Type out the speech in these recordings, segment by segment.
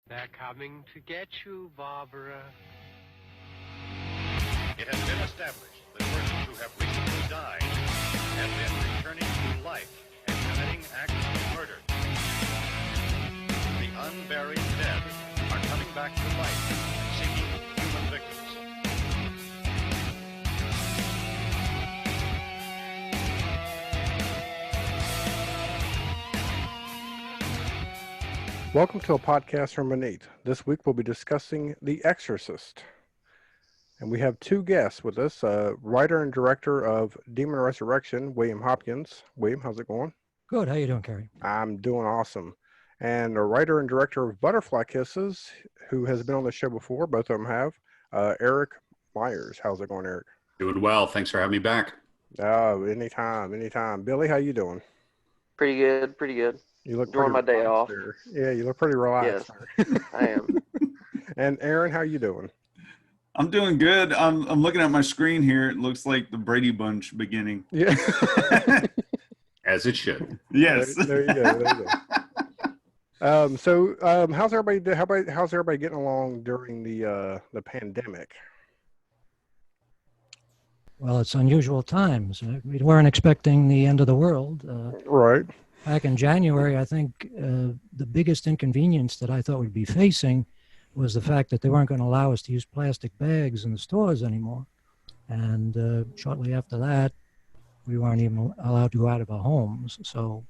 They're coming to get you, Barbara. It has been established that persons who have recently died have been returning to life and committing acts of murder. The unburied dead are coming back to life, seeking human victims. Welcome to a podcast from Manate. This week we'll be discussing The Exorcist. And we have two guests with us, writer and director of Demon Resurrection, William Hopkins. William, how's it going? Good. How you doing, Carey? I'm doing awesome. And a writer and director of Butterfly Kisses, who has been on the show before, both of them have, Erik Myers. How's it going, Erik? Doing well. Thanks for having me back. Oh, anytime. Billy, how you doing? Pretty good. You look During my pretty day off. there. Yeah, you look pretty relaxed. Yes, I am. And Aaron, how you doing? I'm doing good. I'm looking at my screen here. It looks like the Brady Bunch beginning. Yeah. As it should. Yes. There you go. How's everybody getting along during the pandemic? Well, it's unusual times. We weren't expecting the end of the world. Right. Back in January, I think the biggest inconvenience that I thought we'd be facing was the fact that they weren't going to allow us to use plastic bags in the stores anymore. And shortly after that, we weren't even allowed to go out of our homes. So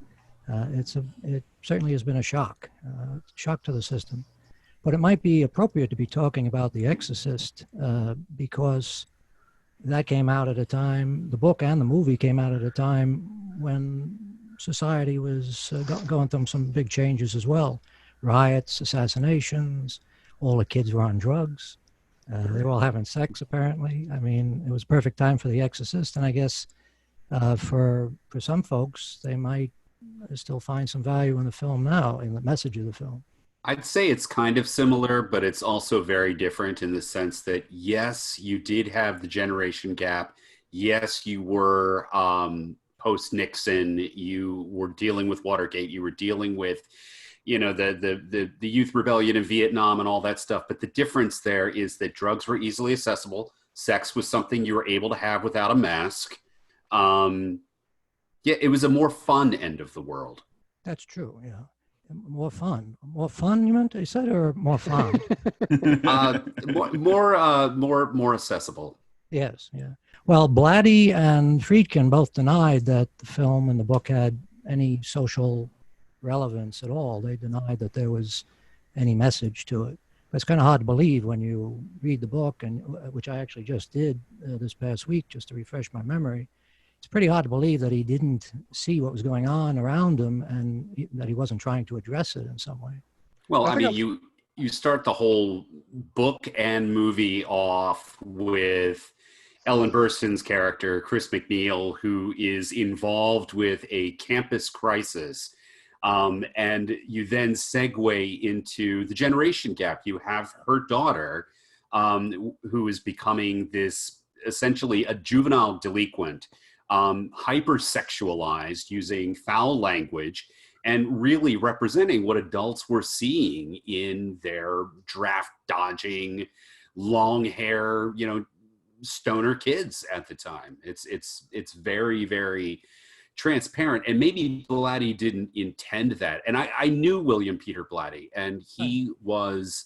it certainly has been a shock to the system. But it might be appropriate to be talking about The Exorcist because that came out at a time, the book and the movie came out at a time when society was going through some big changes as well. Riots, assassinations, all the kids were on drugs. They were all having sex, apparently. I mean, it was a perfect time for The Exorcist. And I guess for some folks, they might still find some value in the film now, in the message of the film. I'd say it's kind of similar, but it's also very different in the sense that, yes, you did have the generation gap. Yes, you were post-Nixon. You were dealing with Watergate. You were dealing with, the youth rebellion in Vietnam and all that stuff. But the difference there is that drugs were easily accessible. Sex was something you were able to have without a mask. It was a more fun end of the world. That's true, yeah. More fun, you meant to say, or more fun? More accessible. Yes, yeah. Well, Blatty and Friedkin both denied that the film and the book had any social relevance at all. They denied that there was any message to it. But it's kind of hard to believe when you read the book, and which I actually just did this past week, just to refresh my memory. It's pretty hard to believe that he didn't see what was going on around him and that he wasn't trying to address it in some way. Well, I mean, you start the whole book and movie off with Ellen Burstyn's character, Chris McNeil, who is involved with a campus crisis. And you then segue into the generation gap. You have her daughter, who is becoming this essentially a juvenile delinquent, hypersexualized, using foul language, and really representing what adults were seeing in their draft dodging, long hair, stoner kids at the time. It's very, very transparent, and maybe Blatty didn't intend that. And I knew William Peter Blatty, and he was,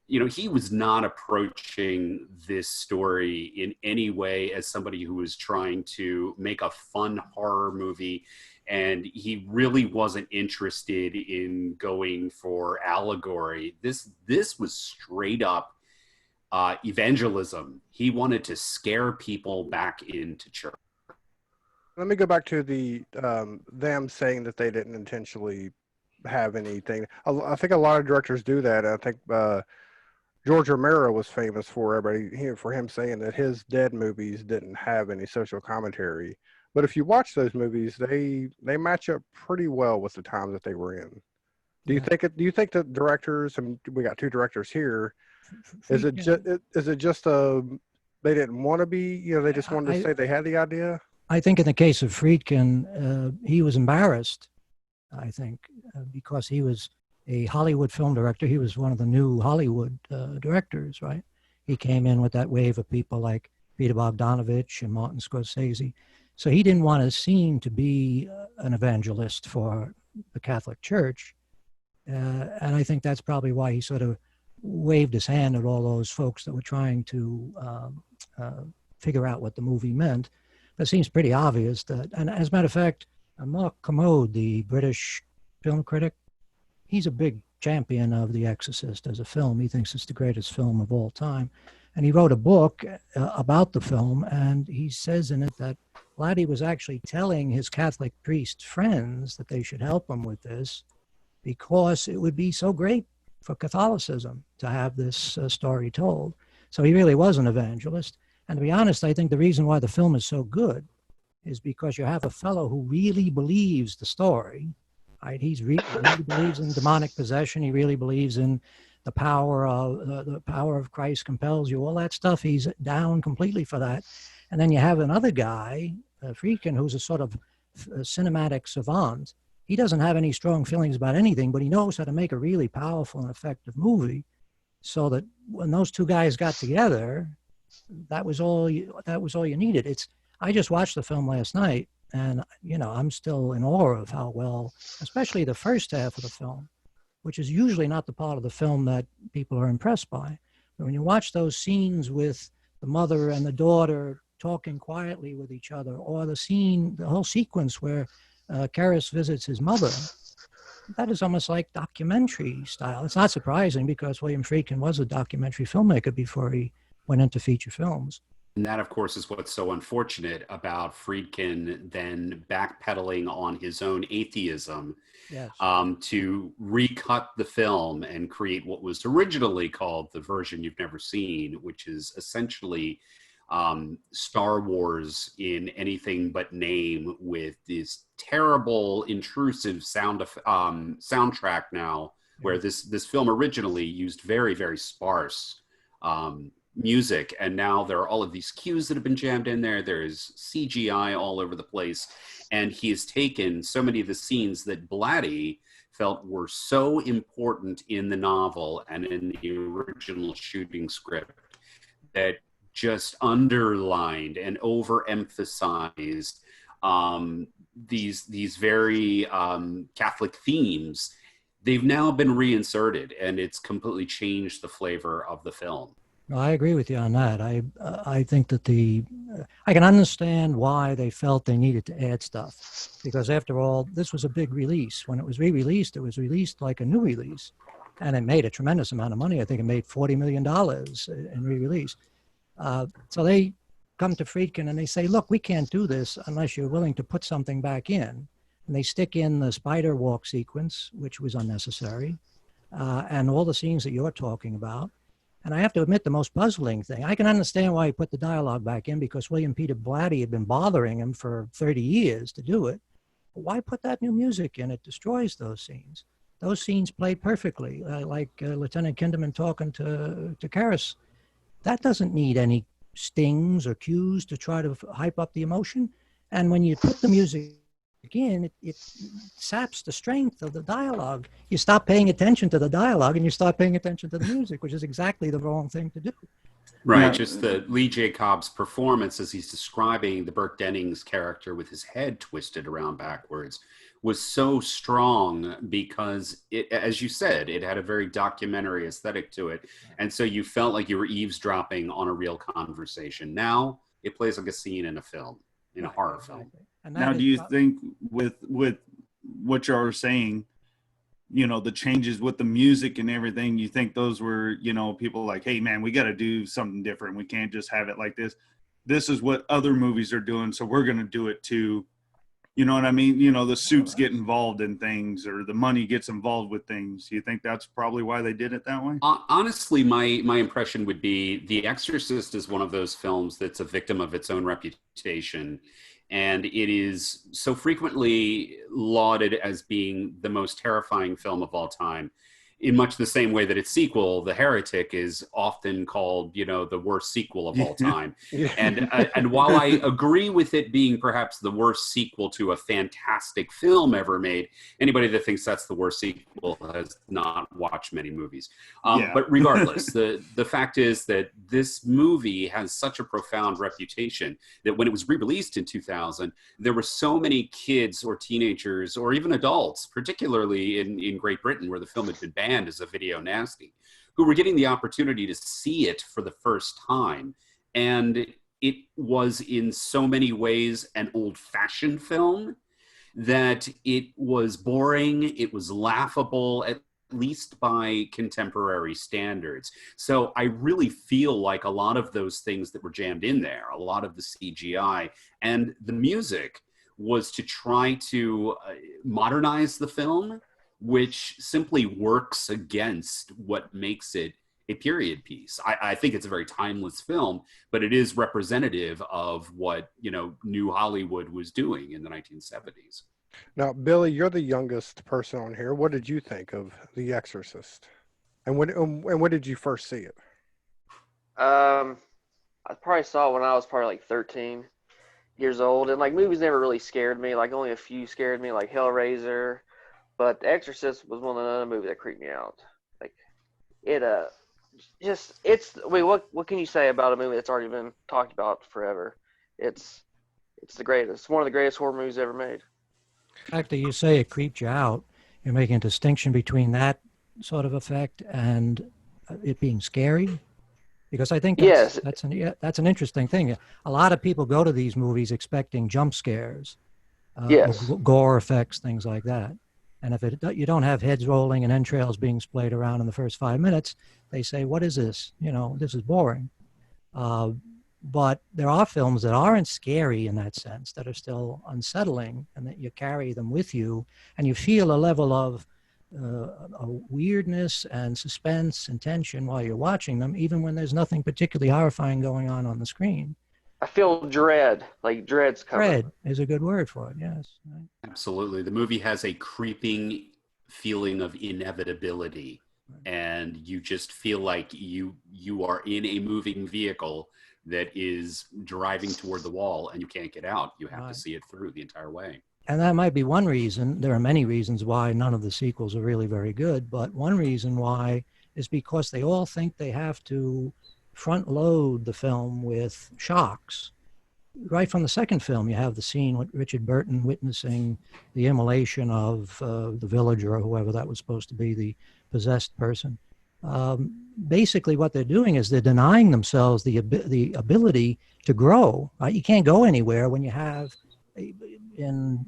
he was not approaching this story in any way as somebody who was trying to make a fun horror movie. And he really wasn't interested in going for allegory. This was straight up evangelism. He wanted to scare people back into church. Let me go back to the them saying that they didn't intentionally have anything. I think a lot of directors do that. I think George Romero was famous for him saying that his Dead movies didn't have any social commentary. But if you watch those movies, they match up pretty well with the times that they were in. Do you think that directors, and we got two directors here, is it just they didn't want to be, they just wanted to say they had the idea? I think in the case of Friedkin, he was embarrassed, I think, because he was a Hollywood film director. He was one of the new Hollywood directors, right? He came in with that wave of people like Peter Bogdanovich and Martin Scorsese. So he didn't want to seem to be an evangelist for the Catholic Church. And I think that's probably why he sort of waved his hand at all those folks that were trying to figure out what the movie meant. But it seems pretty obvious that, and as a matter of fact, Mark Kermode, the British film critic, he's a big champion of The Exorcist as a film. He thinks it's the greatest film of all time. And he wrote a book about the film, and he says in it that Blatty was actually telling his Catholic priest friends that they should help him with this because it would be so great for Catholicism to have this story told. So he really was an evangelist. And to be honest, I think the reason why the film is so good is because you have a fellow who really believes the story, right? He really believes in demonic possession. He really believes in the power of Christ compels you, all that stuff. He's down completely for that. And then you have another guy, Friedkin, who's a sort of cinematic savant. He doesn't have any strong feelings about anything, but he knows how to make a really powerful and effective movie. So that when those two guys got together, that was all you needed. I just watched the film last night, and I'm still in awe of how well, especially the first half of the film, which is usually not the part of the film that people are impressed by. But when you watch those scenes with the mother and the daughter talking quietly with each other, or the whole sequence where Karras visits his mother, that is almost like documentary style. It's not surprising because William Friedkin was a documentary filmmaker before he went into feature films. And that, of course, is what's so unfortunate about Friedkin then backpedaling on his own atheism. Yes. To recut the film and create what was originally called the version you've never seen, which is essentially Star Wars in anything but name, with this terrible, intrusive soundtrack now, where this film originally used very, very sparse music, and now there are all of these cues that have been jammed in there. There's CGI all over the place, and he has taken so many of the scenes that Blatty felt were so important in the novel and in the original shooting script that just underlined and overemphasized these very Catholic themes. They've now been reinserted, and it's completely changed the flavor of the film. No, I agree with you on that. I think that I can understand why they felt they needed to add stuff, because after all, this was a big release. When it was re-released, it was released like a new release, and it made a tremendous amount of money. I think it made $40 million in re-release. So they come to Friedkin and they say, look, we can't do this unless you're willing to put something back in. And they stick in the spider walk sequence, which was unnecessary, and all the scenes that you're talking about. And I have to admit, the most puzzling thing, I can understand why he put the dialogue back in, because William Peter Blatty had been bothering him for 30 years to do it. But why put that new music in? It destroys those scenes. Those scenes played perfectly, like Lieutenant Kinderman talking to Karras. That doesn't need any stings or cues to try to hype up the emotion. And when you put the music in, it saps the strength of the dialogue. You stop paying attention to the dialogue and you start paying attention to the music, which is exactly the wrong thing to do. Right, Yeah. just the Lee J. Cobb's performance as he's describing the Burt Dennings character with his head twisted around backwards was so strong because, it, as you said, it had a very documentary aesthetic to it. And so you felt like you were eavesdropping on a real conversation. Now it plays like a scene in a film, in a horror film. And Now, do you think with what you're saying, the changes with the music and everything, you think those were, people like, hey, man, we got to do something different. We can't just have it like this. This is what other movies are doing, so we're going to do it too. You know what I mean? The suits get involved in things, or the money gets involved with things. You think that's probably why they did it that way? Honestly, my impression would be The Exorcist is one of those films that's a victim of its own reputation. And it is so frequently lauded as being the most terrifying film of all time. in much the same way that its sequel, The Heretic, is often called, the worst sequel of all time. Yeah. And while I agree with it being perhaps the worst sequel to a fantastic film ever made, anybody that thinks that's the worst sequel has not watched many movies. But regardless, the fact is that this movie has such a profound reputation that when it was re-released in 2000, there were so many kids or teenagers or even adults, particularly in Great Britain, where the film had been banned as a video nasty, who were getting the opportunity to see it for the first time. And it was in so many ways an old-fashioned film that it was boring, it was laughable, at least by contemporary standards. So I really feel like a lot of those things that were jammed in there, a lot of the CGI and the music, was to try to modernize the film, which simply works against what makes it a period piece. I think it's a very timeless film, but it is representative of what, New Hollywood was doing in the 1970s. Now, Billy, you're the youngest person on here. What did you think of The Exorcist? And when did you first see it? I probably saw it when I was probably like 13 years old. And like movies never really scared me. Like only a few scared me, like Hellraiser. But The Exorcist was one of the movies that creeped me out. Like it, what can you say about a movie that's already been talked about forever? It's the greatest. It's one of the greatest horror movies ever made. The fact that you say it creeped you out, you're making a distinction between that sort of effect and it being scary. Because I think that's an interesting thing. A lot of people go to these movies expecting jump scares, gore effects, things like that. And if you don't have heads rolling and entrails being splayed around in the first 5 minutes, they say, what is this? This is boring. But there are films that aren't scary in that sense, that are still unsettling, and that you carry them with you, and you feel a level of a weirdness and suspense and tension while you're watching them, even when there's nothing particularly horrifying going on the screen. I feel dread, like dread's coming. Dread is a good word for it, yes. Right. Absolutely. The movie has a creeping feeling of inevitability, and you just feel like you are in a moving vehicle that is driving toward the wall, and you can't get out. You have to see it through the entire way. And that might be one reason. There are many reasons why none of the sequels are really very good, but one reason why is because they all think they have to front load the film with shocks. Right from the second film, you have the scene with Richard Burton witnessing the immolation of the villager or whoever that was supposed to be, the possessed person. Basically, what they're doing is they're denying themselves the ability to grow. Right? You can't go anywhere when you have, in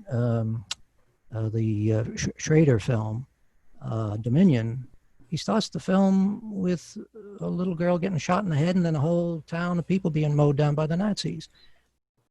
the Schrader film, Dominion, he starts the film with a little girl getting shot in the head and then a whole town of people being mowed down by the Nazis.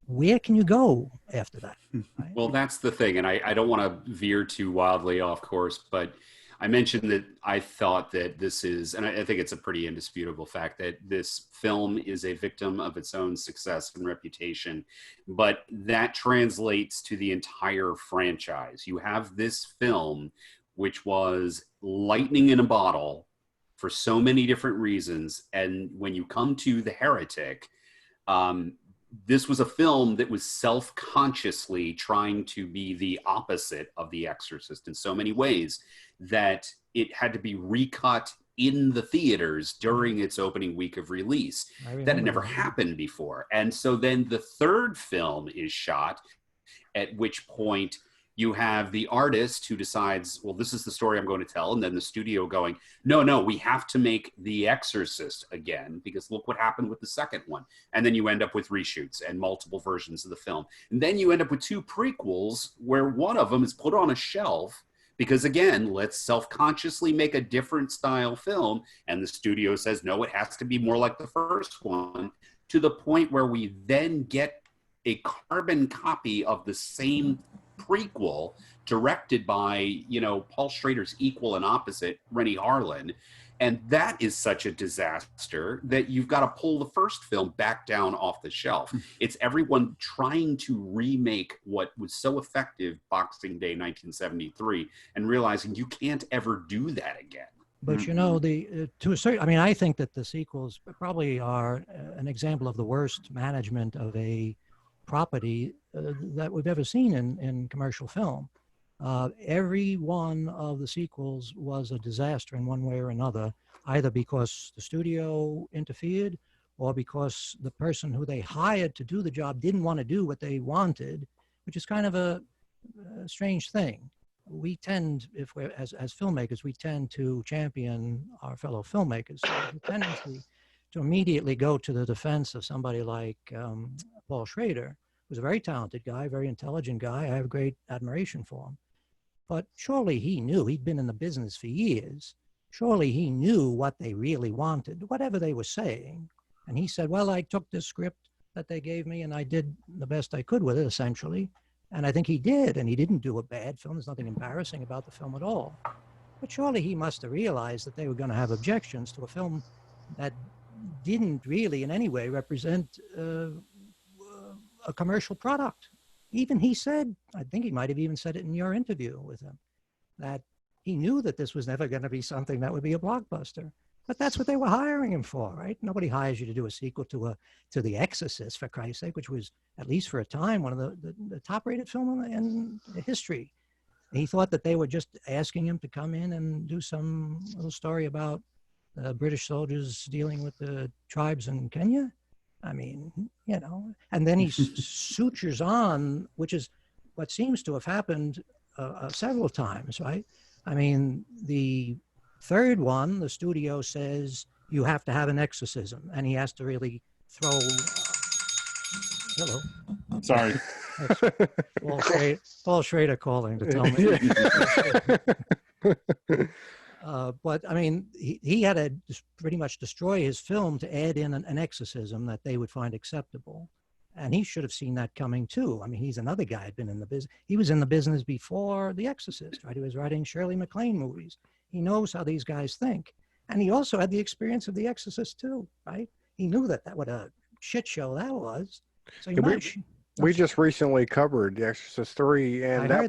Where can you go after that? Right? Well, that's the thing. And I don't want to veer too wildly off course, but I mentioned that I thought that this is, and I think it's a pretty indisputable fact, that this film is a victim of its own success and reputation, but that translates to the entire franchise. You have this film, which was lightning in a bottle for so many different reasons. And when you come to The Heretic, this was a film that was self-consciously trying to be the opposite of The Exorcist in so many ways that it had to be recut in the theaters during its opening week of release. That had never happened before. And so then the third film is shot, at which point you have the artist who decides, well, this is the story I'm going to tell. And then the studio going, no, we have to make The Exorcist again, because look what happened with the second one. And then you end up with reshoots and multiple versions of the film. And then you end up with two prequels where one of them is put on a shelf because, again, let's self-consciously make a different style film. And the studio says, no, it has to be more like the first one, to the point where we then get a carbon copy of the same prequel directed by, Paul Schrader's equal and opposite, Rennie Harlin. And that is such a disaster that you've got to pull the first film back down off the shelf. It's everyone trying to remake what was so effective Boxing Day 1973 and realizing you can't ever do that again. But you know, to a certain, I mean, I think that the sequels probably are an example of the worst management of a property that we've ever seen in commercial film. Every one of the sequels was a disaster in one way or another, either because the studio interfered or because the person who they hired to do the job didn't want to do what they wanted, which is kind of a strange thing. We tend, if we're as filmmakers, we tend to champion our fellow filmmakers. So the tendency to immediately go to the defense of somebody like Paul Schrader, who's a very talented guy, very intelligent guy. I have great admiration for him. But surely he knew, he'd been in the business for years. Surely he knew what they really wanted, whatever they were saying. And he said, well, I took this script that they gave me and I did the best I could with it, essentially. And I think he did, and he didn't do a bad film. There's nothing embarrassing about the film at all. But surely he must have realized that they were going to have objections to a film that didn't really in any way represent a commercial product. Even he said, I think he might have even said it in your interview with him, that he knew that this was never going to be something that would be a blockbuster. But that's what they were hiring him for, right? Nobody hires you to do a sequel to The Exorcist, for Christ's sake, which was, at least for a time, one of the top-rated film in history. He thought that they were just asking him to come in and do some little story about British soldiers dealing with the tribes in Kenya. I mean, you know, and then he sutures on, which is what seems to have happened several times, right? I mean, the third one, the studio says you have to have an exorcism, and he has to really throw. Hello. Sorry. Paul Schrader calling to tell me. But I mean, he had to pretty much destroy his film to add in an exorcism that they would find acceptable. And he should have seen that coming too. I mean, he's another guy who'd been in the business. He was in the business before The Exorcist, right? He was writing Shirley MacLaine movies. He knows how these guys think. And he also had the experience of The Exorcist too, right? He knew that what a shit show that was. So we just recently covered The Exorcist 3, and that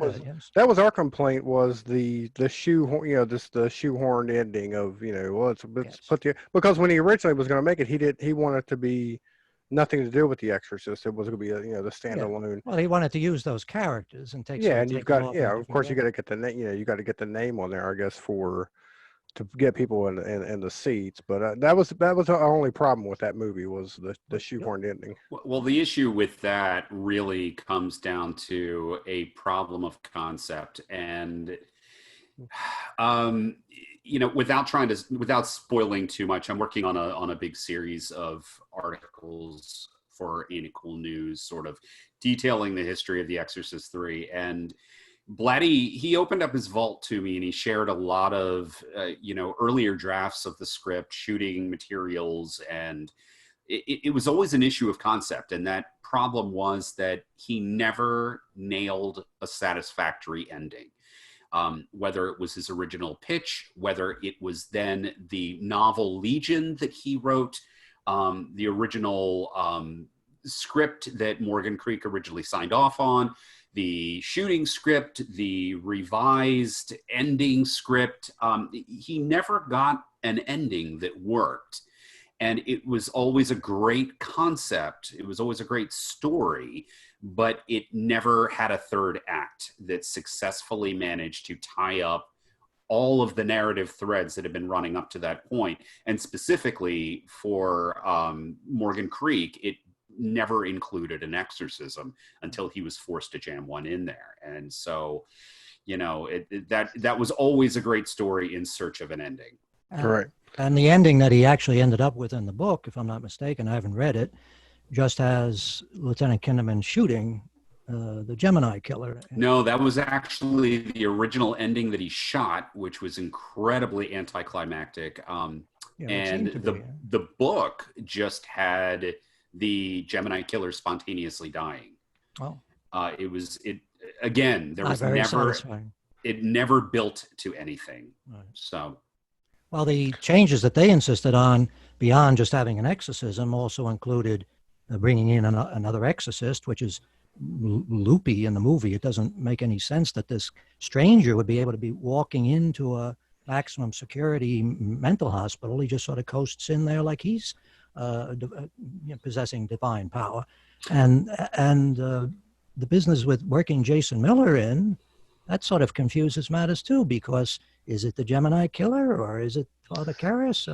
was our complaint, was the shoe, you know, the shoehorned ending of, you know, well, because when he originally was going to make it, he wanted to be nothing to do with The Exorcist. It was going to be the standalone. Yeah. Well, he wanted to use those characters and take. And you've got of course you got to get the name. You know, you got to get the name on there, I guess, to get people in the seats. But that was our only problem with that movie, was the shoehorned ending. Well, the issue with that really comes down to a problem of concept, and you know, without spoiling too much, I'm working on a big series of articles for Ain't It Cool News, sort of detailing the history of The Exorcist 3. And Blatty, he opened up his vault to me, and he shared a lot of earlier drafts of the script, shooting materials, and it was always an issue of concept. And that problem was that he never nailed a satisfactory ending. Whether it was his original pitch, whether it was then the novel Legion that he wrote, the original script that Morgan Creek originally signed off on, the shooting script, the revised ending script, he never got an ending that worked. And it was always a great concept. It was always a great story, but it never had a third act that successfully managed to tie up all of the narrative threads that had been running up to that point. And specifically for Morgan Creek, it never included an exorcism until he was forced to jam one in there. And so, you know, that was always a great story in search of an ending. Right. And the ending that he actually ended up with in the book, if I'm not mistaken, I haven't read it, just has Lieutenant Kinnaman shooting the Gemini killer. No, that was actually the original ending that he shot, which was incredibly anticlimactic. And the book just had the Gemini killer spontaneously dying. Oh. It never built to anything. Right. So. Well, the changes that they insisted on beyond just having an exorcism also included bringing in another exorcist, which is loopy in the movie. It doesn't make any sense that this stranger would be able to be walking into a maximum security mental hospital. He just sort of coasts in there like he's possessing divine power. And the business with working Jason Miller in, that sort of confuses matters too, because is it the Gemini killer or is it Father Karras?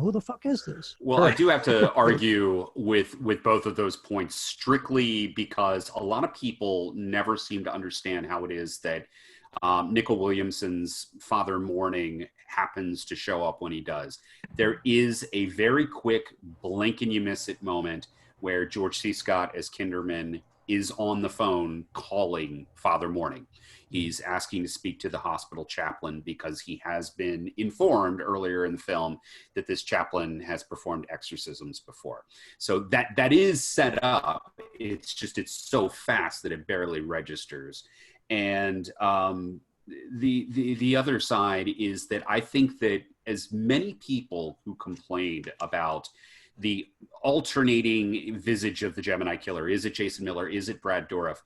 Who the fuck is this? Well, I do have to argue with both of those points strictly because a lot of people never seem to understand how it is that Nicol Williamson's Father Morning happens to show up when he does. There is a very quick blink and you miss it moment where George C. Scott as Kinderman is on the phone calling Father Morning. He's asking to speak to the hospital chaplain because he has been informed earlier in the film that this chaplain has performed exorcisms before. So that is set up. It's just, it's so fast that it barely registers. And the other side is that I think that as many people who complained about the alternating visage of the Gemini killer, is it Jason Miller, is it Brad Dourif?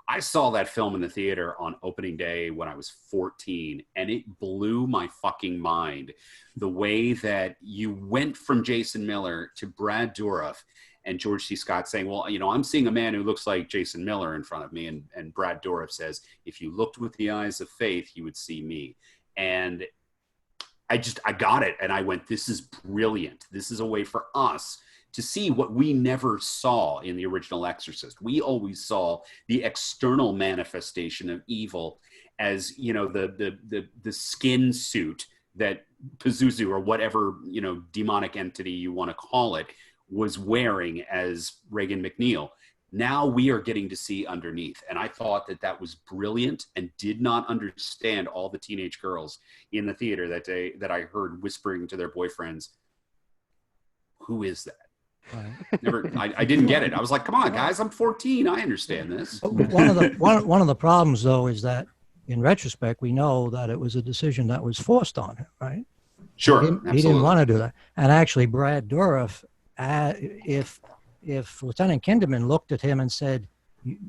I saw that film in the theater on opening day when I was 14, and it blew my fucking mind. The way that you went from Jason Miller to Brad Dourif and George C. Scott saying, well, I'm seeing a man who looks like Jason Miller in front of me. And Brad Dourif says, if you looked with the eyes of faith, you would see me. And I got it. And I went, this is brilliant. This is a way for us to see what we never saw in the original Exorcist. We always saw the external manifestation of evil as, the skin suit that Pazuzu or whatever, demonic entity you want to call it was wearing as Regan McNeil. Now we are getting to see underneath. And I thought that was brilliant and did not understand all the teenage girls in the theater that day that I heard whispering to their boyfriends, who is that? Right. I didn't get it. I was like, come on, guys, I'm 14. I understand this. One of the problems, though, is that in retrospect, we know that it was a decision that was forced on him, right? Sure. He didn't want to do that. And actually, Brad Dourif, if Lieutenant Kinderman looked at him and said,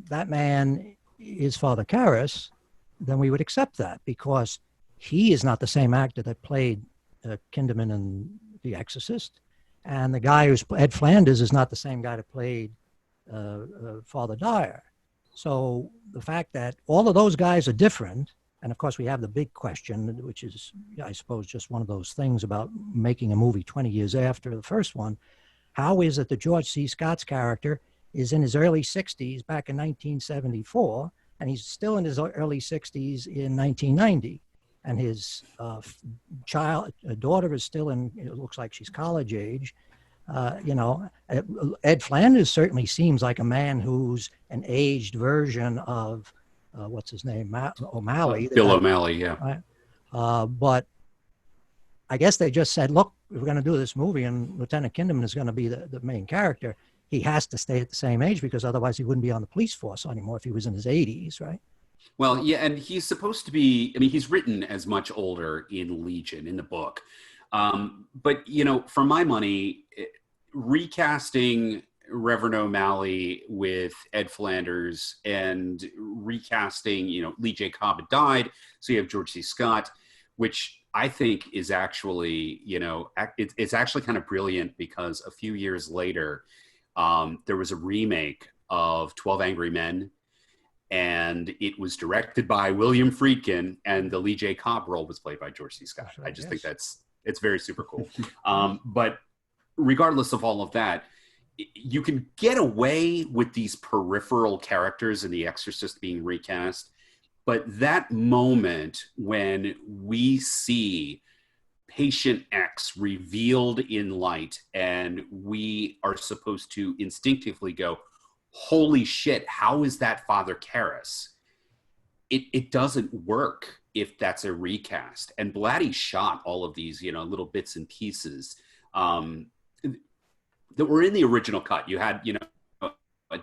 that man is Father Karras, then we would accept that because he is not the same actor that played Kinderman in The Exorcist. And the guy who's Ed Flanders is not the same guy that played Father Dyer. So the fact that all of those guys are different, and of course we have the big question, which is, I suppose, just one of those things about making a movie 20 years after the first one. How is it that George C. Scott's character is in his early 60s back in 1974, and he's still in his early 60s in 1990? And his daughter is still in, it looks like she's college age. Ed Flanders certainly seems like a man who's an aged version of, what's his name, O'Malley. Bill O'Malley, yeah. But I guess they just said, look, if we're going to do this movie and Lieutenant Kinderman is going to be the main character, he has to stay at the same age because otherwise he wouldn't be on the police force anymore if he was in his 80s, right? Well, yeah, and he's supposed to be, he's written as much older in Legion, in the book. But, for my money, recasting Reverend O'Malley with Ed Flanders and recasting, Lee J. Cobb had died, so you have George C. Scott, which I think is actually, it's actually kind of brilliant because a few years later, there was a remake of 12 Angry Men. And it was directed by William Friedkin, and the Lee J. Cobb role was played by George C. Scott. I just think it's very super cool. But regardless of all of that, you can get away with these peripheral characters in The Exorcist being recast. But that moment when we see Patient X revealed in light, and we are supposed to instinctively go, holy shit, how is that Father Karras? It doesn't work if that's a recast. And Blatty shot all of these, little bits and pieces that were in the original cut. You had, a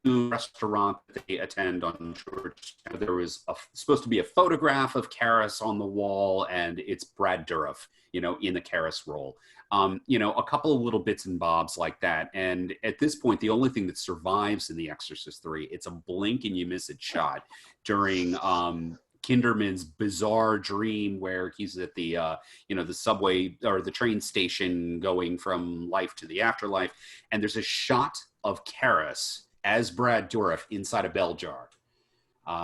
restaurant that they attend on Georgetown. There was supposed to be a photograph of Karras on the wall, and it's Brad Dourif, in the Karras role. A couple of little bits and bobs like that. And at this point, the only thing that survives in The Exorcist 3, it's a blink and you miss it shot during Kinderman's bizarre dream where he's at the, the subway or the train station going from life to the afterlife. And there's a shot of Karras as Brad Dourif inside a bell jar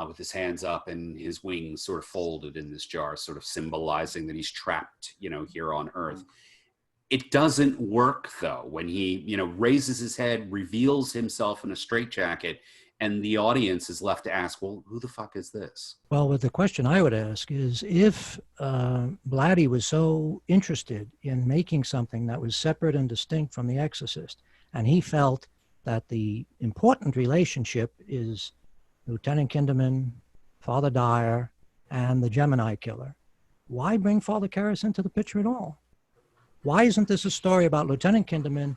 with his hands up and his wings sort of folded in this jar, sort of symbolizing that he's trapped, here on Earth. It doesn't work, though, when he, raises his head, reveals himself in a straitjacket, and the audience is left to ask, well, who the fuck is this? Well, the question I would ask is if Blatty was so interested in making something that was separate and distinct from The Exorcist, and he felt that the important relationship is Lieutenant Kinderman, Father Dyer, and the Gemini killer, why bring Father Karras into the picture at all? Why isn't this a story about Lieutenant Kinderman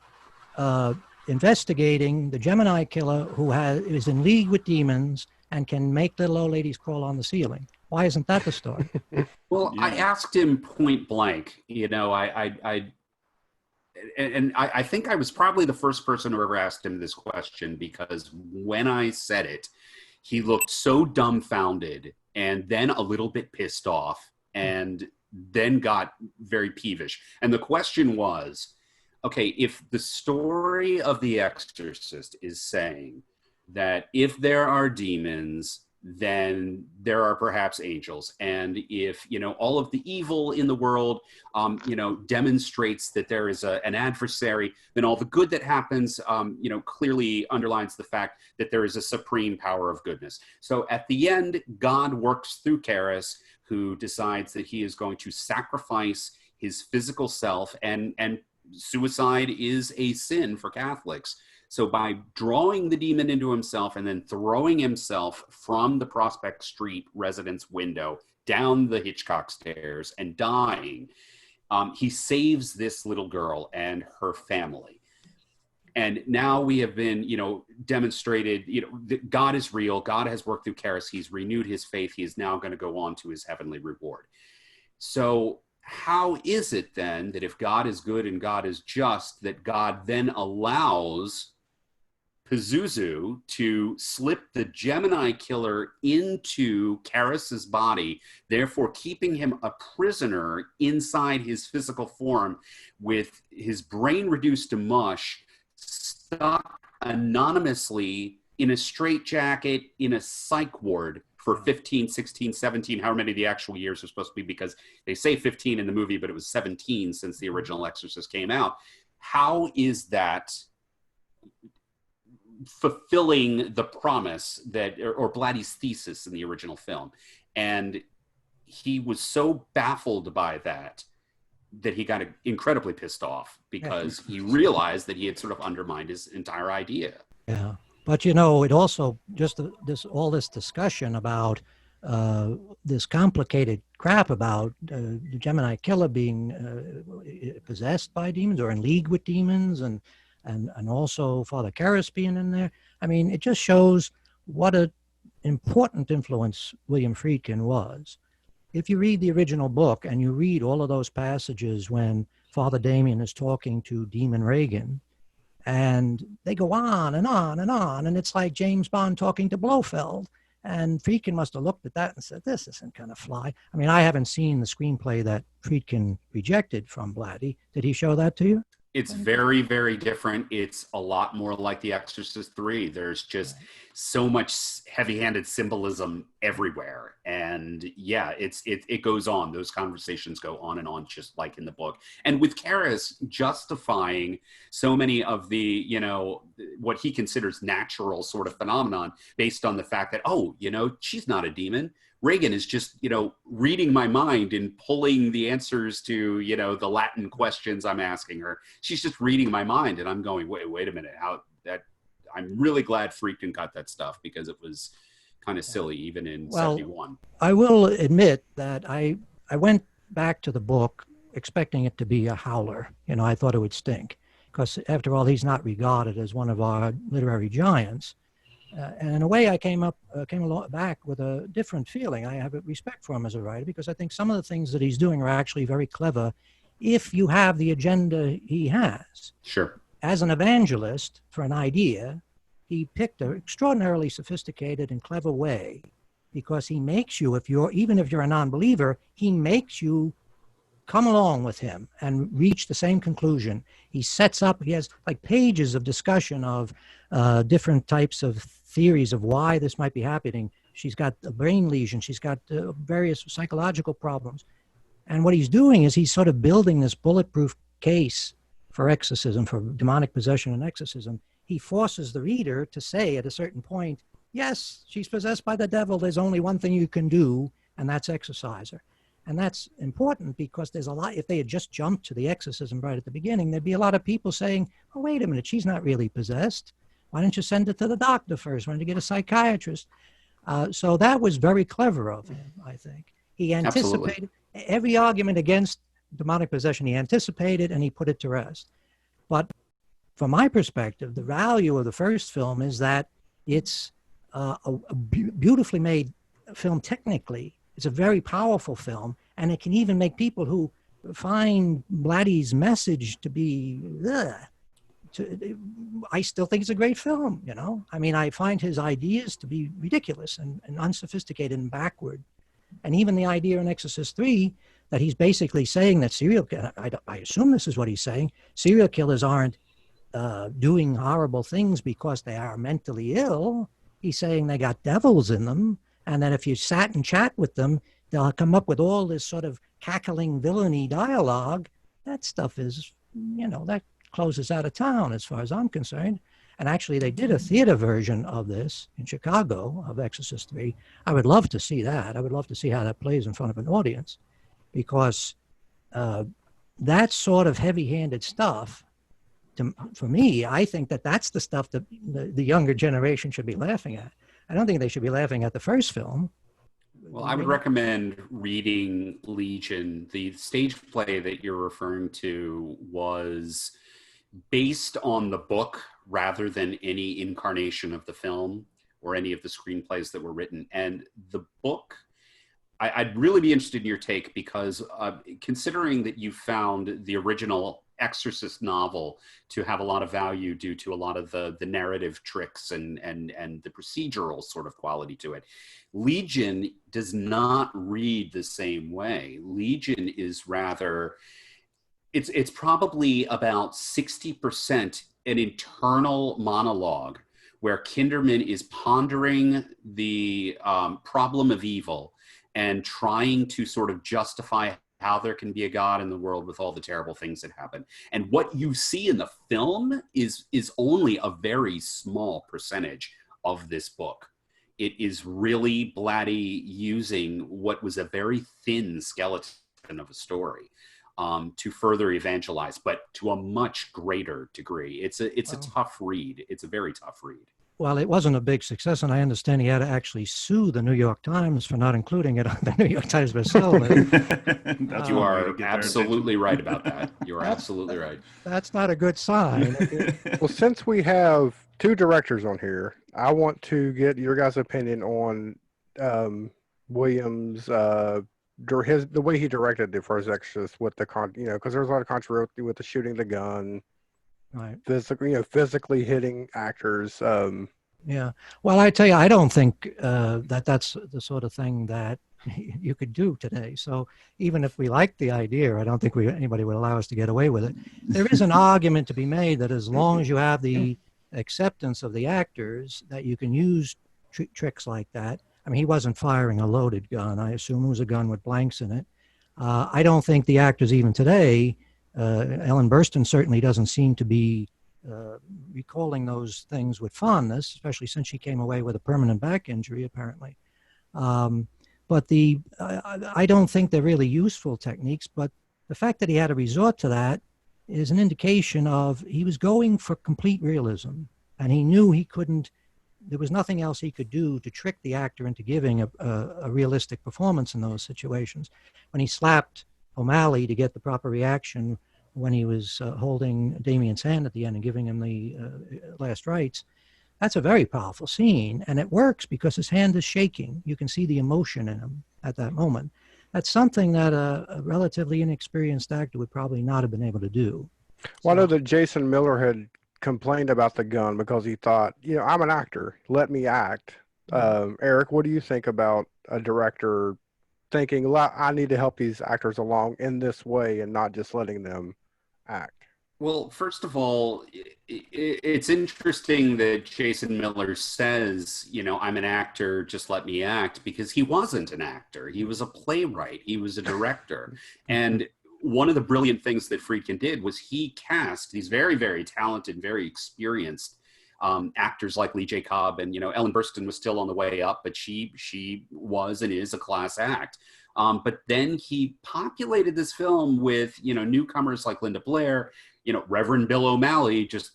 investigating the Gemini killer who is in league with demons and can make little old ladies crawl on the ceiling? Why isn't that the story? Well, I asked him point blank, I think I was probably the first person who ever asked him this question, because when I said it, he looked so dumbfounded and then a little bit pissed off and then got very peevish. And the question was, okay, if the story of The Exorcist is saying that if there are demons, then there are perhaps angels. And if, all of the evil in the world, demonstrates that there is an adversary, then all the good that happens, clearly underlines the fact that there is a supreme power of goodness. So at the end, God works through Karras, who decides that he is going to sacrifice his physical self, and suicide is a sin for Catholics. So by drawing the demon into himself and then throwing himself from the Prospect Street residence window down the Hitchcock stairs and dying, he saves this little girl and her family. And now we have been, demonstrated, that God is real. God has worked through Karras. He's renewed his faith. He is now going to go on to his heavenly reward. So how is it then that if God is good and God is just, that God then allows Pazuzu to slip the Gemini killer into Karras's body, therefore keeping him a prisoner inside his physical form with his brain reduced to mush, stuck anonymously in a straitjacket in a psych ward for 15, 16, 17, however many of the actual years are supposed to be, because they say 15 in the movie, but it was 17 since the original Exorcist came out. How is that fulfilling the promise that, or Blatty's thesis in the original film? And he was so baffled by that he got incredibly pissed off, because he realized that he had sort of undermined his entire idea. Yeah. But, it also just all this discussion about this complicated crap about the Gemini killer being possessed by demons or in league with demons, and also Father Karras being in there. I mean, it just shows what an important influence William Friedkin was. If you read the original book and you read all of those passages when Father Damien is talking to Demon Reagan, and they go on and on and on, and it's like James Bond talking to Blofeld. And Friedkin must have looked at that and said, this isn't going to fly. I mean, I haven't seen the screenplay that Friedkin rejected from Blatty. Did he show that to you? It's very, very different. It's a lot more like The Exorcist 3. There's just so much heavy-handed symbolism everywhere. And yeah, it goes on. Those conversations go on and on, just like in the book. And with Karras justifying so many of the, what he considers natural sort of phenomenon based on the fact that, she's not a demon. Reagan is just, reading my mind and pulling the answers to, the Latin questions I'm asking her. She's just reading my mind, and I'm going, wait a minute. I'm really glad Friedkin got that stuff, because it was kind of silly, even in 71. I will admit that I went back to the book expecting it to be a howler. I thought it would stink, because after all, he's not regarded as one of our literary giants. And in a way, I came back with a different feeling. I have respect for him as a writer, because I think some of the things that he's doing are actually very clever if you have the agenda he has. Sure. As an evangelist for an idea, he picked an extraordinarily sophisticated and clever way because he makes you, even if you're a non-believer, he makes you come along with him and reach the same conclusion. He has like pages of discussion of different types of theories of why this might be happening. She's got a brain lesion. She's got various psychological problems. And what he's doing is he's sort of building this bulletproof case for exorcism, for demonic possession and exorcism. He forces the reader to say at a certain point, yes, she's possessed by the devil. There's only one thing you can do, and that's exorcise her. And that's important because there's a lot, if they had just jumped to the exorcism right at the beginning, there'd be a lot of people saying, oh, wait a minute, she's not really possessed. Why don't you send her to the doctor first? Why don't you get a psychiatrist? So that was very clever of him, I think. He anticipated every argument against demonic possession. He anticipated and he put it to rest. But from my perspective, the value of the first film is that it's a beautifully made film technically. It's a very powerful film, and it can even make people who find Blatty's message to be, I still think it's a great film, you know? I mean, I find his ideas to be ridiculous and unsophisticated and backward. And even the idea in Exorcist 3 that he's basically saying that I assume this is what he's saying, serial killers aren't doing horrible things because they are mentally ill. He's saying they got devils in them, and that if you sat and chat with them, they'll come up with all this sort of cackling villainy dialogue. That stuff is, you know, that closes out of town as far as I'm concerned. And actually, they did a theater version of this in Chicago of Exorcist 3. I would love to see that. I would love to see how that plays in front of an audience, because that sort of heavy-handed stuff, for me, I think that that's the stuff that the younger generation should be laughing at. I don't think they should be laughing at the first film. Well, I would recommend reading Legion. The stage play that you're referring to was based on the book rather than any incarnation of the film or any of the screenplays that were written. And the book, I'd really be interested in your take, because considering that you found the original Exorcist novel to have a lot of value due to a lot of the narrative tricks and the procedural sort of quality to it, Legion does not read the same way. Legion is rather, it's probably about 60% an internal monologue where Kinderman is pondering the problem of evil and trying to sort of justify how there can be a God in the world with all the terrible things that happen. And what you see in the film is only a very small percentage of this book. It is really Blatty using what was a very thin skeleton of a story to further evangelize, but to a much greater degree. It's a tough read. It's a very tough read. Well, it wasn't a big success, and I understand he had to actually sue the New York Times for not including it on the New York Times bestseller list. You are absolutely right about that. You are absolutely right. That's not a good sign. Well, since we have two directors on here, I want to get your guys' opinion on Williams' the way he directed the first Exorcist with the because there was a lot of controversy with the shooting the gun. Right. Physically hitting actors. Yeah. Well, I tell you, I don't think that's the sort of thing that you could do today. So even if we liked the idea, I don't think anybody would allow us to get away with it. There is an argument to be made that as long as you have the acceptance of the actors, that you can use tricks like that. I mean, he wasn't firing a loaded gun. I assume it was a gun with blanks in it. I don't think the actors even today, Ellen Bursten certainly doesn't seem to be recalling those things with fondness, especially since she came away with a permanent back injury, apparently. But I don't think they're really useful techniques, but the fact that he had to resort to that is an indication of he was going for complete realism, and he knew he couldn't, there was nothing else he could do to trick the actor into giving a realistic performance in those situations. When he slapped O'Malley to get the proper reaction when he was holding Damien's hand at the end and giving him the last rites, that's a very powerful scene, and it works because his hand is shaking. You can see the emotion in him at that moment. That's something that a relatively inexperienced actor would probably not have been able to do. Well, I know that Jason Miller had complained about the gun because he thought, I'm an actor, let me act. Eric, what do you think about a director thinking, "Well, I need to help these actors along in this way and not just letting them act"? Well, first of all, it's interesting that Jason Miller says, I'm an actor, just let me act, because he wasn't an actor. He was a playwright, he was a director. And one of the brilliant things that Friedkin did was he cast these very, very talented, very experienced actors like Lee J. Cobb, and Ellen Burstyn was still on the way up, but she was and is a class act. But then he populated this film with newcomers like Linda Blair, Reverend Bill O'Malley. Just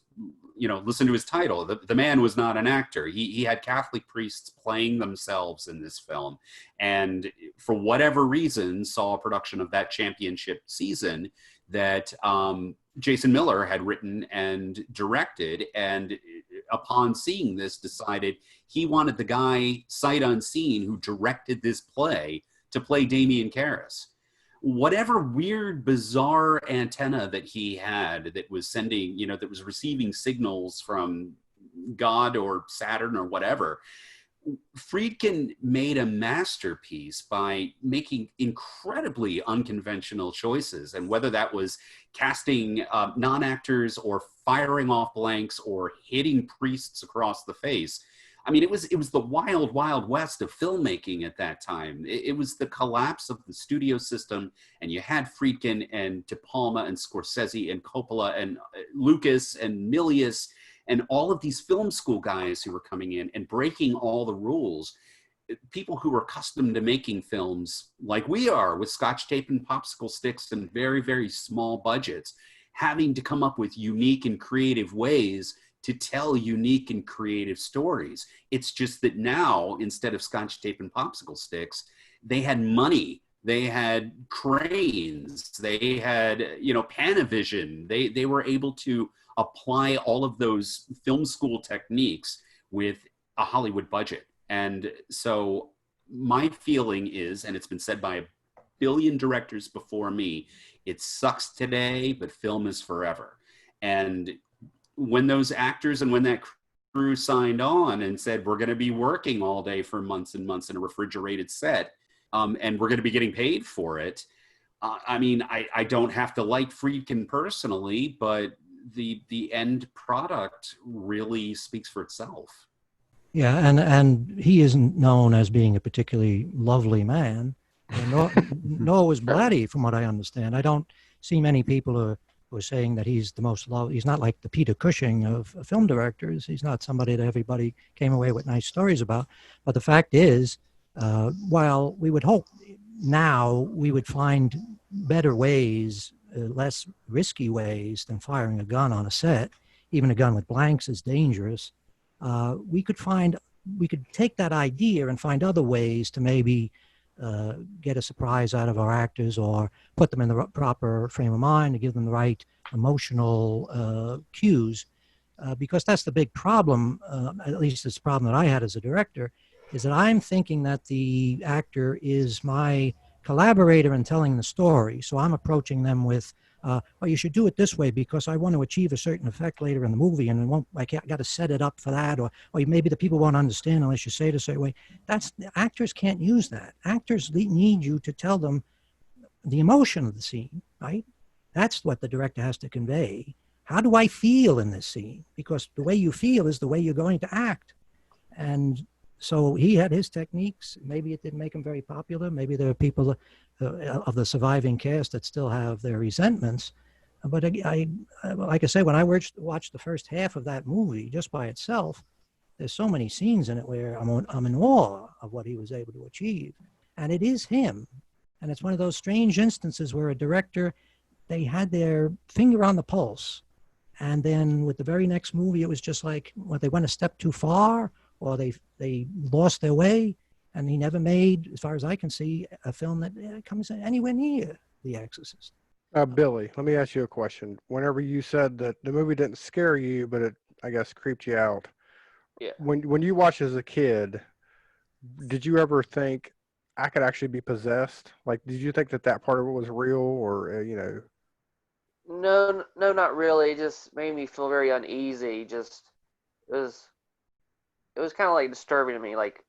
listen to his title. The man was not an actor. He had Catholic priests playing themselves in this film, and for whatever reason saw a production of that championship season that Jason Miller had written and directed, and upon seeing this decided he wanted the guy sight unseen who directed this play to play Damien Karras. Whatever weird, bizarre antenna that he had that was sending, that was receiving signals from God or Saturn or whatever, Friedkin made a masterpiece by making incredibly unconventional choices. And whether that was casting non-actors or firing off blanks or hitting priests across the face, I mean, it was the wild, wild west of filmmaking at that time. It was the collapse of the studio system, and you had Friedkin and De Palma and Scorsese and Coppola and Lucas and Milius and all of these film school guys who were coming in and breaking all the rules. People who were accustomed to making films like we are, with scotch tape and popsicle sticks and very, very small budgets, having to come up with unique and creative ways to tell unique and creative stories. It's just that now, instead of scotch tape and popsicle sticks, they had money, they had cranes, they had, Panavision. They were able to apply all of those film school techniques with a Hollywood budget. And so my feeling is, and it's been said by a billion directors before me, it sucks today, but film is forever. And when those actors and when that crew signed on and said, we're going to be working all day for months and months in a refrigerated set, and we're going to be getting paid for it. I don't have to like Friedkin personally, but the end product really speaks for itself. Yeah, and he isn't known as being a particularly lovely man, nor was Blatty, from what I understand. I don't see many people who are saying that he's the most lovely. He's not like the Peter Cushing of film directors. He's not somebody that everybody came away with nice stories about. But the fact is, while we would hope now we would find better ways, less risky ways than firing a gun on a set, even a gun with blanks is dangerous. We could take that idea and find other ways to maybe get a surprise out of our actors, or put them in the proper frame of mind to give them the right emotional cues, because that's the big problem, at least it's the problem that I had as a director, is that I'm thinking that the actor is my collaborator in telling the story. So I'm approaching them with, well, you should do it this way because I want to achieve a certain effect later in the movie, and I got to set it up for that, or maybe the people won't understand unless you say it a certain way. Actors can't use that. Actors need you to tell them the emotion of the scene, right? That's what the director has to convey. How do I feel in this scene? Because the way you feel is the way you're going to act. And so he had his techniques. Maybe it didn't make him very popular. Maybe there are people of the surviving cast that still have their resentments. But I like I say, when I watched the first half of that movie just by itself, there's so many scenes in it where I'm in awe of what he was able to achieve. And it is him. And it's one of those strange instances where a director, they had their finger on the pulse. And then with the very next movie, it was just like, well, they went a step too far, or they lost their way, and he never made, as far as I can see, a film that comes anywhere near The Exorcist. Billy, let me ask you a question. Whenever you said that the movie didn't scare you, but it, I guess, creeped you out. Yeah. When you watched as a kid, did you ever think I could actually be possessed? Like, did you think that part of it was real, or No, not really. It just made me feel very uneasy. It was it was kind of like disturbing to me. Like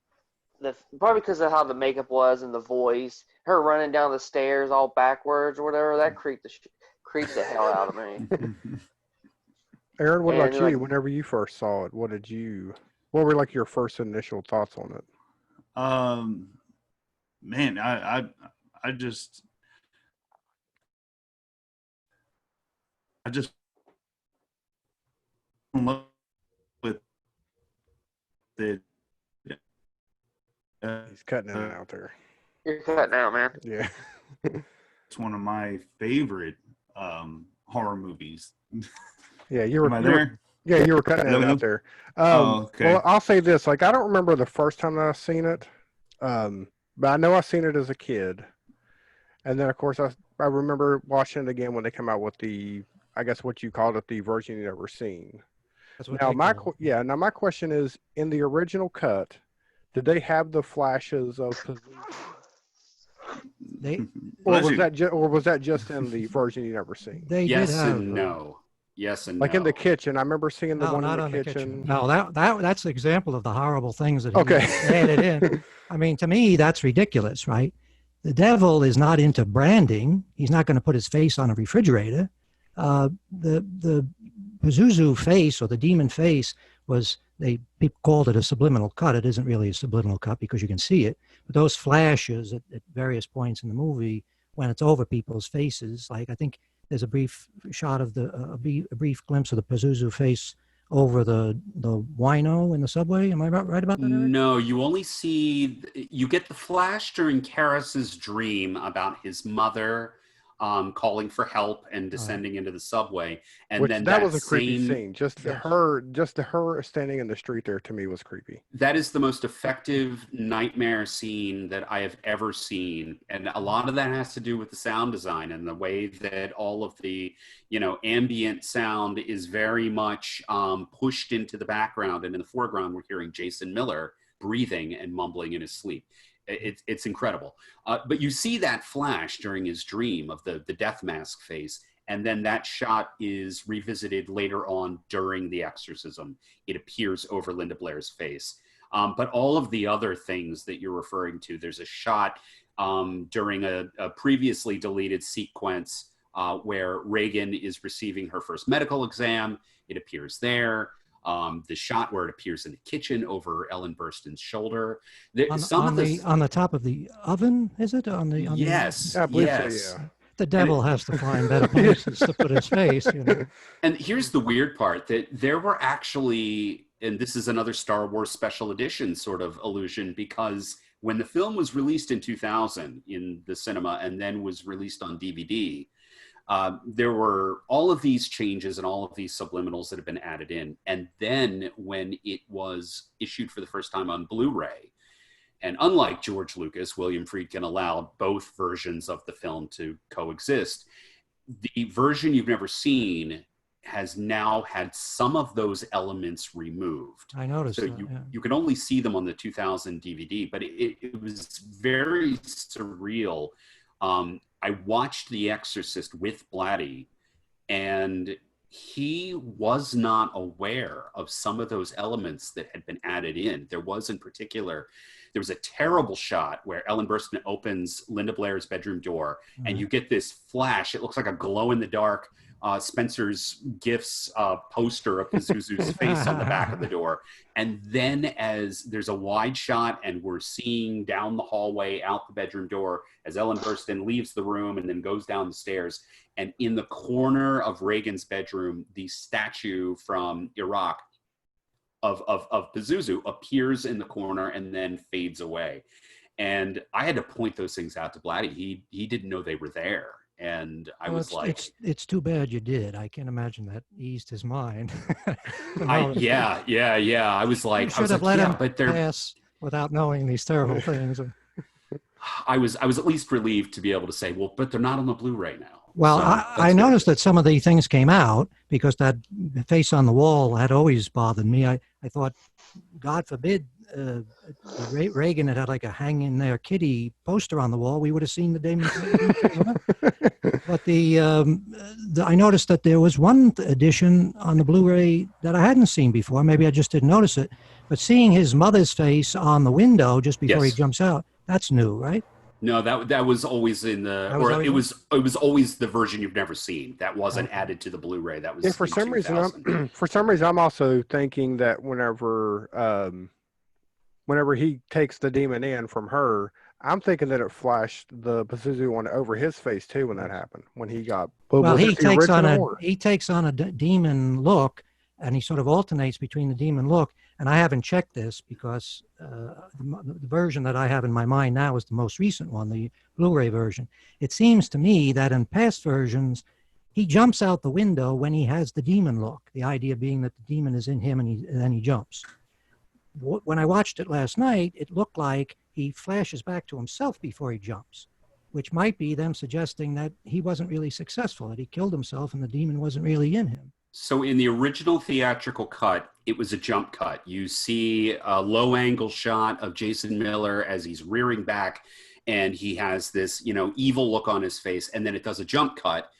probably because of how the makeup was and the voice, her running down the stairs all backwards or whatever. That creeped the hell out of me. Aaron, what about you? like- Whenever you first saw it, what were like your first initial thoughts on it? Man, I just love with it. He's cutting in and out there. You're cutting out, man. Yeah. It's one of my favorite horror movies. Yeah, you were Am I there? Yeah, you were cutting in and Hello? out there. Okay. Well, I'll say this: like, I don't remember the first time that I've seen it, but I know I've seen it as a kid, and then of course I remember watching it again when they come out with I guess what you called it, the version you never seen. That's what Now they call it. Now my question is: in the original cut, did they have the flashes of They or was that just in the version you never seen? they Yes did have and no. Yes and Like no. in the kitchen, I remember seeing the no, one not in on the kitchen. No, that's an example of the horrible things that he Okay. added in. I mean, to me, that's ridiculous, right? The devil is not into branding. He's not going to put his face on a refrigerator. The Pazuzu face or the demon face people called it a subliminal cut. It isn't really a subliminal cut because you can see it. But those flashes at various points in the movie, when it's over people's faces, like I think there's a brief shot of a brief glimpse of the Pazuzu face over the wino in the subway. Am I right about that, Eric? No, you get the flash during Karras's dream about his mother calling for help and descending into the subway, and Which then that was a creepy scene. Just Yeah. her standing in the street there to me was creepy. that is the most effective nightmare scene that I have ever seen, and a lot of that has to do with the sound design and the way that all of the ambient sound is very much pushed into the background, and in the foreground we're hearing Jason Miller breathing and mumbling in his sleep. It's incredible. But you see that flash during his dream of the death mask face, and then that shot is revisited later on during the exorcism. It appears over Linda Blair's face. But all of the other things that you're referring to, there's a shot during a previously deleted sequence where Reagan is receiving her first medical exam. It appears there. The shot where it appears in the kitchen over Ellen Burstyn's shoulder. On the top of the oven, is it? Yes. I believe Yes. so, yeah. The devil has to find better places to put his face. And here's the weird part, that there were actually, and this is another Star Wars special edition sort of illusion, because when the film was released in 2000 in the cinema and then was released on DVD, there were all of these changes and all of these subliminals that have been added in. And then when it was issued for the first time on Blu-ray, and unlike George Lucas, William Friedkin allowed both versions of the film to coexist. The version you've never seen has now had some of those elements removed. I noticed So that, you can only see them on the 2000 DVD, but it was very surreal. I watched The Exorcist with Blatty, and he was not aware of some of those elements that had been added in. There was a terrible shot where Ellen Burstyn opens Linda Blair's bedroom door, and you get this flash. It looks like a glow-in-the-dark Spencer's Gifts poster of Pazuzu's face on the back of the door. And then as there's a wide shot and we're seeing down the hallway out the bedroom door as Ellen Burstyn leaves the room and then goes down the stairs, and in the corner of Reagan's bedroom, the statue from Iraq of Pazuzu appears in the corner and then fades away. And I had to point those things out to Blatty. He didn't know they were there. And I was like, it's too bad you did. I can't imagine that eased his mind. yeah. I was like, should have let him but they're pass without knowing these terrible things. I was at least relieved to be able to say, well, but they're not on the Blu-ray now. Well, So I that's noticed good. that some of the things came out because that face on the wall had always bothered me. I thought, God forbid, Reagan had like a hang in there kitty poster on the wall. We would have seen the demon. But I noticed that there was one edition on the Blu-ray that I hadn't seen before. Maybe I just didn't notice it. But seeing his mother's face on the window just before he Yes. jumps out, that's new, right? No, that was always in the, That was or always it was always the version you've never seen. That wasn't added to the Blu-ray. That was Yeah, for in some reason, 2000. for some reason, I'm also thinking that whenever he takes the demon in from her, I'm thinking that it flashed the Pazuzu one over his face too when that happened. When he got Well, was he it the takes on original a or- he takes on a demon look, and he sort of alternates between the demon look. And I haven't checked this because the version that I have in my mind now is the most recent one, the Blu-ray version. It seems to me that in past versions, he jumps out the window when he has the demon look. The idea being that the demon is in him, and then he jumps. When I watched it last night, it looked like he flashes back to himself before he jumps, which might be them suggesting that he wasn't really successful, that he killed himself and the demon wasn't really in him. So in the original theatrical cut, it was a jump cut. You see a low angle shot of Jason Miller as he's rearing back, and he has this, evil look on his face. And then it does a jump cut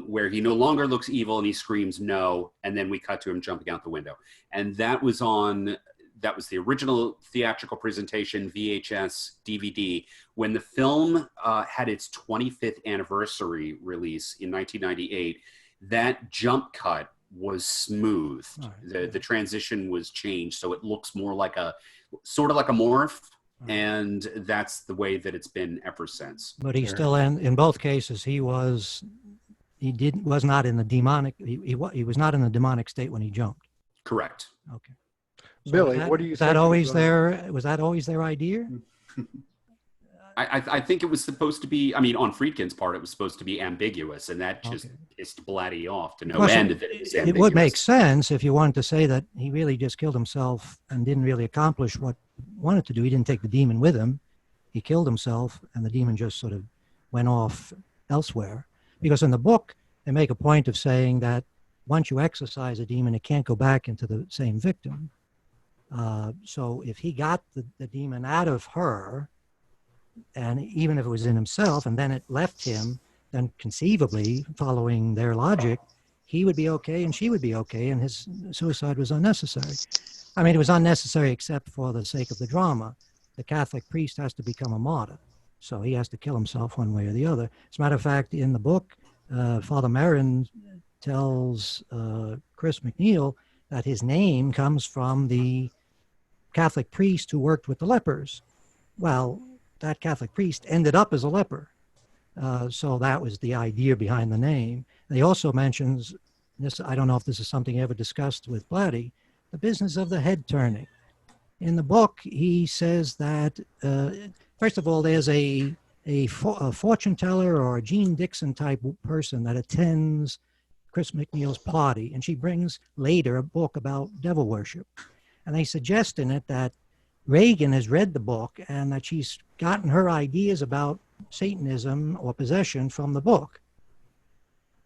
where he no longer looks evil and he screams no. And then we cut to him jumping out the window. And that was the original theatrical presentation, VHS, DVD. When the film had its 25th anniversary release in 1998, that jump cut was smooth. Right. The transition was changed, so it looks more like sort of like a morph, and that's the way that it's been ever since. But he still, in both cases, he was not in the demonic. He was not in the demonic state when he jumped. Correct. Okay. So Billy, was that, what do you was think that of always the- was that always their idea? I think it was supposed to be, on Friedkin's part, it was supposed to be ambiguous, and that just Okay. pissed Blatty off to no Plus, end that it was ambiguous. It would make sense if you wanted to say that he really just killed himself and didn't really accomplish what he wanted to do. He didn't take the demon with him. He killed himself, and the demon just sort of went off elsewhere. Because in the book, they make a point of saying that once you exorcise a demon, it can't go back into the same victim. So if he got the demon out of her, and even if it was in himself, and then it left him, then conceivably, following their logic, he would be okay and she would be okay, and his suicide was unnecessary. It was unnecessary except for the sake of the drama. The Catholic priest has to become a martyr, so he has to kill himself one way or the other. As a matter of fact, in the book, Father Merrin tells Chris McNeil that his name comes from the Catholic priest who worked with the lepers. Well, that Catholic priest ended up as a leper. So that was the idea behind the name. They also mentions, this, I don't know if this is something you ever discussed with Blatty, the business of the head turning. In the book, he says that, first of all, there's a fortune teller or a Jean Dixon type person that attends Chris McNeil's party, and she brings later a book about devil worship. And they suggest in it that Reagan has read the book and that she's gotten her ideas about Satanism or possession from the book.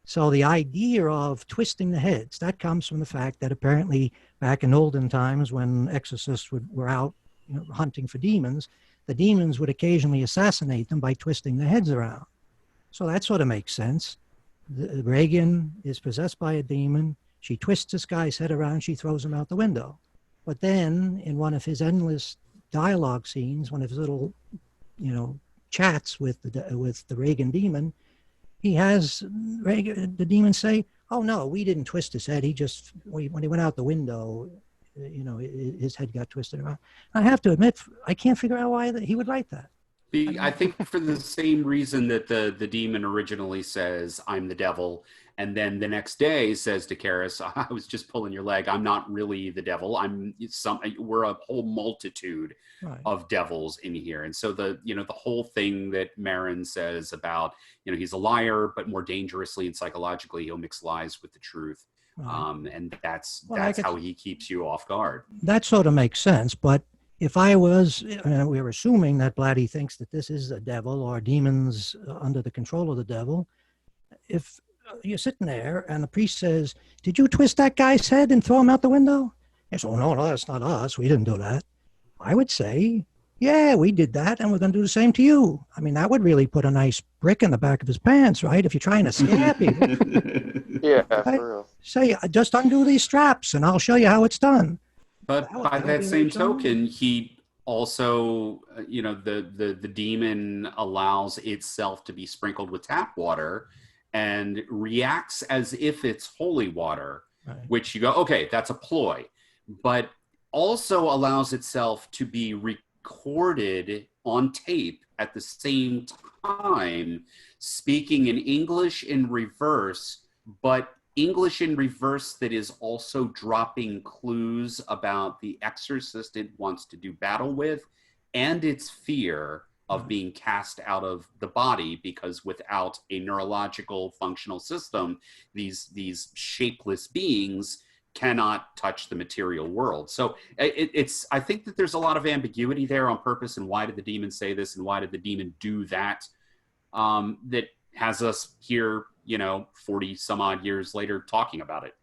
So the idea of twisting the heads, that comes from the fact that apparently back in olden times when exorcists were out hunting for demons, the demons would occasionally assassinate them by twisting their heads around. So that sort of makes sense. Reagan is possessed by a demon. She twists this guy's head around. She throws him out the window. But then in one of his endless dialogue scenes, one of his little, chats with the Reagan demon, he has the demon say, "Oh no, we didn't twist his head. When he went out the window, his head got twisted around." I have to admit, I can't figure out why he would write that. I think for the same reason that the demon originally says, "I'm the devil," and then the next day says to Karis, "I was just pulling your leg. I'm not really the devil. We're a whole multitude of devils in here." And so the whole thing that Marin says about, he's a liar, but more dangerously and psychologically, he'll mix lies with the truth. And that's how he keeps you off guard. That sort of makes sense, but if I was, we're assuming that Blatty thinks that this is a devil or demons under the control of the devil. If you're sitting there and the priest says, "Did you twist that guy's head and throw him out the window?" He says, "Oh, no, that's not us. We didn't do that." I would say, "Yeah, we did that, and we're going to do the same to you." That would really put a nice brick in the back of his pants, right? If you're trying to scare people. Yeah, Right? for real. Say, "Just undo these straps and I'll show you how it's done." But by would that be same very strong. token, he also, the demon allows itself to be sprinkled with tap water and reacts as if it's holy water, Right. which you go, okay, that's a ploy, but also allows itself to be recorded on tape at the same time, speaking in English in reverse, but English in reverse that is also dropping clues about the exorcist it wants to do battle with and its fear of being cast out of the body, because without a neurological functional system, these shapeless beings cannot touch the material world. So I think that there's a lot of ambiguity there on purpose, and why did the demon say this and why did the demon do that, that has us here, 40 some odd years later talking about it.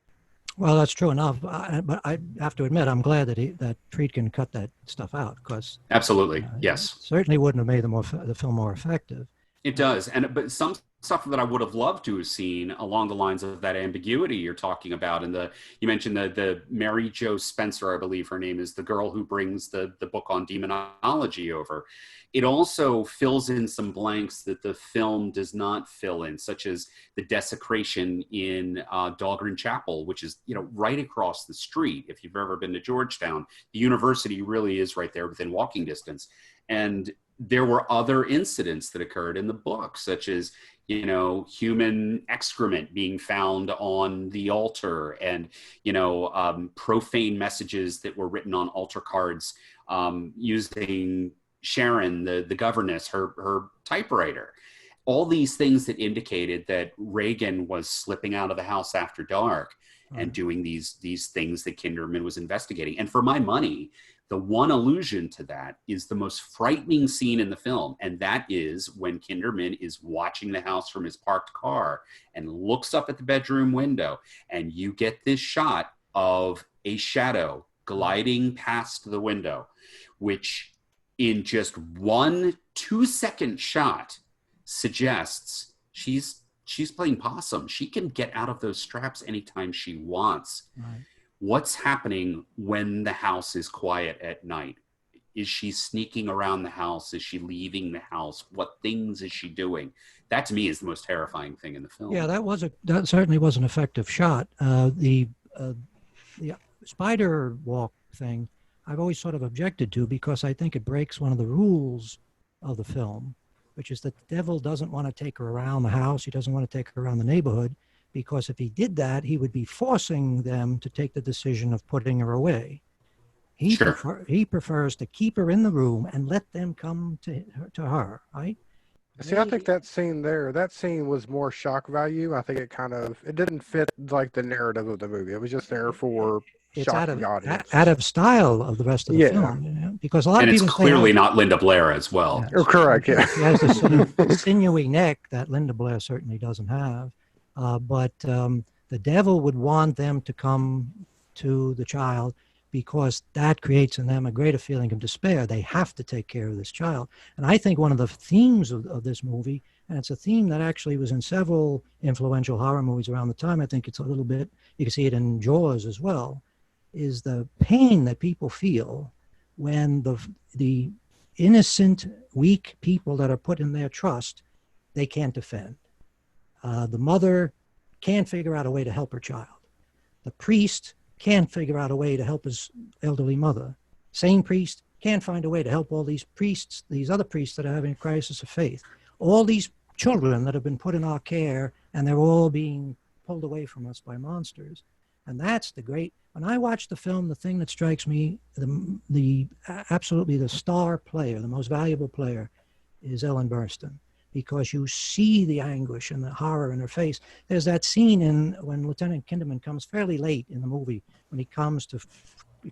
Well, that's true enough. But I have to admit, I'm glad that Friedkin cut that stuff out, because absolutely, yes, it certainly wouldn't have made the film more effective. It does, but some stuff that I would have loved to have seen along the lines of that ambiguity you're talking about, and you mentioned the Mary Jo Spencer, I believe her name is, the girl who brings the book on demonology over. It also fills in some blanks that the film does not fill in, such as the desecration in Dahlgren Chapel, which is right across the street. If you've ever been to Georgetown, the university really is right there within walking distance, and there were other incidents that occurred in the book, such as, human excrement being found on the altar, and, profane messages that were written on altar cards using Sharon, the governess, her typewriter. All these things that indicated that Reagan was slipping out of the house after dark and doing these things that Kinderman was investigating. And for my money, the one allusion to that is the most frightening scene in the film, and that is when Kinderman is watching the house from his parked car and looks up at the bedroom window, and you get this shot of a shadow gliding past the window, which in just 1 2-second shot suggests she's playing possum. She can get out of those straps anytime she wants. Right. What's happening when the house is quiet at night? Is she sneaking around the house? Is she leaving the house? What things is she doing? That to me is the most terrifying thing in the film. Yeah, that certainly was an effective shot. The spider walk thing, I've always sort of objected to, because I think it breaks one of the rules of the film, which is that the devil doesn't want to take her around the house. He doesn't want to take her around the neighborhood, because if he did that, he would be forcing them to take the decision of putting her away. He prefers to keep her in the room and let them come to her, right? See, I think that scene was more shock value. I think it didn't fit like the narrative of the movie. It was just there for shock the audience. Out of style of the rest of the film, because a lot of people it's clearly not Linda Blair as well. Yeah, correct. Yeah, she has this sort of sinewy neck that Linda Blair certainly doesn't have. But the devil would want them to come to the child, because that creates in them a greater feeling of despair. They have to take care of this child. And I think one of the themes of this movie, and it's a theme that actually was in several influential horror movies around the time, I think it's a little bit, you can see it in Jaws as well, is the pain that people feel when the innocent, weak people that are put in their trust, they can't defend. The mother can't figure out a way to help her child. The priest can't figure out a way to help his elderly mother. Sane priest can't find a way to help all these priests, these other priests that are having a crisis of faith. All these children that have been put in our care, and they're all being pulled away from us by monsters. And that's the great, when I watch the film, the thing that strikes me, absolutely the star player, the most valuable player, is Ellen Burstyn, because you see the anguish and the horror in her face. There's that scene when Lieutenant Kinderman comes fairly late in the movie, when he comes to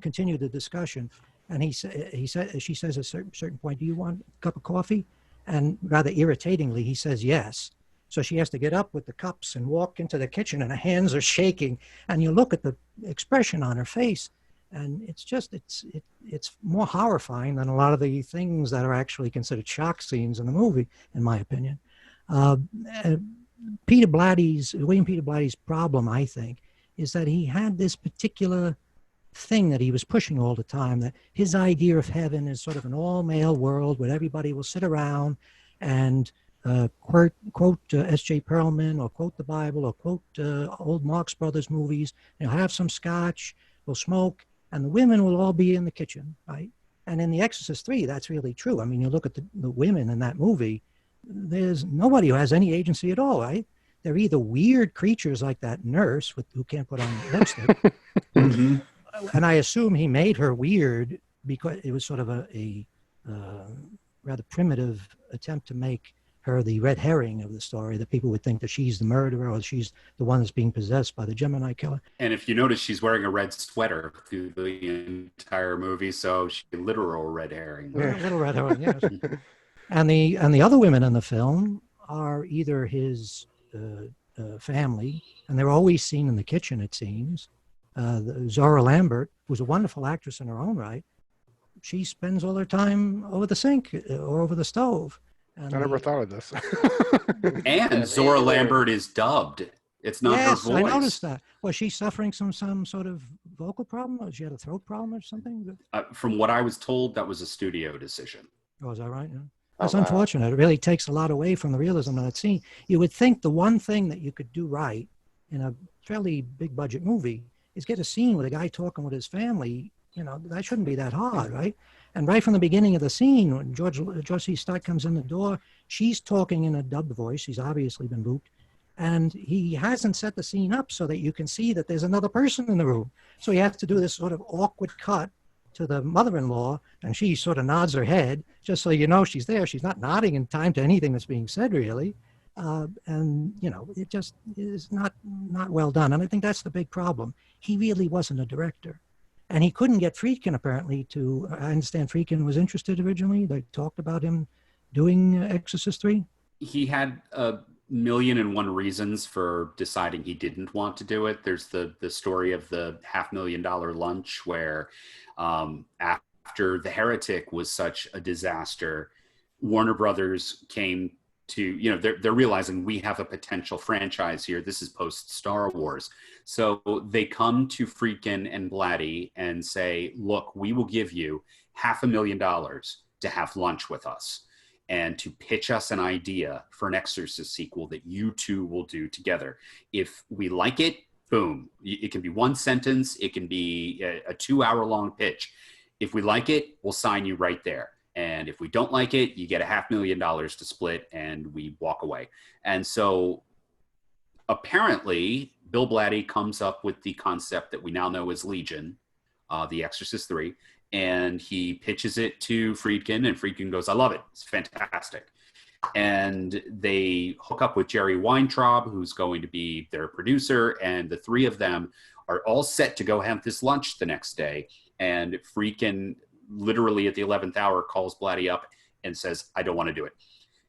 continue the discussion, and she says at a certain point, "Do you want a cup of coffee?" And rather irritatingly, he says yes. So she has to get up with the cups and walk into the kitchen, and her hands are shaking. And you look at the expression on her face, and it's more horrifying than a lot of the things that are actually considered shock scenes in the movie, in my opinion. William Peter Blatty's problem, I think, is that he had this particular thing that he was pushing all the time, that his idea of heaven is sort of an all-male world where everybody will sit around and quote S.J. Perlman, or quote the Bible, or quote old Marx Brothers movies. They'll have some scotch, we'll smoke, and the women will all be in the kitchen, right? And in The Exorcist 3, that's really true. I mean, you look at the women in that movie, there's nobody who has any agency at all, right? They're either weird creatures like that nurse who can't put on lipstick, Mm-hmm. and I assume he made her weird because it was sort of a rather primitive attempt to make her the red herring of the story, that people would think that she's the murderer or she's the one that's being possessed by the Gemini killer. And if you notice, she's wearing a red sweater through the entire movie, so she's a literal red herring. Yeah. Little red herring, yes. And the other women in the film are either his family, and they're always seen in the kitchen, it seems. Zara Lambert, who's a wonderful actress in her own right, she spends all her time over the sink or over the stove. And I never thought of this. And Zora Lambert is dubbed. It's not her voice. I noticed that. Was she suffering some sort of vocal problem? Or she had a throat problem or something? From what I was told, that was a studio decision. Oh, is that right? Yeah. That's unfortunate. It really takes a lot away from the realism of that scene. You would think the one thing that you could do right in a fairly big budget movie is get a scene with a guy talking with his family. You know, that shouldn't be that hard, right? And right from the beginning of the scene, when George C. Scott comes in the door, she's talking in a dubbed voice. She's obviously been looped. And he hasn't set the scene up so that you can see that there's another person in the room. So you have to do this sort of awkward cut to the mother-in-law, and she sort of nods her head, just so you know she's there. She's not nodding in time to anything that's being said, really. And, you know, it just is not well done. And I think that's the big problem. He really wasn't a director. And he couldn't get Friedkin, apparently, to, I understand Friedkin was interested originally. They talked about him doing Exorcist 3. He had a million and one reasons for deciding he didn't want to do it. There's the story of the $500,000 lunch where after The Heretic was such a disaster, Warner Brothers came to, you know, they're realizing we have a potential franchise here. This is post Star Wars. So they come to Friedkin and Blatty and say, look, we will give you $500,000 to have lunch with us and to pitch us an idea for an Exorcist sequel that you two will do together. If we like it, boom. It can be one sentence. It can be a 2-hour-long pitch. If we like it, we'll sign you right there. And if we don't like it, you get $500,000 to split and we walk away. And so apparently Bill Blatty comes up with the concept that we now know as Legion, The Exorcist 3, and he pitches it to Friedkin, and Friedkin goes, I love it. It's fantastic. And they hook up with Jerry Weintraub, who's going to be their producer, and the three of them are all set to go have this lunch the next day. And Friedkin literally at the 11th hour calls Blatty up and says, I don't want to do it.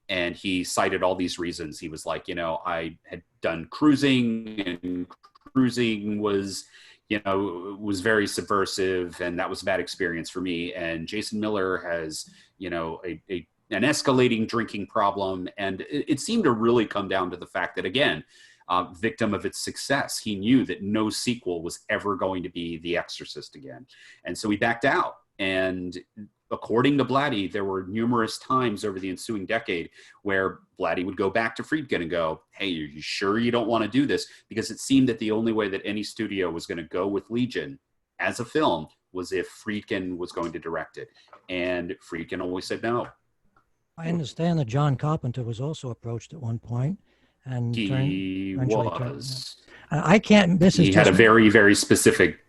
And he cited all these reasons. He was like, you know, I had done cruising, and cruising was, you know, was very subversive, and that was a bad experience for me. And Jason Miller has, you know, an escalating drinking problem. And it seemed to really come down to the fact that, again, victim of its success, he knew that no sequel was ever going to be The Exorcist again. And so he backed out. And according to Blatty, there were numerous times over the ensuing decade where Blatty would go back to Friedkin and go, hey, are you sure you don't want to do this? Because it seemed that the only way that any studio was going to go with Legion as a film was if Friedkin was going to direct it. And Friedkin always said no. I understand that John Carpenter was also approached at one point. And he was. I can't, this is he had a very, very specific,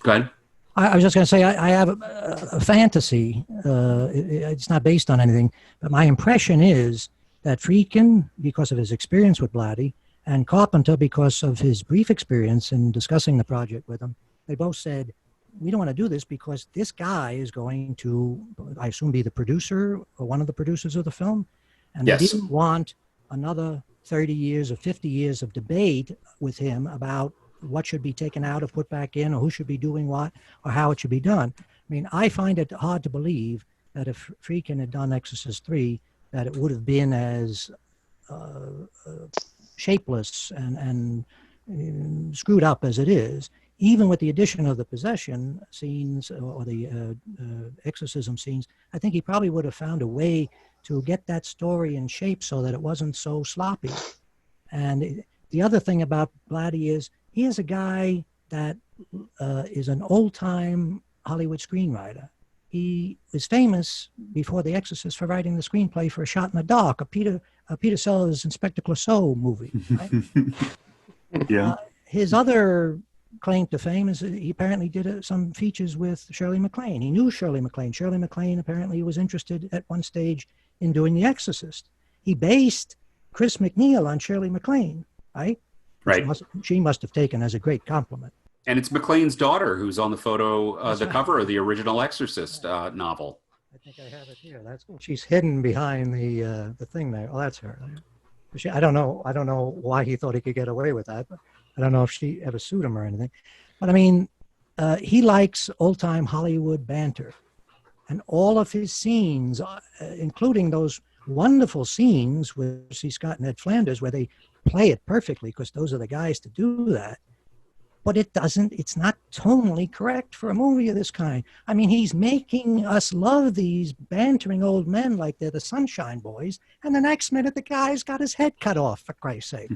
go ahead. I was just going to say, I have a fantasy. It's not based on anything, but my impression is that Friedkin, because of his experience with Blatty, and Carpenter, because of his brief experience in discussing the project with him, they both said, we don't want to do this because this guy is going to, I assume, be the producer or one of the producers of the film. And yes. They didn't want another 30 years or 50 years of debate with him about what should be taken out or put back in, or who should be doing what, or how it should be done. I mean, I find it hard to believe that if Friedkin had done Exorcist 3, that it would have been as shapeless and screwed up as it is. even with the addition of the possession scenes or the exorcism scenes, I think he probably would have found a way to get that story in shape so that it wasn't so sloppy. And the other thing about Blatty is he is a guy that is an old-time Hollywood screenwriter. He was famous before The Exorcist for writing the screenplay for A Shot in the Dark, a Peter Sellers Inspector Clouseau movie. Right? Yeah. His other claim to fame is he apparently did some features with Shirley MacLaine. He knew Shirley MacLaine. Shirley MacLaine apparently was interested at one stage in doing The Exorcist. He based Chris McNeil on Shirley MacLaine, right? Right. She must have taken as a great compliment. And it's McLean's daughter who's on the photo, the cover of the original Exorcist novel. I think I have it here. She's hidden behind the thing there. Oh, that's her. I don't know why he thought he could get away with that. But I don't know if she ever sued him or anything. But I mean, he likes old-time Hollywood banter, and all of his scenes, including those wonderful scenes with C. Scott and Ed Flanders, where they play it perfectly because those are the guys to do that. But it's not tonally correct for a movie of this kind. I mean, he's making us love these bantering old men like they're the Sunshine Boys, and the next minute the guy's got his head cut off, for Christ's sake.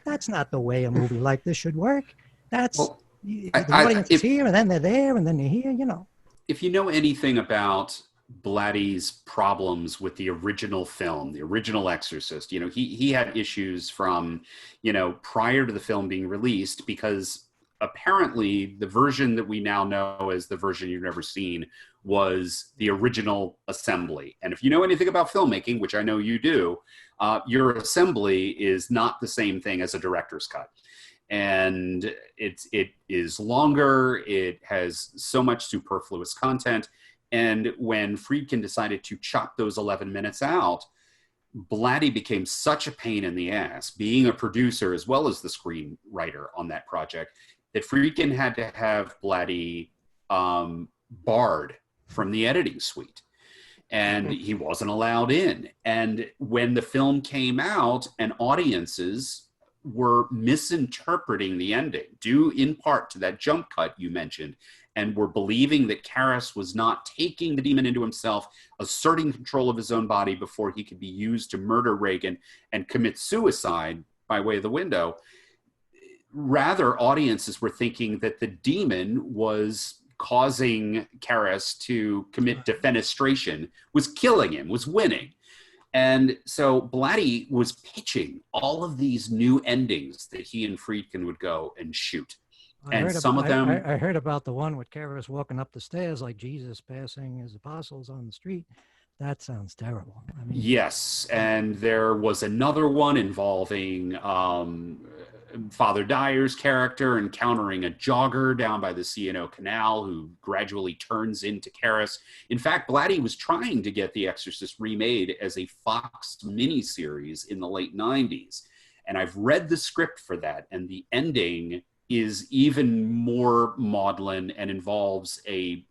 That's not the way a movie like this should work. The audience is here, and then they're there, and then they're here, you know. If you know anything about Blatty's problems with the original film, the original Exorcist, you know, he had issues from, you know, prior to the film being released, because apparently the version that we now know as the version you've never seen was the original assembly. And if you know anything about filmmaking, which I know you do, your assembly is not the same thing as a director's cut. And it is longer, it has so much superfluous content. And when Friedkin decided to chop those 11 minutes out, Blatty became such a pain in the ass, being a producer as well as the screenwriter on that project, that Friedkin had to have Blatty barred from the editing suite. And he wasn't allowed in. And when the film came out and audiences were misinterpreting the ending, due in part to that jump cut you mentioned, and were believing that Karras was not taking the demon into himself, asserting control of his own body before he could be used to murder Reagan and commit suicide by way of the window. Rather, audiences were thinking that the demon was causing Karras to commit defenestration, was killing him, was winning. And so Blatty was pitching all of these new endings that he and Friedkin would go and shoot. I heard about the one with Karras walking up the stairs like Jesus passing his apostles on the street. That sounds terrible. I mean, yes, and there was another one involving Father Dyer's character encountering a jogger down by the C&O Canal who gradually turns into Karras. In fact, Blatty was trying to get The Exorcist remade as a Fox miniseries in the late 90s. And I've read the script for that, and the ending is even more maudlin and involves a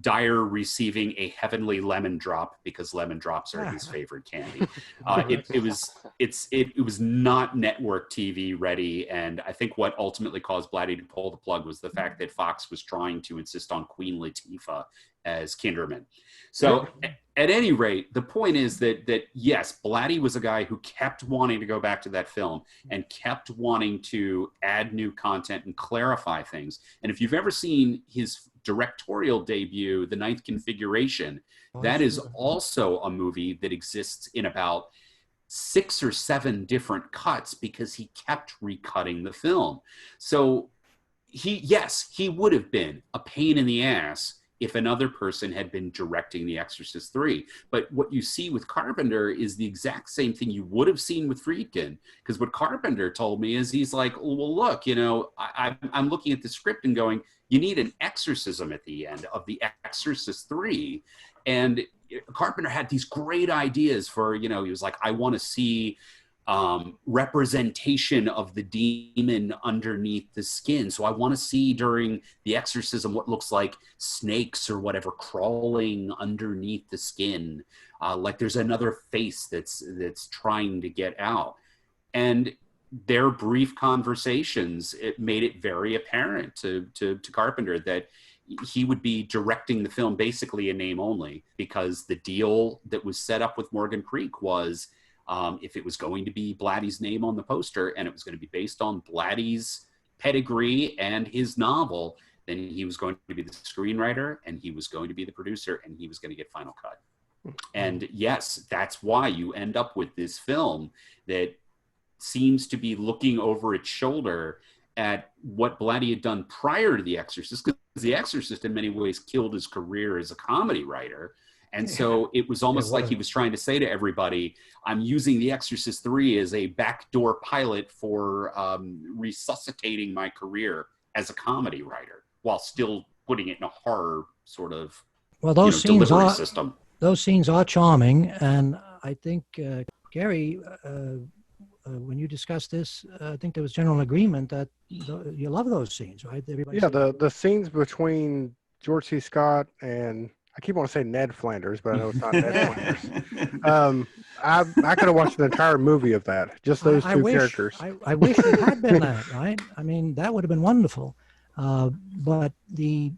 Dyer receiving a heavenly lemon drop because lemon drops are his favorite candy. It was not network TV ready, and I think what ultimately caused Blatty to pull the plug was the fact that Fox was trying to insist on Queen Latifah as Kinderman. So at any rate, the point is that yes, Blatty was a guy who kept wanting to go back to that film and kept wanting to add new content and clarify things. And if you've ever seen his directorial debut, The Ninth Configuration, that is also a movie that exists in about 6 or 7 different cuts because he kept recutting the film. So he would have been a pain in the ass if another person had been directing The Exorcist 3. But what you see with Carpenter is the exact same thing you would have seen with Friedkin. Because what Carpenter told me is he's like, well, look, you know, I'm looking at the script and going, you need an exorcism at the end of The Exorcist 3. And Carpenter had these great ideas for, you know, he was like, I want to see representation of the demon underneath the skin. So I want to see during the exorcism what looks like snakes or whatever crawling underneath the skin. Like there's another face that's trying to get out. And their brief conversations, it made it very apparent to Carpenter that he would be directing the film basically in name only, because the deal that was set up with Morgan Creek was, if it was going to be Blatty's name on the poster and it was going to be based on Blatty's pedigree and his novel, then he was going to be the screenwriter and he was going to be the producer and he was going to get final cut. And yes, that's why you end up with this film that seems to be looking over its shoulder at what Blatty had done prior to The Exorcist, because The Exorcist in many ways killed his career as a comedy writer. And so it was almost like he was trying to say to everybody, I'm using The Exorcist 3 as a backdoor pilot for resuscitating my career as a comedy writer, while still putting it in a horror sort of delivery system. Those scenes are charming, and I think, Gary, when you discussed this, I think there was general agreement that you love those scenes, right? Everybody the scenes between George C. Scott and, I keep wanting to say Ned Flanders, but I know it's not Ned Flanders. I could have watched an entire movie of that, just those two characters. I wish it had been that, right? I mean, that would have been wonderful. But the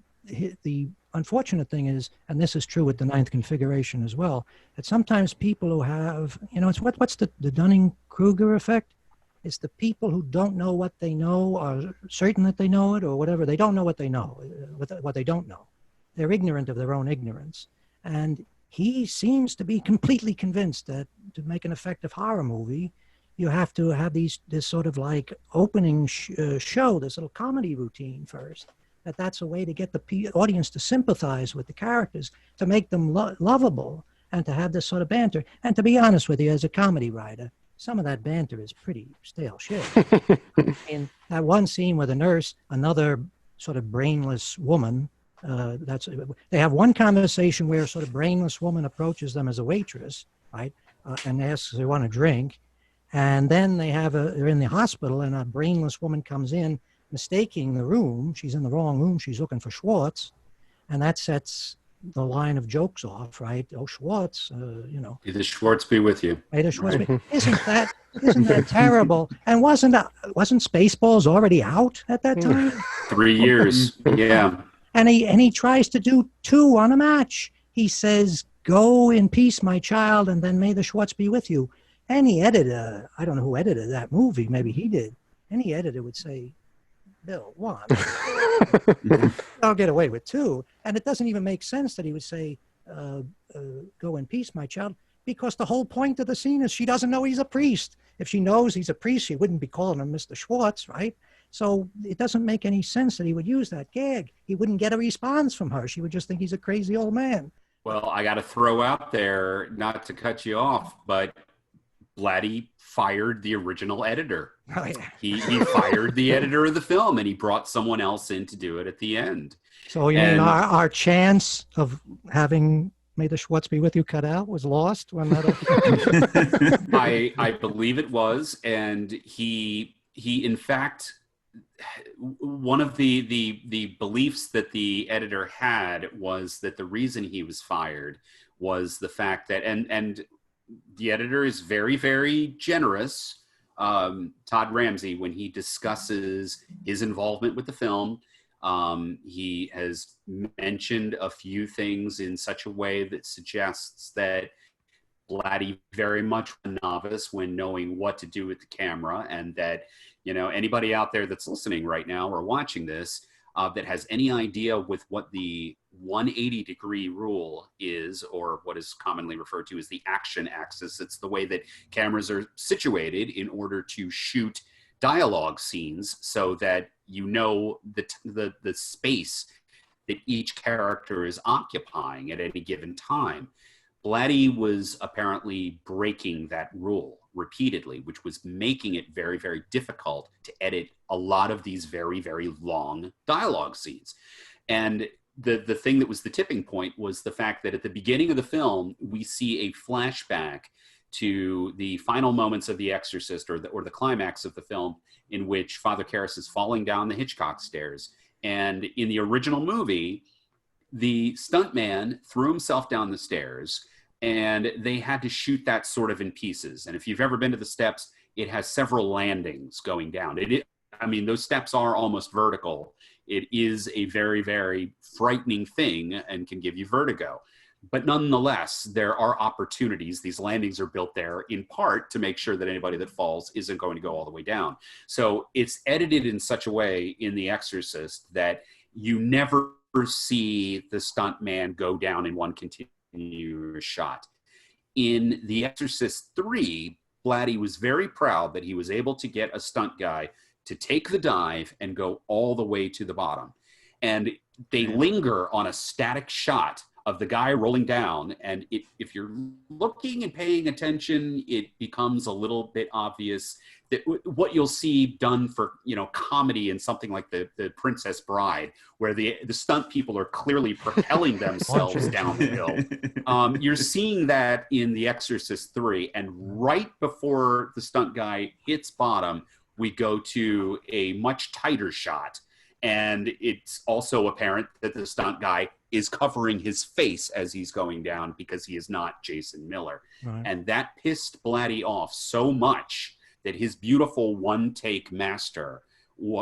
unfortunate thing is, and this is true with the ninth configuration as well, that sometimes people who have, it's what's the Dunning-Kruger effect? It's the people who don't know what they know, or certain that they know it, or whatever. They don't know what they know, what they don't know. They're ignorant of their own ignorance. And he seems to be completely convinced that to make an effective horror movie, you have to have this sort of like opening show, this little comedy routine first. That's a way to get the audience to sympathize with the characters, to make them lovable, and to have this sort of banter. And to be honest with you, as a comedy writer, some of that banter is pretty stale shit. In that one scene with a nurse, another sort of brainless woman, they have one conversation where a sort of brainless woman approaches them as a waitress, right, and asks if they want a drink. And then they're in the hospital, and a brainless woman comes in, mistaking the room. She's in the wrong room. She's looking for Schwartz. And that sets the line of jokes off, right? Oh, Schwartz, May the Schwartz be with you. May the Schwartz be. Isn't that terrible? And wasn't Spaceballs already out at that time? 3 years, yeah. And he tries to do 2 on a match. He says, "Go in peace, my child, and then may the Schwartz be with you." Any editor, I don't know who edited that movie, maybe he did. Any editor would say, "Bill, 1. I'll get away with 2." And it doesn't even make sense that he would say, "Go in peace, my child," because the whole point of the scene is she doesn't know he's a priest. If she knows he's a priest, she wouldn't be calling him Mr. Schwartz, right? So it doesn't make any sense that he would use that gag. He wouldn't get a response from her. She would just think he's a crazy old man. Well, I got to throw out there, not to cut you off, but Blatty fired the original editor. Oh, yeah. He fired the editor of the film, and he brought someone else in to do it at the end. So you mean our chance of having May the Schwartz be with you cut out was lost when that? I believe it was, and he in fact, one of the beliefs that the editor had was that the reason he was fired was the fact that, and the editor is very, very generous, Todd Ramsey, when he discusses his involvement with the film. He has mentioned a few things in such a way that suggests that Blatty very much a novice when knowing what to do with the camera, and that, anybody out there that's listening right now or watching this that has any idea with what the 180-degree rule is, or what is commonly referred to as the action axis. It's the way that cameras are situated in order to shoot dialogue scenes, so that the space that each character is occupying at any given time. Blatty was apparently breaking that rule repeatedly, which was making it very, very difficult to edit a lot of these very, very long dialogue scenes. And the thing that was the tipping point was the fact that at the beginning of the film, we see a flashback to the final moments of The Exorcist, or the climax of the film, in which Father Karras is falling down the Hitchcock stairs. And in the original movie, the stuntman threw himself down the stairs, and they had to shoot that sort of in pieces. And if you've ever been to the steps, it has several landings going down. I mean, those steps are almost vertical. It is a very, very frightening thing and can give you vertigo. But nonetheless, there are opportunities. These landings are built there in part to make sure that anybody that falls isn't going to go all the way down. So it's edited in such a way in The Exorcist that you never see the stunt man go down in one continuous shot. In The Exorcist 3, Blatty was very proud that he was able to get a stunt guy to take the dive and go all the way to the bottom. And they linger on a static shot of the guy rolling down. And if you're looking and paying attention, it becomes a little bit obvious that what you'll see done for, comedy in something like the Princess Bride, where the stunt people are clearly propelling themselves down the hill. You're seeing that in The Exorcist 3. And right before the stunt guy hits bottom, we go to a much tighter shot. And it's also apparent that the stunt guy is covering his face as he's going down because he is not Jason Miller. Right. And that pissed Blatty off so much that his beautiful one-take master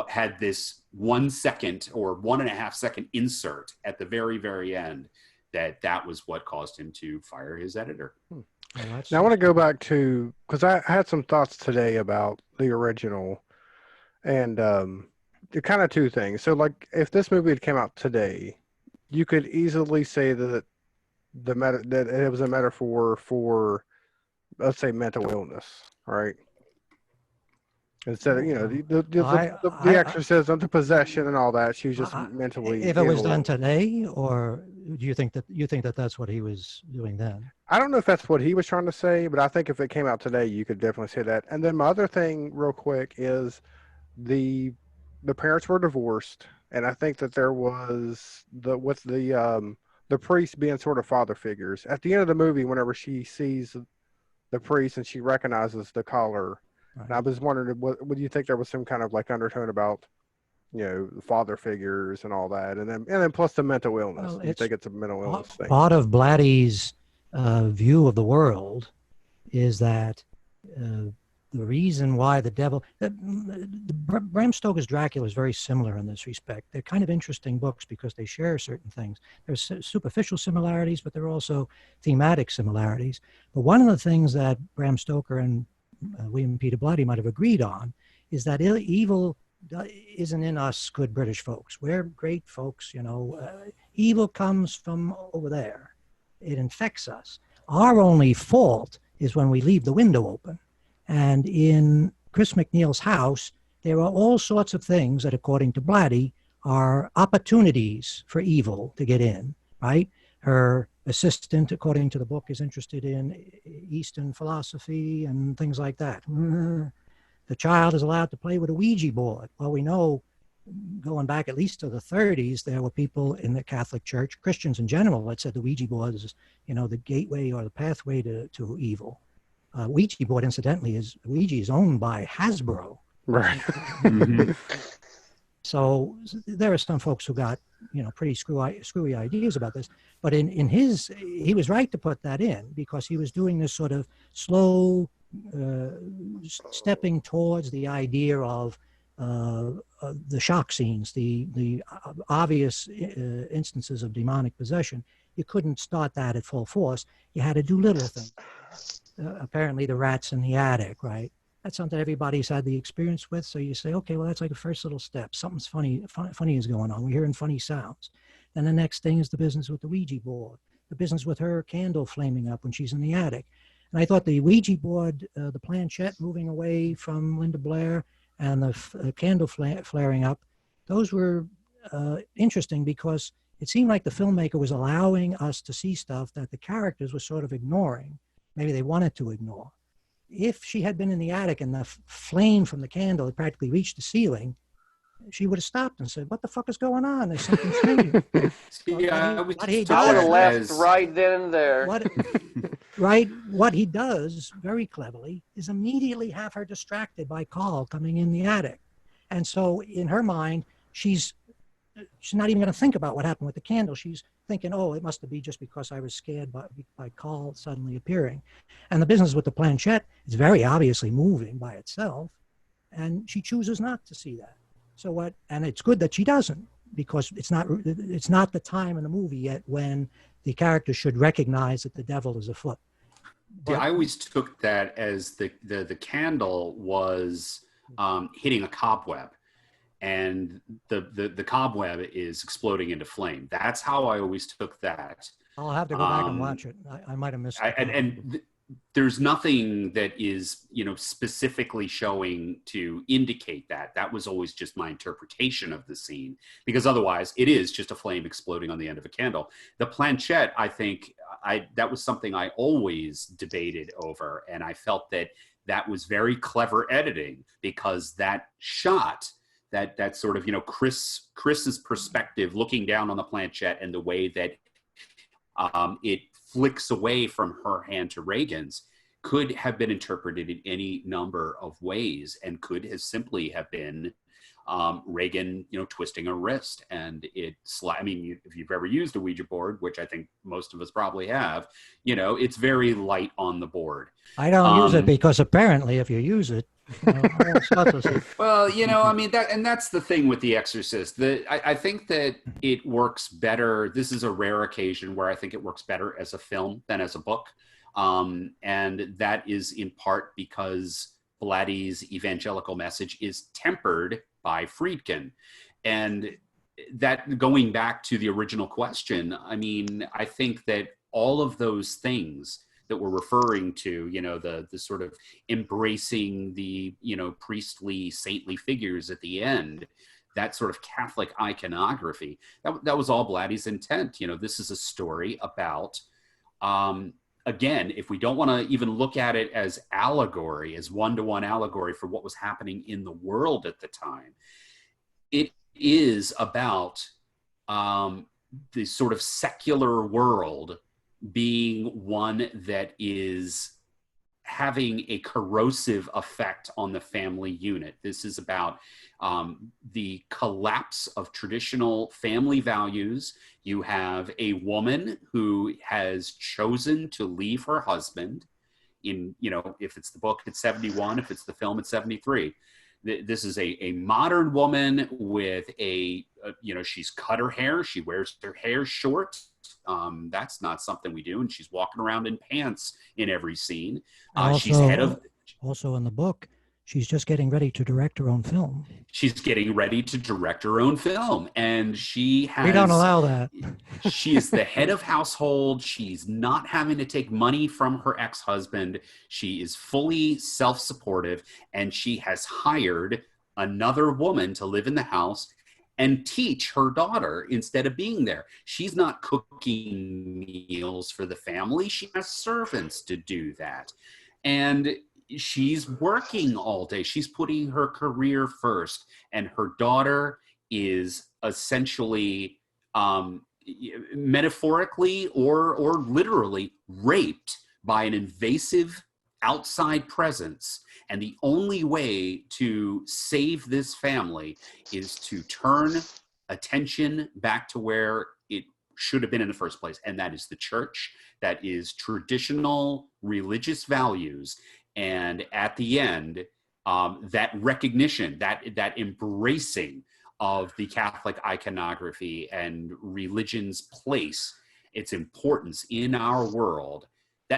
had this 1 second or 1.5 second insert at the very, very end that was what caused him to fire his editor. Now I want to go back to, because I had some thoughts today about the original, and kind of two things. So, like, if this movie had came out today, you could easily say that that it was a metaphor for, let's say, mental illness, right? Instead of the exorcism, the possession, and all that, she was just mentally. If it was done today, or do you think that that's what he was doing then? I don't know if that's what he was trying to say, but I think if it came out today, you could definitely say that. And then my other thing, real quick, is the parents were divorced, and I think that there was the priest being sort of father figures. At the end of the movie, whenever she sees the priest and she recognizes the collar, right. And I was wondering, would you think there was some kind of like undertone about, the father figures and all that, and then plus the mental illness? Well, you think it's a mental illness thing? Part of Blatty's view of the world is that the reason why the devil, Bram Stoker's Dracula is very similar in this respect. They're kind of interesting books because they share certain things. There's superficial similarities, but there are also thematic similarities. But one of the things that Bram Stoker and William Peter Blatty might have agreed on is that evil isn't in us good British folks. We're great folks, evil comes from over there. It infects us. Our only fault is when we leave the window open. And in Chris McNeil's house, there are all sorts of things that, according to Blatty, are opportunities for evil to get in, right? Her assistant, according to the book, is interested in Eastern philosophy and things like that. The child is allowed to play with a Ouija board. Well, we know, going back at least to the 30s, there were people in the Catholic Church, Christians in general, that said the Ouija board is, the gateway or the pathway to evil. Ouija board, incidentally, Ouija is owned by Hasbro. Right. Mm-hmm. So there are some folks who got, pretty screwy ideas about this. But he was right to put that in because he was doing this sort of slow stepping towards the idea of the shock scenes, the obvious instances of demonic possession. You couldn't start that at full force. You had to do little things. Apparently the rats in the attic, right? That's something everybody's had the experience with. So you say, okay, well, that's like a first little step. Something's funny is going on. We're hearing funny sounds. Then the next thing is the business with the Ouija board, the business with her candle flaming up when she's in the attic. And I thought the Ouija board, the planchette moving away from Linda Blair and the candle flaring up, those were interesting because it seemed like the filmmaker was allowing us to see stuff that the characters were sort of ignoring. Maybe they wanted to ignore. If she had been in the attic and the flame from the candle had practically reached the ceiling, she would have stopped and said, "What the fuck is going on? There's something strange." I would have left right then and there. What he does very cleverly is immediately have her distracted by Carl coming in the attic. And so in her mind, she's she's not even going to think about what happened with the candle. She's thinking, oh, it must be just because I was scared by Carl suddenly appearing. And the business with the planchette is very obviously moving by itself, and she chooses not to see that. So what? And it's good that she doesn't, because it's not the time in the movie yet when the character should recognize that the devil is afoot. Yeah, I always took that as the candle was hitting a cobweb, and the cobweb is exploding into flame. That's how I always took that. I'll have to go back and watch it. I might have missed it. There's nothing that is, specifically showing to indicate that. That was always just my interpretation of the scene, because otherwise it is just a flame exploding on the end of a candle. The planchette, I think, that was something I always debated over, and I felt that was very clever editing, because that shot, that sort of, Chris's perspective looking down on the planchette, and the way that it flicks away from her hand to Reagan's, could have been interpreted in any number of ways, and could have simply have been Reagan, twisting her wrist, and if you've ever used a Ouija board, which I think most of us probably have, it's very light on the board. I don't use it because apparently if you use it, well, that's the thing with The Exorcist. I think that it works better. This is a rare occasion where I think it works better as a film than as a book. And that is in part because Blatty's evangelical message is tempered by Friedkin. And that, going back to the original question, I think that all of those things that we're referring to, the sort of embracing the, priestly, saintly figures at the end, that sort of Catholic iconography, that was all Blatty's intent. This is a story about, again, if we don't want to even look at it as allegory, as one-to-one allegory for what was happening in the world at the time, it is about the sort of secular world being one that is having a corrosive effect on the family unit. This is about the collapse of traditional family values. You have a woman who has chosen to leave her husband in, if it's the book, it's 71, if it's the film, it's 73. This is a modern woman with she's cut her hair. She wears her hair short. That's not something we do. And she's walking around in pants in every scene. She's head of... Also in the book, she's just getting ready to direct her own film. She's getting ready to direct her own film. And she has... We don't allow that. She is the head of household. She's not having to take money from her ex-husband. She is fully self-supportive. And she has hired another woman to live in the house and teach her daughter instead of being there. She's not cooking meals for the family. She has servants to do that. And she's working all day. She's putting her career first. And her daughter is essentially, metaphorically or literally raped by an invasive outside presence. And the only way to save this family is to turn attention back to where it should have been in the first place. And that is the church. That is traditional religious values. And at the end, that recognition, that embracing of the Catholic iconography and religion's place, its importance in our world,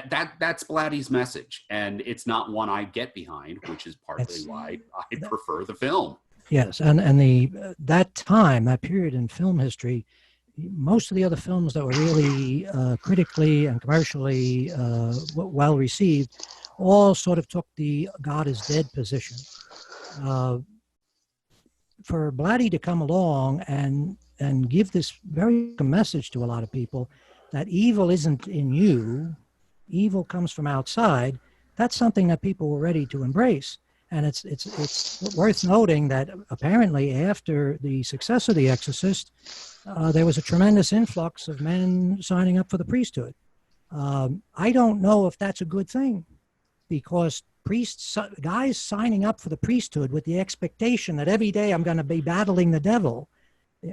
that's Blatty's message, and it's not one I get behind, which is partly why I prefer the film. Yes, and that time, that period in film history, most of the other films that were really critically and commercially well received all sort of took the God is dead position. For Blatty to come along and give this very message to a lot of people that evil isn't in you, evil comes from outside, that's something that people were ready to embrace. And it's worth noting that apparently after the success of The Exorcist, there was a tremendous influx of men signing up for the priesthood. I don't know if that's a good thing, because guys signing up for the priesthood with the expectation that every day I'm going to be battling the devil,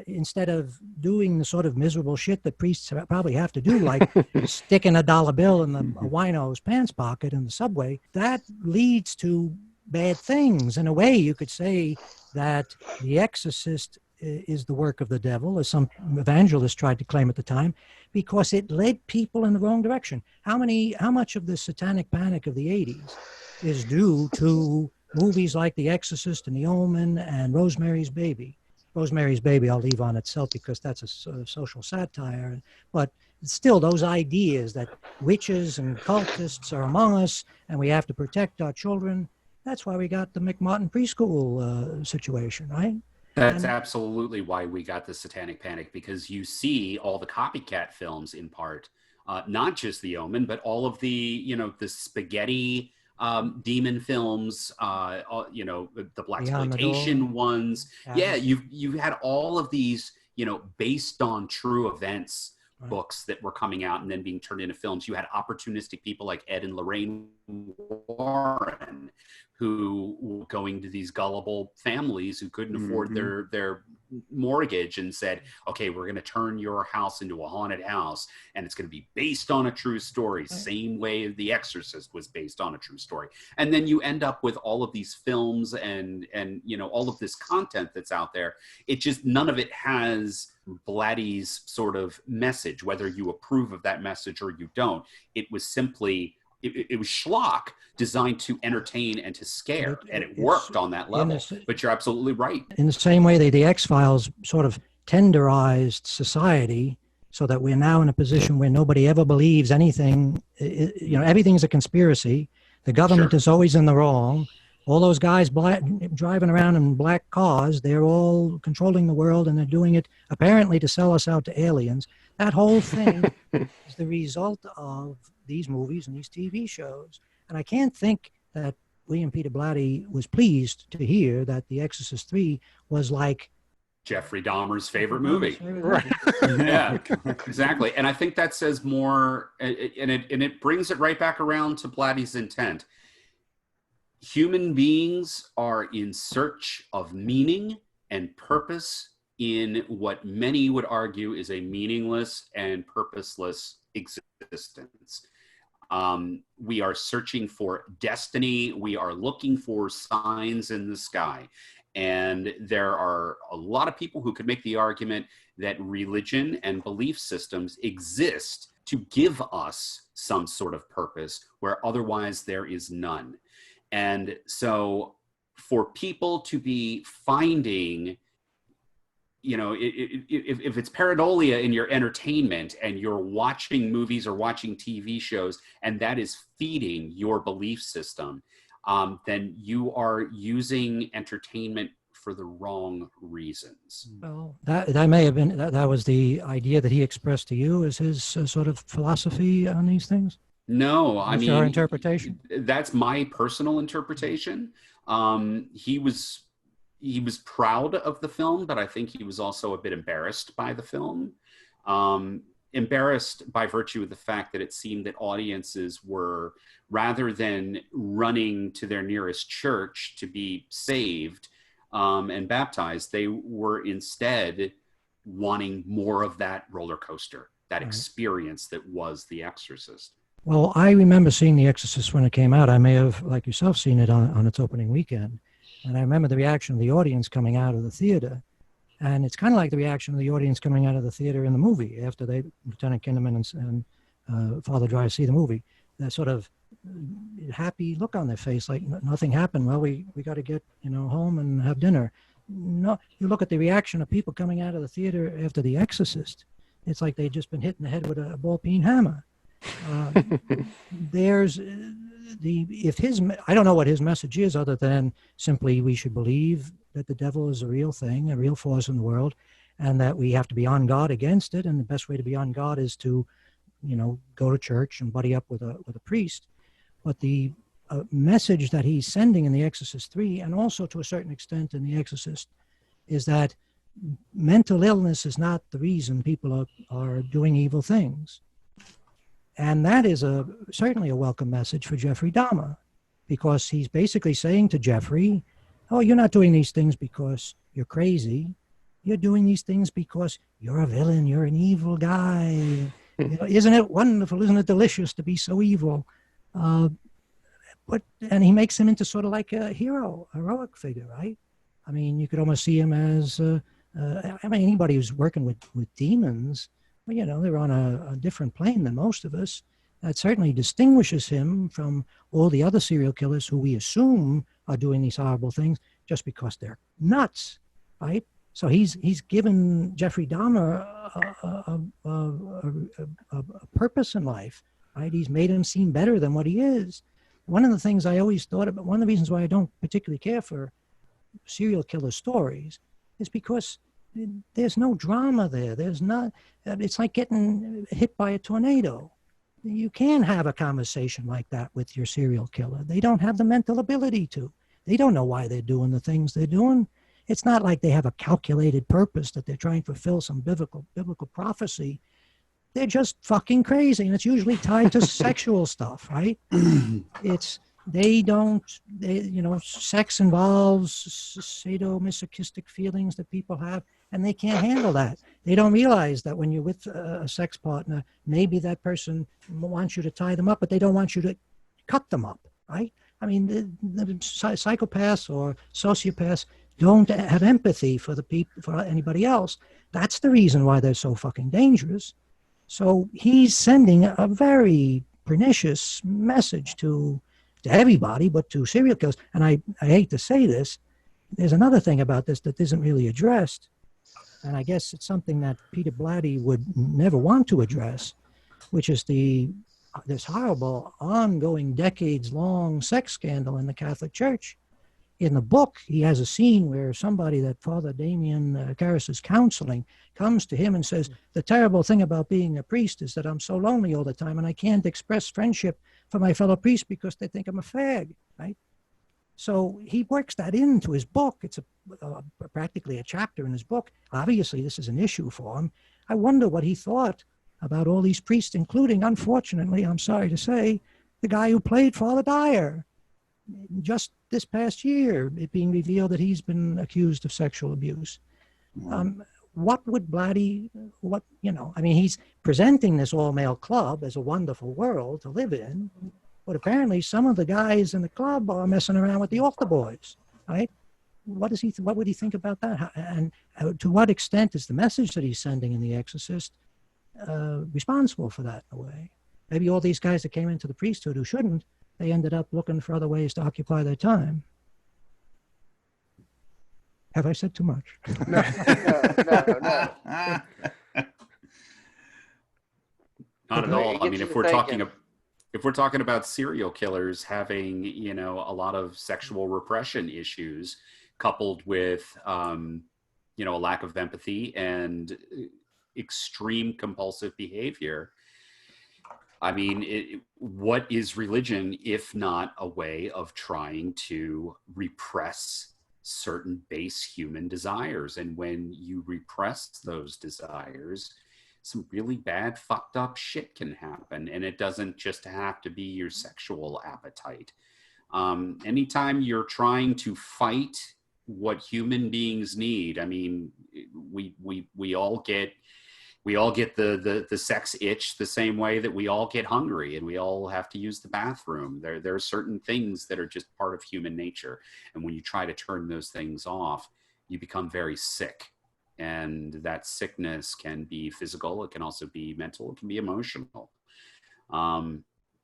instead of doing the sort of miserable shit that priests probably have to do, like sticking a dollar bill in a wino's pants pocket in the subway, that leads to bad things. In a way, you could say that The Exorcist is the work of the devil, as some evangelists tried to claim at the time, because it led people in the wrong direction. How much of the satanic panic of the 80s is due to movies like The Exorcist and The Omen and Rosemary's Baby? Rosemary's Baby I'll leave on itself because that's a sort of social satire, but still those ideas that witches and cultists are among us and we have to protect our children, that's why we got the McMartin preschool situation, right? That's absolutely why we got the satanic panic, because you see all the copycat films in part, not just The Omen, but all of the, the spaghetti demon films, the blaxploitation ones. Yeah, you had all of these, based on true events books that were coming out and then being turned into films. You had opportunistic people like Ed and Lorraine Warren, who were going to these gullible families who couldn't afford their mortgage and said, okay, we're going to turn your house into a haunted house and it's going to be based on a true story, same way The Exorcist was based on a true story. And then you end up with all of these films and all of this content that's out there. It just, none of it has Blatty's sort of message, whether you approve of that message or you don't. It was simply, it was schlock designed to entertain and to scare, and it worked on that level. But you're absolutely right. In the same way the X-Files sort of tenderized society so that we're now in a position where nobody ever believes anything. Everything's a conspiracy. The government is always in the wrong. All those guys driving around in black cars, they're all controlling the world, and they're doing it apparently to sell us out to aliens. That whole thing is the result of these movies and these TV shows. And I can't think that William Peter Blatty was pleased to hear that The Exorcist 3 was like Jeffrey Dahmer's favorite movie. Yeah, exactly. And I think that says more, and it brings it right back around to Blatty's intent. Human beings are in search of meaning and purpose in what many would argue is a meaningless and purposeless existence. We are searching for destiny. We are looking for signs in the sky. And there are a lot of people who could make the argument that religion and belief systems exist to give us some sort of purpose where otherwise there is none. And so for people to be finding, if it's pareidolia in your entertainment and you're watching movies or watching TV shows and that is feeding your belief system, then you are using entertainment for the wrong reasons. Well, that may have been, that was the idea that he expressed to you as his sort of philosophy on these things? No, I mean, your interpretation. That's my personal interpretation. He was proud of the film, but I think he was also a bit embarrassed by the film. Embarrassed by virtue of the fact that it seemed that audiences were, rather than running to their nearest church to be saved and baptized, they were instead wanting more of that roller coaster, that experience that was The Exorcist. Well, I remember seeing The Exorcist when it came out. I may have, like yourself, seen it on its opening weekend. And I remember the reaction of the audience coming out of the theater. And it's kind of like the reaction of the audience coming out of the theater in the movie after Lieutenant Kinderman and Father Dry see the movie. That sort of happy look on their face, like nothing happened. Well, we got to get home and have dinner. No, you look at the reaction of people coming out of the theater after The Exorcist. It's like they'd just been hit in the head with a ball-peen hammer. There's I don't know what his message is other than simply we should believe that the devil is a real thing, a real force in the world, and that we have to be on guard against it. And the best way to be on guard is to, go to church and buddy up with a priest. But the message that he's sending in The Exorcist 3, and also to a certain extent in The Exorcist, is that mental illness is not the reason people are doing evil things. And that is certainly a welcome message for Jeffrey Dahmer, because he's basically saying to Jeffrey, oh, you're not doing these things because you're crazy. you're doing these things because you're a villain, you're an evil guy. You know, isn't it wonderful? Isn't it delicious to be so evil? And he makes him into sort of like a hero, a heroic figure, right? I mean, you could almost see him as, I mean, anybody who's working with demons, well, you know, they're on a different plane than most of us. That certainly distinguishes him from all the other serial killers who we assume are doing these horrible things just because they're nuts, right? So he's given Jeffrey Dahmer a purpose in life, right? He's made him seem better than what he is. One of the things I always thought about, one of the reasons why I don't particularly care for serial killer stories is because there's no drama there. There's not, it's like getting hit by a tornado. You can have a conversation like that with your serial killer. They don't have the mental ability to. They don't know why they're doing the things they're doing. It's not like they have a calculated purpose that they're trying to fulfill some biblical prophecy. They're just fucking crazy, and it's usually tied to sexual stuff, right? You know, sex involves sadomasochistic feelings that people have, and they can't handle that. They don't realize that when you're with a sex partner, maybe that person wants you to tie them up, but they don't want you to cut them up, right? I mean, the psychopaths or sociopaths don't have empathy for the people, for anybody else. That's the reason why they're so fucking dangerous. So he's sending a very pernicious message to everybody, but to serial killers. And I hate to say this, there's another thing about this that isn't really addressed. And I guess it's something that Peter Blatty would never want to address, which is this horrible, ongoing, decades-long sex scandal in the Catholic Church. In the book, he has a scene where somebody that Father Damien Karras is counseling comes to him and says, the terrible thing about being a priest is that I'm so lonely all the time and I can't express friendship for my fellow priests because they think I'm a fag, right? So he works that into his book. It's practically a chapter in his book. Obviously, this is an issue for him. I wonder what he thought about all these priests, including, unfortunately, I'm sorry to say, the guy who played Father Dyer. Just this past year, it being revealed that he's been accused of sexual abuse. What would Blatty, I mean, he's presenting this all-male club as a wonderful world to live in, but apparently some of the guys in the club are messing around with the altar boys, right? What would he think about that? And to what extent is the message that he's sending in The Exorcist responsible for that in a way? Maybe all these guys that came into the priesthood who shouldn't, they ended up looking for other ways to occupy their time. Have I said too much? No. Not at all. I mean, if we're talking about serial killers having, you know, a lot of sexual repression issues coupled with, you know, a lack of empathy and extreme compulsive behavior, I mean, what is religion if not a way of trying to repress certain base human desires? And when you repress those desires, some really bad, fucked up shit can happen. And it doesn't just have to be your sexual appetite. Anytime you're trying to fight what human beings need, I mean, we all get the sex itch the same way that we all get hungry and we all have to use the bathroom. There are certain things that are just part of human nature. And when you try to turn those things off, you become very sick. And that sickness can be physical. It can also be mental. It can be emotional.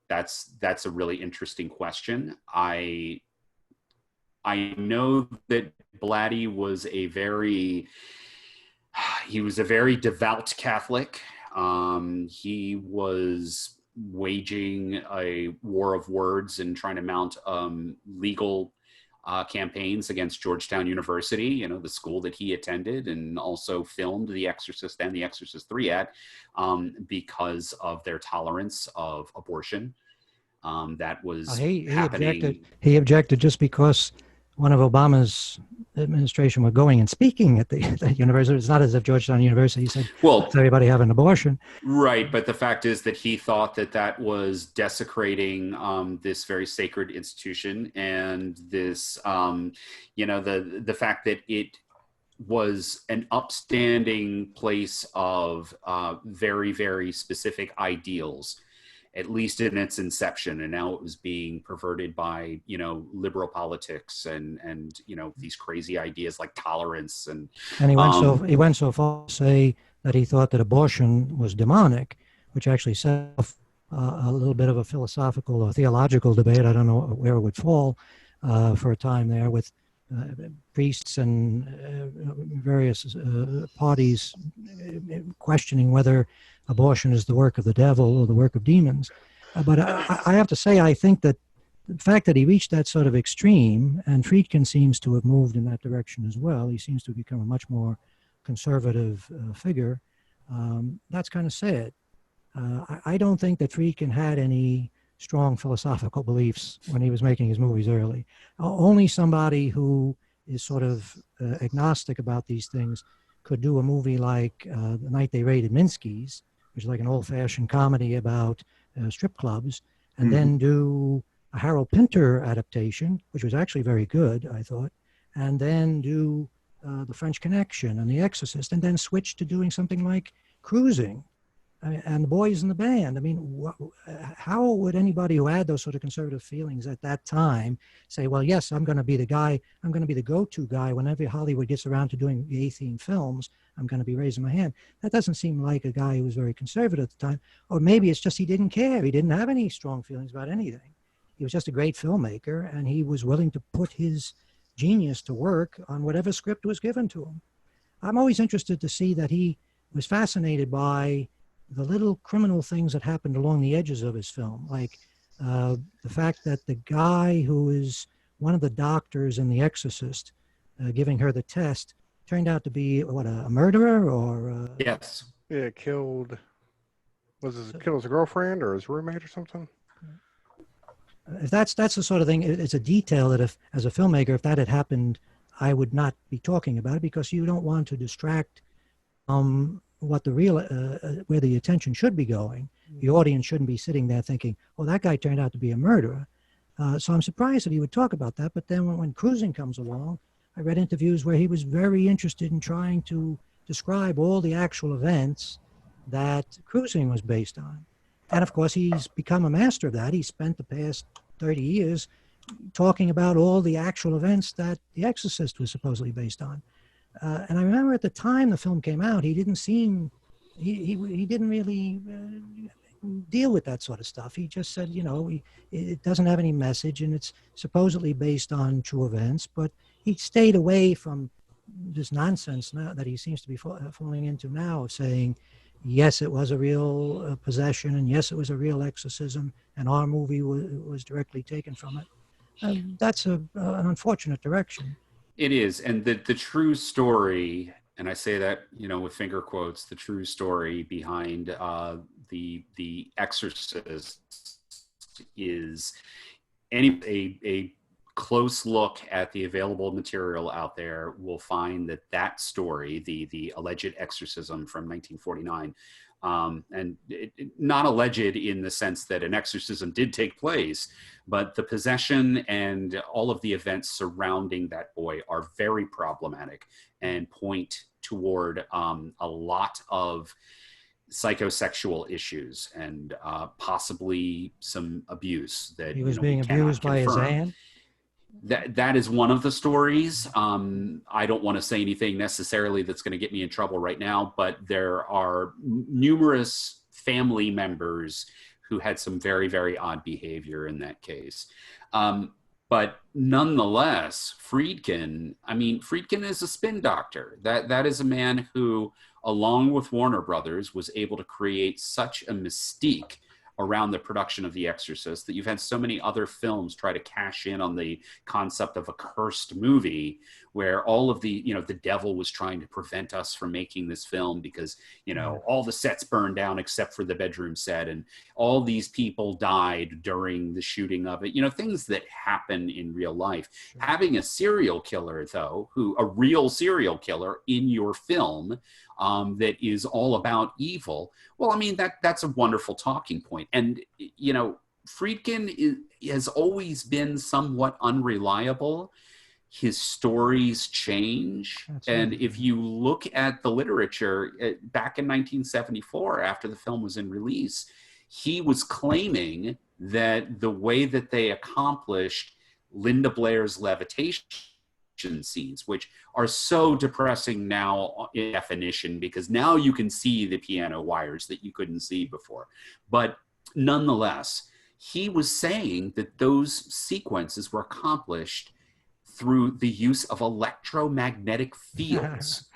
That's a really interesting question. I know that Blatty was a very devout Catholic. He was waging a war of words and trying to mount legal campaigns against Georgetown University, you know, the school that he attended, and also filmed The Exorcist and The Exorcist Three at, because of their tolerance of abortion. That was happening. He objected just because one of Obama's administration were going and speaking at the university. It's not as if Georgetown University said, well, let everybody have an abortion. Right, but the fact is that he thought that was desecrating this very sacred institution, and this, you know, the fact that it was an upstanding place of very, very specific ideals, at least in its inception, and now it was being perverted by, you know, liberal politics and you know, these crazy ideas like tolerance and he went so far to say that he thought that abortion was demonic, which actually set off a little bit of a philosophical or theological debate. I don't know where it would fall for a time there, with priests and various parties questioning whether abortion is the work of the devil or the work of demons. But I have to say, I think that the fact that he reached that sort of extreme, and Friedkin seems to have moved in that direction as well, he seems to have become a much more conservative figure, that's kind of sad. I don't think that Friedkin had any strong philosophical beliefs when he was making his movies early. Only somebody who is sort of agnostic about these things could do a movie like The Night They Raided Minsky's, which is like an old-fashioned comedy about strip clubs, and then do a Harold Pinter adaptation, which was actually very good, I thought, and then do The French Connection and The Exorcist, and then switch to doing something like Cruising and The Boys in the Band. I mean, how would anybody who had those sort of conservative feelings at that time say, well, yes, I'm going to be the guy, I'm going to be the go-to guy whenever Hollywood gets around to doing gay-themed films, I'm going to be raising my hand? That doesn't seem like a guy who was very conservative at the time. Or maybe it's just he didn't care. He didn't have any strong feelings about anything. He was just a great filmmaker, and he was willing to put his genius to work on whatever script was given to him. I'm always interested to see that he was fascinated by the little criminal things that happened along the edges of his film, like the fact that the guy who is one of the doctors in The Exorcist giving her the test turned out to be, what, a murderer or? Yes. Yeah, killed his girlfriend or his roommate or something? If that's the sort of thing, it's a detail that if, as a filmmaker, if that had happened, I would not be talking about it, because you don't want to distract what the real, where the attention should be going. The audience shouldn't be sitting there thinking, oh, that guy turned out to be a murderer. So I'm surprised that he would talk about that. But then when Cruising comes along, I read interviews where he was very interested in trying to describe all the actual events that Cruising was based on. And of course, he's become a master of that. He spent the past 30 years talking about all the actual events that The Exorcist was supposedly based on. And I remember at the time the film came out, he didn't seem, he didn't really deal with that sort of stuff. He just said, you know, it doesn't have any message, and it's supposedly based on true events, but he stayed away from this nonsense now that he seems to be falling into now, of saying, yes, it was a real possession, and yes, it was a real exorcism, and our movie was directly taken from it. That's an unfortunate direction. It is. And the true story, and I say that, you know, with finger quotes, the true story behind the Exorcist is a close look at the available material out there will find that story, the alleged exorcism from 1949, and not alleged in the sense that an exorcism did take place, but the possession and all of the events surrounding that boy are very problematic and point toward a lot of psychosexual issues and possibly some abuse that he was being abused by his aunt. That is one of the stories. I don't want to say anything necessarily that's going to get me in trouble right now, but there are numerous family members who had some very, very odd behavior in that case. But nonetheless, Friedkin is a spin doctor. That is a man who, along with Warner Brothers, was able to create such a mystique around the production of The Exorcist that you've had so many other films try to cash in on the concept of a cursed movie, where all of the, you know, the devil was trying to prevent us from making this film because, you know, all the sets burned down except for the bedroom set, and all these people died during the shooting of it, you know, things that happen in real life. Sure. Having a serial killer, though, a real serial killer in your film, that is all about evil. Well, I mean, that's a wonderful talking point. And, you know, Friedkin has always been somewhat unreliable. his stories change. That's and right. if you look at the literature, back in 1974, after the film was in release, he was claiming that the way that they accomplished Linda Blair's levitation scenes, which are so depressing now in definition, because now you can see the piano wires that you couldn't see before. But nonetheless, he was saying that those sequences were accomplished through the use of electromagnetic fields.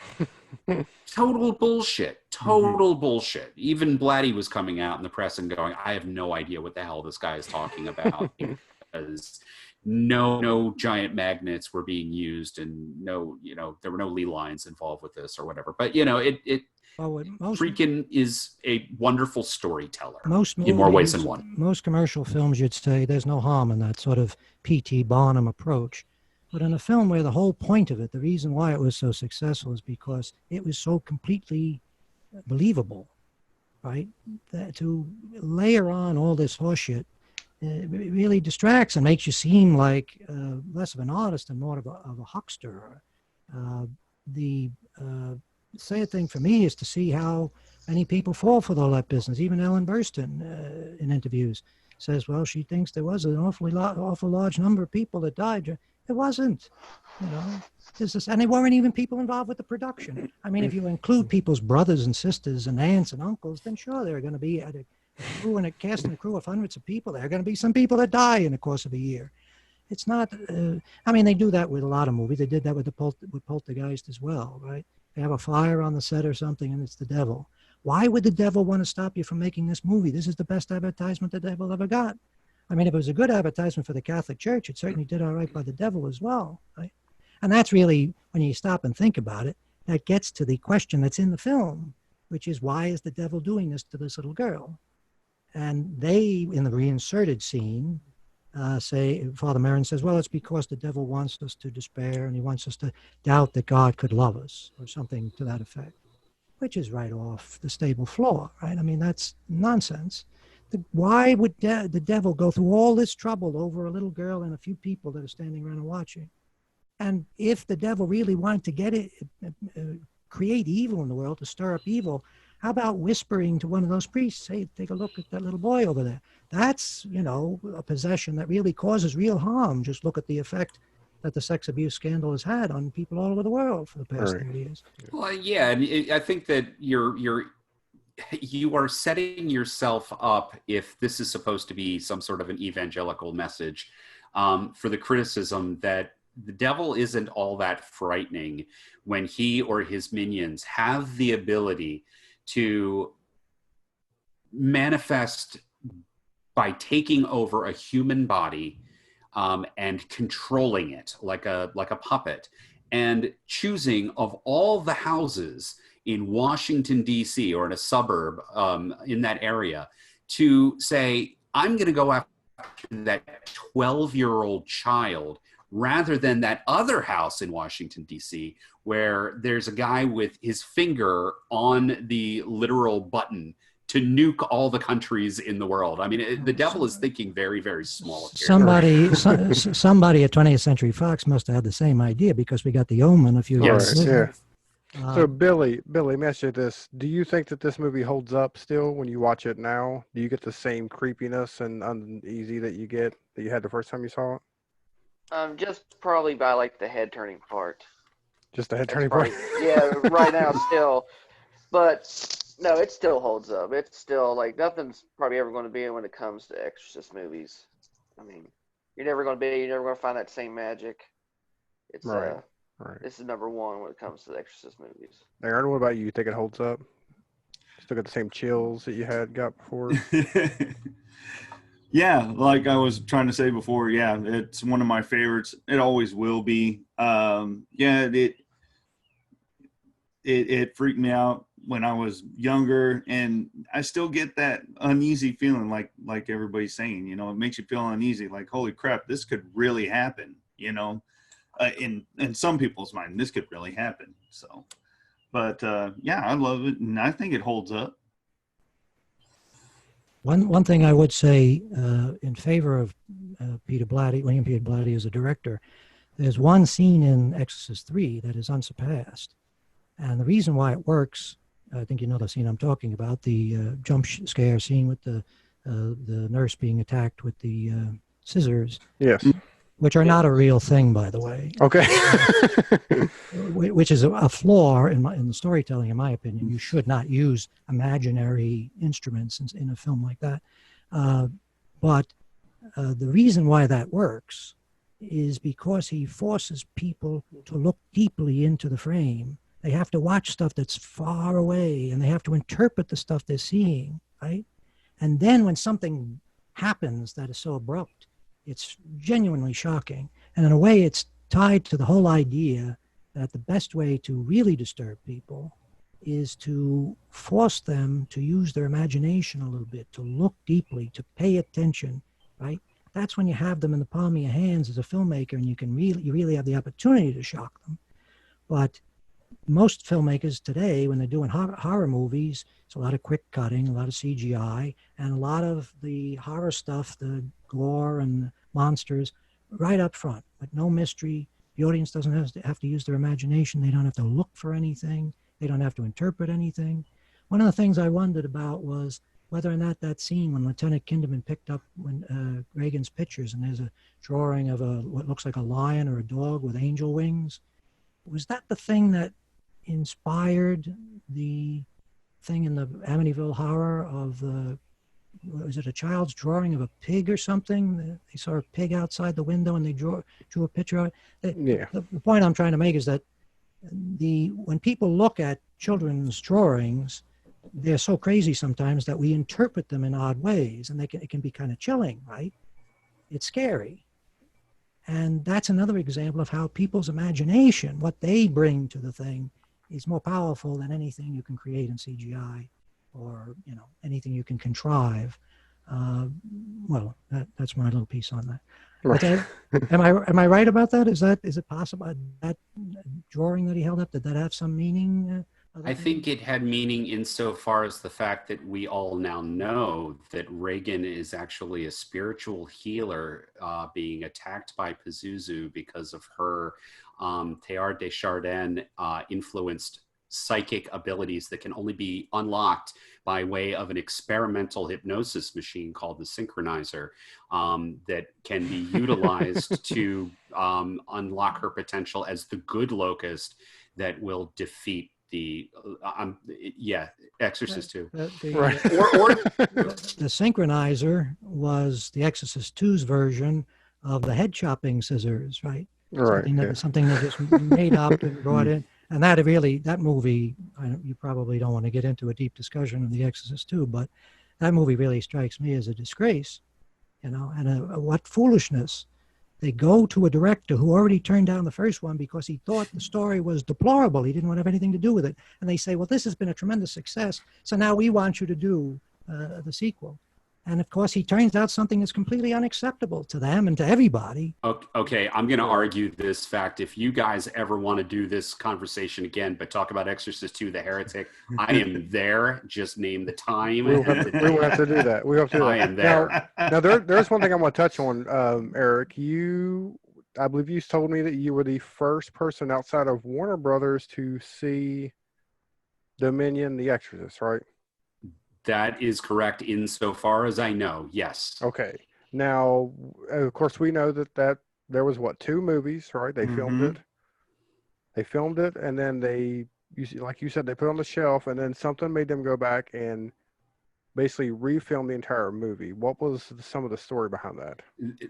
Total bullshit. Total bullshit. Even Blatty was coming out in the press and going, I have no idea what the hell this guy is talking about, because no giant magnets were being used, and no, there were no Lee lines involved with this or whatever. But Friedkin is a wonderful storyteller in more ways than one. Most commercial films, you'd say there's no harm in that sort of P.T. Barnum approach. But in a film where the whole point of it, the reason why it was so successful is because it was so completely believable, right? That to layer on all this horseshit, it really distracts and makes you seem like less of an artist and more of a huckster. The sad thing for me is to see how many people fall for all that business. Even Ellen Burstyn in interviews says, well, she thinks there was an awful large number of people that died. It wasn't, and they weren't even people involved with the production. I mean, if you include people's brothers and sisters and aunts and uncles, then sure, there are going to be a crew and a cast and a crew of hundreds of people. There are going to be some people that die in the course of a year. It's not, they do that with a lot of movies. They did that with with Poltergeist as well, right? They have a fire on the set or something and it's the devil. Why would the devil want to stop you from making this movie? This is the best advertisement the devil ever got. I mean, if it was a good advertisement for the Catholic Church, it certainly did all right by the devil as well, right? And that's really, when you stop and think about it, that gets to the question that's in the film, which is, why is the devil doing this to this little girl? And they, in the reinserted scene, say, Father Merrin says, well, it's because the devil wants us to despair and he wants us to doubt that God could love us, or something to that effect, which is right off the stable floor, right? I mean, that's nonsense. Why would the devil go through all this trouble over a little girl and a few people that are standing around and watching? And if the devil really wanted to get it, create evil in the world, to stir up evil, how about whispering to one of those priests, hey, take a look at that little boy over there? That's, a possession that really causes real harm. Just look at the effect that the sex abuse scandal has had on people all over the world for the past 30 years. Well, yeah, I think that you are setting yourself up, if this is supposed to be some sort of an evangelical message, for the criticism that the devil isn't all that frightening when he or his minions have the ability to manifest by taking over a human body and controlling it like a puppet, and choosing of all the houses in Washington, D.C., or in a suburb in that area, to say, I'm going to go after that 12-year-old child, rather than that other house in Washington, D.C., where there's a guy with his finger on the literal button to nuke all the countries in the world. I mean, the devil is thinking very, very small. Somebody at 20th Century Fox must have had the same idea, because we got The Omen a few years later. So Billy, let me ask you this. Do you think that this movie holds up still when you watch it now? Do you get the same creepiness and uneasy that you had the first time you saw it? Just probably by like the head turning part. Just the head turning part? Yeah, right now still. But no, it still holds up. It's still like nothing's probably ever going to be when it comes to Exorcist movies. I mean, you're never going to find that same magic. It's right. This is number one when it comes to the Exorcist movies. Aaron, what about you? You think it holds up? Still got the same chills that you got before? Yeah, like I was trying to say before, yeah, it's one of my favorites. It always will be. It freaked me out when I was younger, and I still get that uneasy feeling, like everybody's saying. It makes you feel uneasy, like, holy crap, this could really happen. In some people's mind, this could really happen. So, but I love it, and I think it holds up. One thing I would say in favor of William Peter Blatty as a director, there's one scene in Exorcist 3 that is unsurpassed. And the reason why it works, I think you know the scene I'm talking about, the jump scare scene with the nurse being attacked with the scissors. Yes. Which are not a real thing, by the way. Okay. Which is a flaw in the storytelling, in my opinion. You should not use imaginary instruments in a film like that. But the reason why that works is because he forces people to look deeply into the frame. They have to watch stuff that's far away, and they have to interpret the stuff they're seeing, right? And then when something happens that is so abrupt, it's genuinely shocking. And in a way, it's tied to the whole idea that the best way to really disturb people is to force them to use their imagination a little bit, to look deeply, to pay attention, right? That's when you have them in the palm of your hands as a filmmaker, and you really have the opportunity to shock them. But most filmmakers today, when they're doing horror movies, it's a lot of quick cutting, a lot of CGI, and a lot of the horror stuff, the gore and monsters, right up front, with no mystery. The audience doesn't have to use their imagination. They don't have to look for anything. They don't have to interpret anything. One of the things I wondered about was whether or not that scene when Lieutenant Kinderman picked up Reagan's pictures, and there's a drawing of what looks like a lion or a dog with angel wings, was that the thing that inspired the thing in the Amityville Horror of was it a child's drawing of a pig or something? They saw a pig outside the window and they drew a picture of it. The point I'm trying to make is that when people look at children's drawings, they're so crazy sometimes that we interpret them in odd ways, and it can be kind of chilling, right? It's scary. And that's another example of how people's imagination, what they bring to the thing, is more powerful than anything you can create in CGI or anything you can contrive. Well, that's my little piece on that. Right. Am I right about that? Is it possible that drawing that he held up, did that have some meaning? I think it had meaning insofar as the fact that we all now know that Reagan is actually a spiritual healer being attacked by Pazuzu because of her Teilhard de Chardin influenced psychic abilities that can only be unlocked by way of an experimental hypnosis machine called the synchronizer that can be utilized to unlock her potential as the good locust that will defeat the Exorcist 2. The synchronizer was the Exorcist 2's version of the head chopping scissors, right? Something that just made up and brought in. And that movie, you probably don't want to get into a deep discussion of The Exorcist 2, but that movie really strikes me as a disgrace, and what foolishness. They go to a director who already turned down the first one because he thought the story was deplorable. He didn't want to have anything to do with it. And they say, well, this has been a tremendous success, so now we want you to do the sequel. And of course, he turns out something that's completely unacceptable to them and to everybody. Okay, I'm going to argue this fact. If you guys ever want to do this conversation again, but talk about Exorcist 2, The Heretic, I am there. Just name the time. We will have to do that. I am there. Now there's one thing I want to touch on, Erik. I believe you told me that you were the first person outside of Warner Brothers to see Dominion, The Exorcist, right? That is correct insofar as I know, yes. Okay. Now, of course, we know that there was, 2 movies, right? They filmed it. They filmed it, and then like you said, they put it on the shelf, and then something made them go back and basically refilm the entire movie. What was some of the story behind that?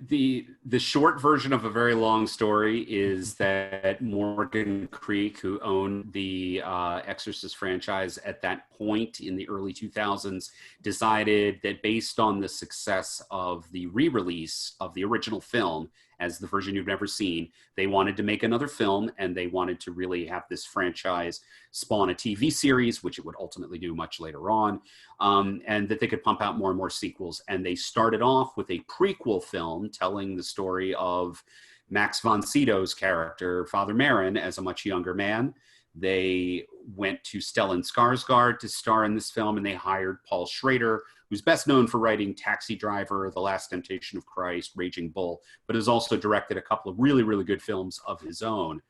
The short version of a very long story is that Morgan Creek, who owned the Exorcist franchise at that point in the early 2000s, decided that based on the success of the re-release of the original film as the version you've never seen, they wanted to make another film, and they wanted to really have this franchise spawn a TV series, which it would ultimately do much later on, and that they could pump out more and more sequels. And they started off with a prequel film telling the story of Max von Sydow's character, Father Merrin, as a much younger man. They went to Stellan Skarsgård to star in this film, and they hired Paul Schrader, who's best known for writing Taxi Driver, The Last Temptation of Christ, Raging Bull, but has also directed a couple of really, really good films of his own.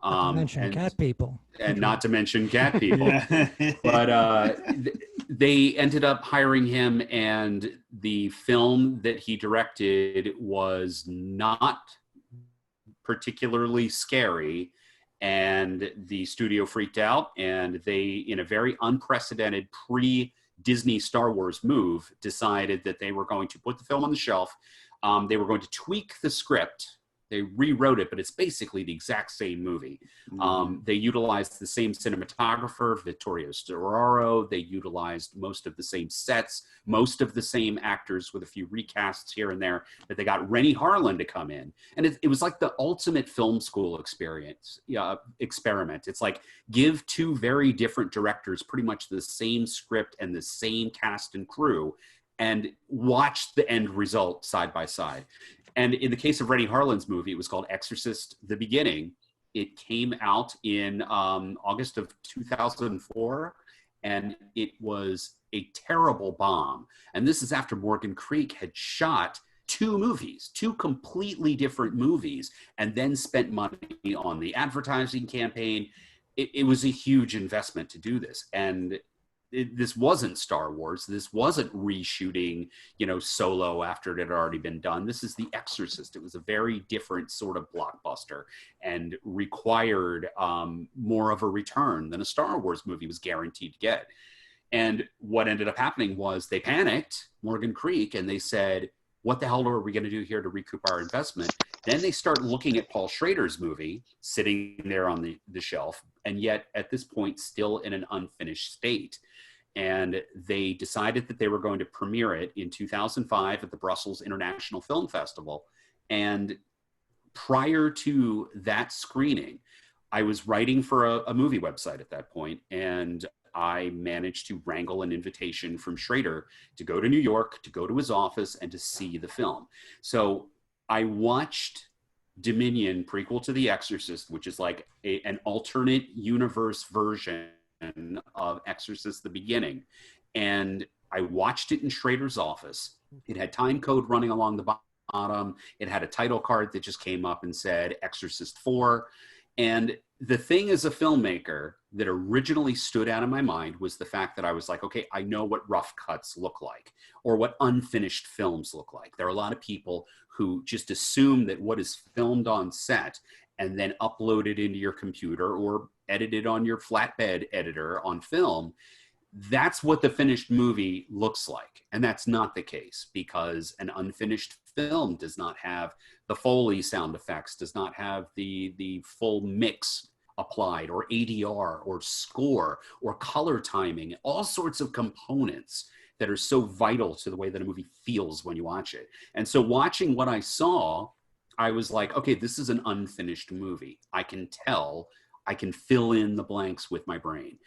Not to mention Cat People. And not to mention Cat People. Yeah. But they ended up hiring him, and the film that he directed was not particularly scary, and the studio freaked out, and they, in a very unprecedented pre-Disney Star Wars move, decided that they were going to put the film on the shelf. They were going to tweak the script. They rewrote it, but it's basically the exact same movie. They utilized the same cinematographer, Vittorio Storaro. They utilized most of the same sets, most of the same actors, with a few recasts here and there. But they got Rennie Harlan to come in, and it was like the ultimate film school experiment. It's like, give two very different directors pretty much the same script and the same cast and crew, and watch the end result side by side. And in the case of Rennie Harlan's movie, it was called Exorcist: The Beginning. It came out in August of 2004, and it was a terrible bomb. And this is after Morgan Creek had shot two completely different movies, and then spent money on the advertising campaign. It was a huge investment to do this. And this wasn't Star Wars. This wasn't reshooting, Solo after it had already been done. This is The Exorcist. It was a very different sort of blockbuster, and required more of a return than a Star Wars movie was guaranteed to get. And what ended up happening was they panicked, Morgan Creek, and they said, what the hell are we going to do here to recoup our investment? Then they start looking at Paul Schrader's movie sitting there on the shelf, and yet at this point still in an unfinished state. And they decided that they were going to premiere it in 2005 at the Brussels International Film Festival. And prior to that screening, I was writing for a movie website at that point, and I managed to wrangle an invitation from Schrader to go to New York, to go to his office, and to see the film. So I watched Dominion, prequel to The Exorcist, which is like an alternate universe version of Exorcist: The Beginning. And I watched it in Schrader's office. It had time code running along the bottom. It had a title card that just came up and said Exorcist 4. And the thing as a filmmaker that originally stood out in my mind was the fact that I was like, okay, I know what rough cuts look like, or what unfinished films look like. There are a lot of people who just assume that what is filmed on set and then uploaded into your computer or edited on your flatbed editor on film, that's what the finished movie looks like. And that's not the case, because an unfinished film does not have the Foley sound effects, does not have the full mix applied, or ADR, or score, or color timing, all sorts of components that are so vital to the way that a movie feels when you watch it. And so watching what I saw, I was like, okay, this is an unfinished movie. I can tell, I can fill in the blanks with my brain.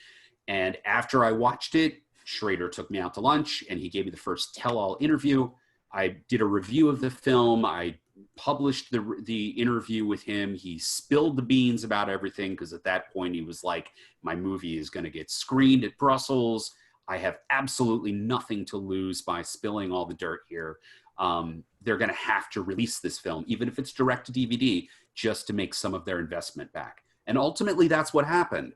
And after I watched it, Schrader took me out to lunch, and he gave me the first tell-all interview. I did a review of the film. I published the interview with him. He spilled the beans about everything, because at that point he was like, my movie is going to get screened at Brussels. I have absolutely nothing to lose by spilling all the dirt here. They're going to have to release this film, even if it's direct to DVD, just to make some of their investment back. And ultimately that's what happened.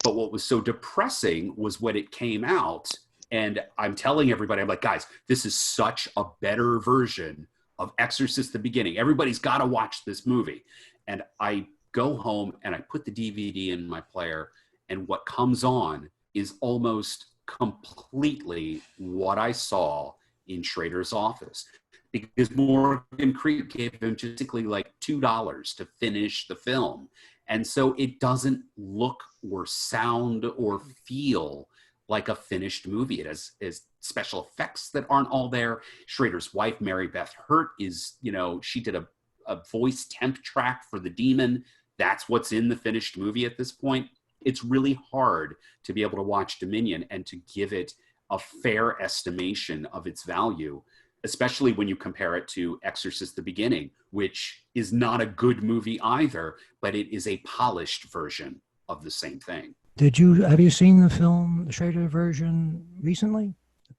But what was so depressing was when it came out, and I'm telling everybody, I'm like, guys, this is such a better version of Exorcist: The Beginning. Everybody's got to watch this movie. And I go home and I put the DVD in my player, and what comes on is almost completely what I saw in Schrader's office, because Morgan Creek gave him basically like $2 to finish the film. And so it doesn't look or sound or feel like a finished movie. It has special effects that aren't all there. Schrader's wife, Mary Beth Hurt, is, she did a voice temp track for the demon. That's what's in the finished movie at this point. It's really hard to be able to watch Dominion and to give it a fair estimation of its value, especially when you compare it to Exorcist: The Beginning, which is not a good movie either, but it is a polished version of the same thing. Have you seen the film, the Schrader version, recently?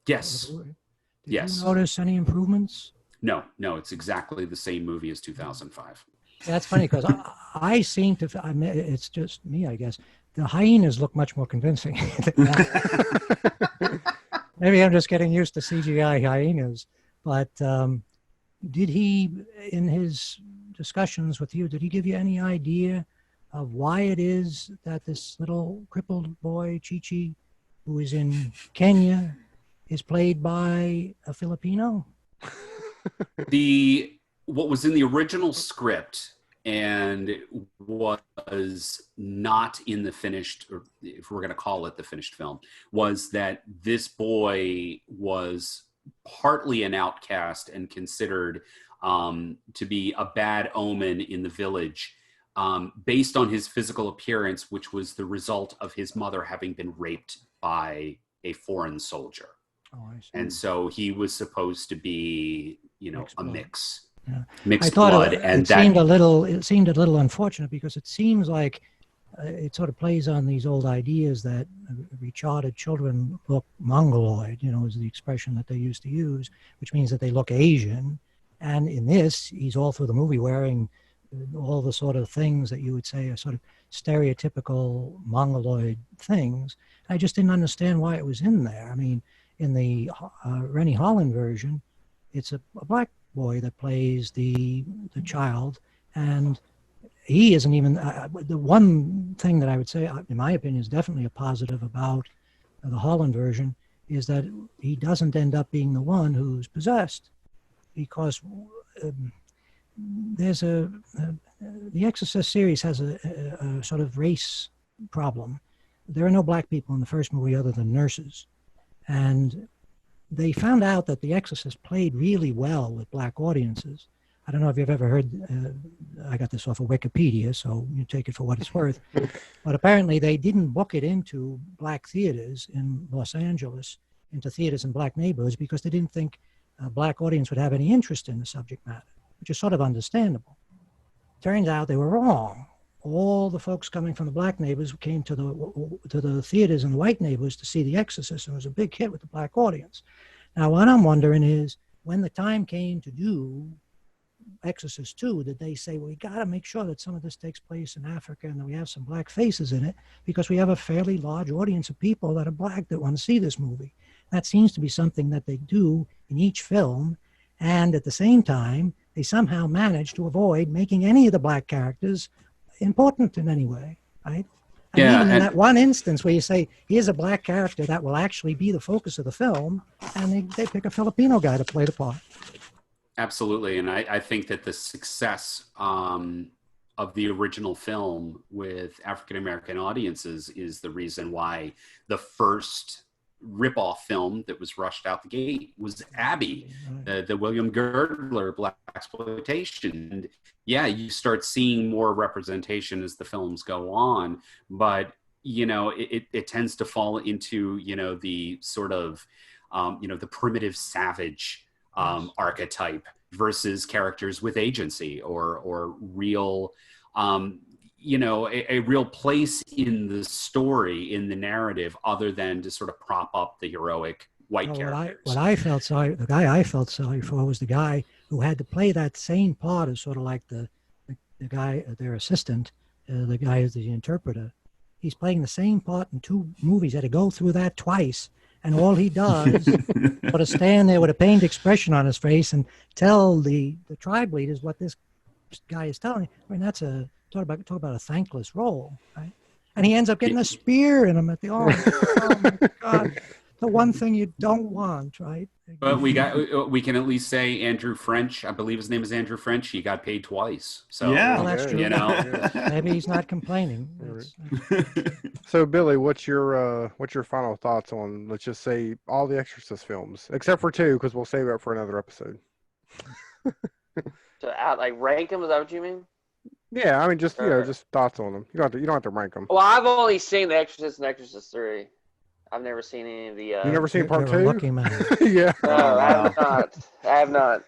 Yes. Did Yes. you notice any improvements? No, it's exactly the same movie as 2005. That's funny because I seem to, I mean, it's just me, I guess. The hyenas look much more convincing. Maybe I'm just getting used to CGI hyenas. But did he, in his discussions with you, did he give you any idea of why it is that this little crippled boy, Chi-Chi, who is in Kenya, is played by a Filipino? What was in the original script and was not in the finished, or if we're going to call it the finished film, was that this boy was partly an outcast and considered to be a bad omen in the village, based on his physical appearance, which was the result of his mother having been raped by a foreign soldier. Oh, I see. And so he was supposed to be, Mixed a blood. mix. Yeah. Mixed I thought blood. it seemed a little unfortunate because it seems like it sort of plays on these old ideas that retarded children look mongoloid, is the expression that they used to use, which means that they look Asian. And in this, he's all through the movie wearing all the sort of things that you would say are sort of stereotypical mongoloid things. I just didn't understand why it was in there. I mean, in the Rennie Holland version, it's a black boy that plays the child, and he isn't even the one thing that I would say, in my opinion, is definitely a positive about the Holland version is that he doesn't end up being the one who's possessed, because there's the Exorcist series has a sort of race problem. There are no black people in the first movie other than nurses, and they found out that The Exorcist played really well with black audiences. I don't know if you've ever heard, I got this off of Wikipedia, so you take it for what it's worth. But apparently they didn't book it into black theaters in Los Angeles, into theaters in black neighborhoods, because they didn't think a black audience would have any interest in the subject matter, which is sort of understandable. Turns out they were wrong. All the folks coming from the black neighbors came to the theaters in the white neighborhoods to see The Exorcist, and it was a big hit with the black audience. Now, what I'm wondering is, when the time came to do Exorcist 2, did they say, well, we got to make sure that some of this takes place in Africa and that we have some black faces in it, because we have a fairly large audience of people that are black that want to see this movie. That seems to be something that they do in each film, and at the same time, they somehow manage to avoid making any of the black characters important in any way, right? And Yeah, even in and- that one instance where you say, here's a black character that will actually be the focus of the film, and they pick a Filipino guy to play the part. Absolutely. And I think that the success of the original film with African-American audiences is the reason why the first ripoff film that was rushed out the gate was Abby, the William Girdler black exploitation. And yeah, you start seeing more representation as the films go on, but it tends to fall into the sort of the primitive savage archetype versus characters with agency or real a real place in the story, in the narrative, other than to sort of prop up the heroic white characters. The guy I felt sorry for was the guy who had to play that same part as sort of like the guy, their assistant, the guy who's the interpreter. He's playing the same part in 2 movies. Had to go through that twice, and all he does is sort of stand there with a pained expression on his face and tell the tribe leaders what this guy is telling. I mean, that's talk about a thankless role, right? And he ends up getting a spear in him at the arm. Oh my God. The one thing you don't want, right? But we can at least say Andrew French, I believe his name is Andrew French, he got paid twice. So Yeah. Well, that's true. Maybe he's not complaining. So, Billy, what's your final thoughts on, let's just say, all the Exorcist films, except for 2, because we'll save it for another episode. So, rank them? Is that what you mean? Yeah, I mean, just just thoughts on them. You don't have to rank them. Well, I've only seen The Exorcist and Exorcist 3. I've never seen any of the. You never seen part You're a 2? lucky man. Yeah. No, I have not.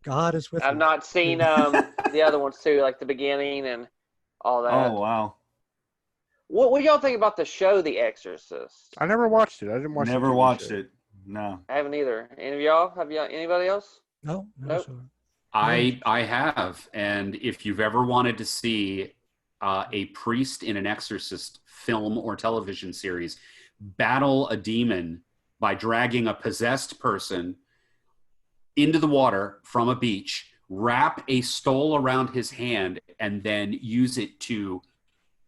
God is with I've you. not seen the other ones too, like the beginning and all that. Oh wow! What do y'all think about the show The Exorcist? I never watched it. I didn't watch. Never watched it. No. I haven't either. Any of y'all? Have y'all? Anybody else? No, Nope. sir. I have, and if you've ever wanted to see a priest in an Exorcist film or television series battle a demon by dragging a possessed person into the water from a beach, wrap a stole around his hand, and then use it to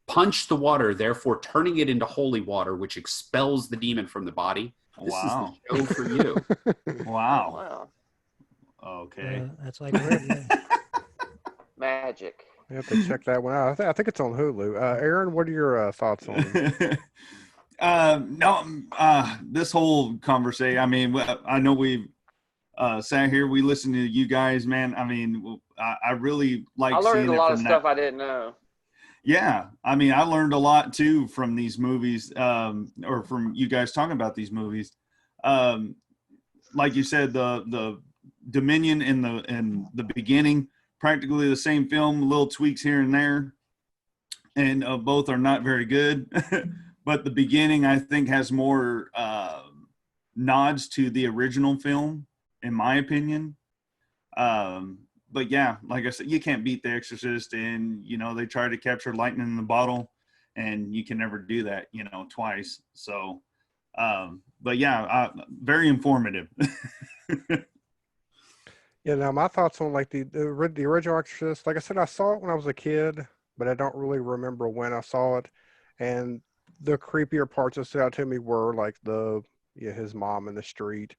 punch the water, therefore turning it into holy water, which expels the demon from the body. This is the show for you. Wow. Wow. Okay. That's like yeah. Magic. You have to check that one out. I think it's on Hulu. Aaron, what are your thoughts on it? This whole conversation, I mean, I know we've sat here, we listened to you guys, man. I mean, I really like seeing it. I learned a lot of from stuff I didn't know. Yeah, I mean, I learned a lot too from these movies, or from you guys talking about these movies. Like you said, the Dominion in the beginning, practically the same film, little tweaks here and there, and both are not very good. But the beginning, I think, has more nods to the original film, in my opinion. But yeah, like I said, you can't beat The Exorcist, and they try to capture lightning in the bottle, and you can never do that, twice. So, but yeah, very informative. Yeah, now my thoughts on like the original Exorcist. Like I said, I saw it when I was a kid, but I don't really remember when I saw it. And the creepier parts that stood out to me were like his mom in the street.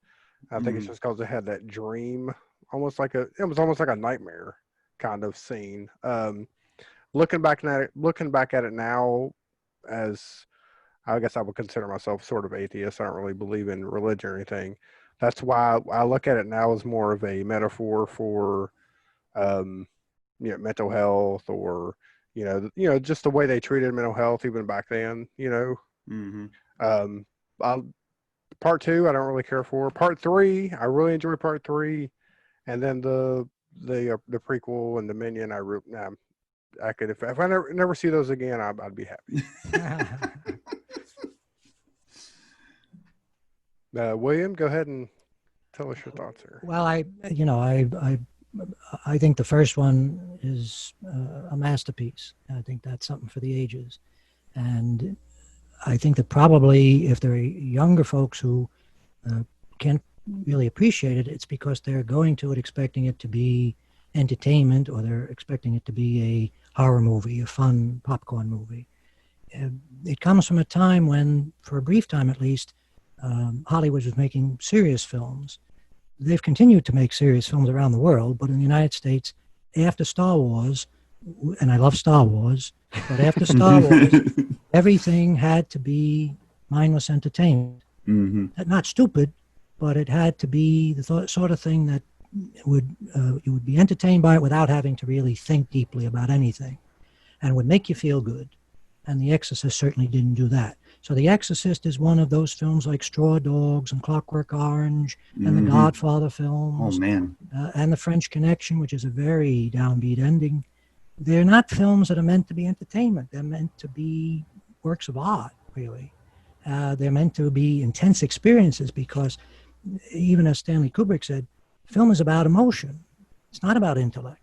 I think it's just because it had that dream, it was almost like a nightmare kind of scene. Looking back at it now, as I guess I would consider myself sort of atheist. I don't really believe in religion or anything. That's why I look at it now as more of a metaphor for, mental health, or just the way they treated mental health even back then. Part 2, I don't really care for. Part 3, I really enjoy part 3, and then the prequel and Dominion. I could if I never see those again, I'd be happy. William, go ahead and tell us your thoughts here. Well, I think the first one is a masterpiece. I think that's something for the ages, and I think that probably if there are younger folks who can't really appreciate it, it's because they're going to it expecting it to be entertainment, or they're expecting it to be a horror movie, a fun popcorn movie. It comes from a time when, for a brief time at least, Hollywood was making serious films. They've continued to make serious films around the world, but in the United States, after Star Wars, and I love Star Wars, but after Star Wars, everything had to be mindless entertainment. Mm-hmm. Not stupid, but it had to be the sort of thing that you would be entertained by it without having to really think deeply about anything, and would make you feel good. And The Exorcist certainly didn't do that. So The Exorcist is one of those films like Straw Dogs and Clockwork Orange and the Godfather films. Oh, man. And The French Connection, which is a very downbeat ending. They're not films that are meant to be entertainment. They're meant to be works of art, really. They're meant to be intense experiences, because even as Stanley Kubrick said, film is about emotion. It's not about intellect.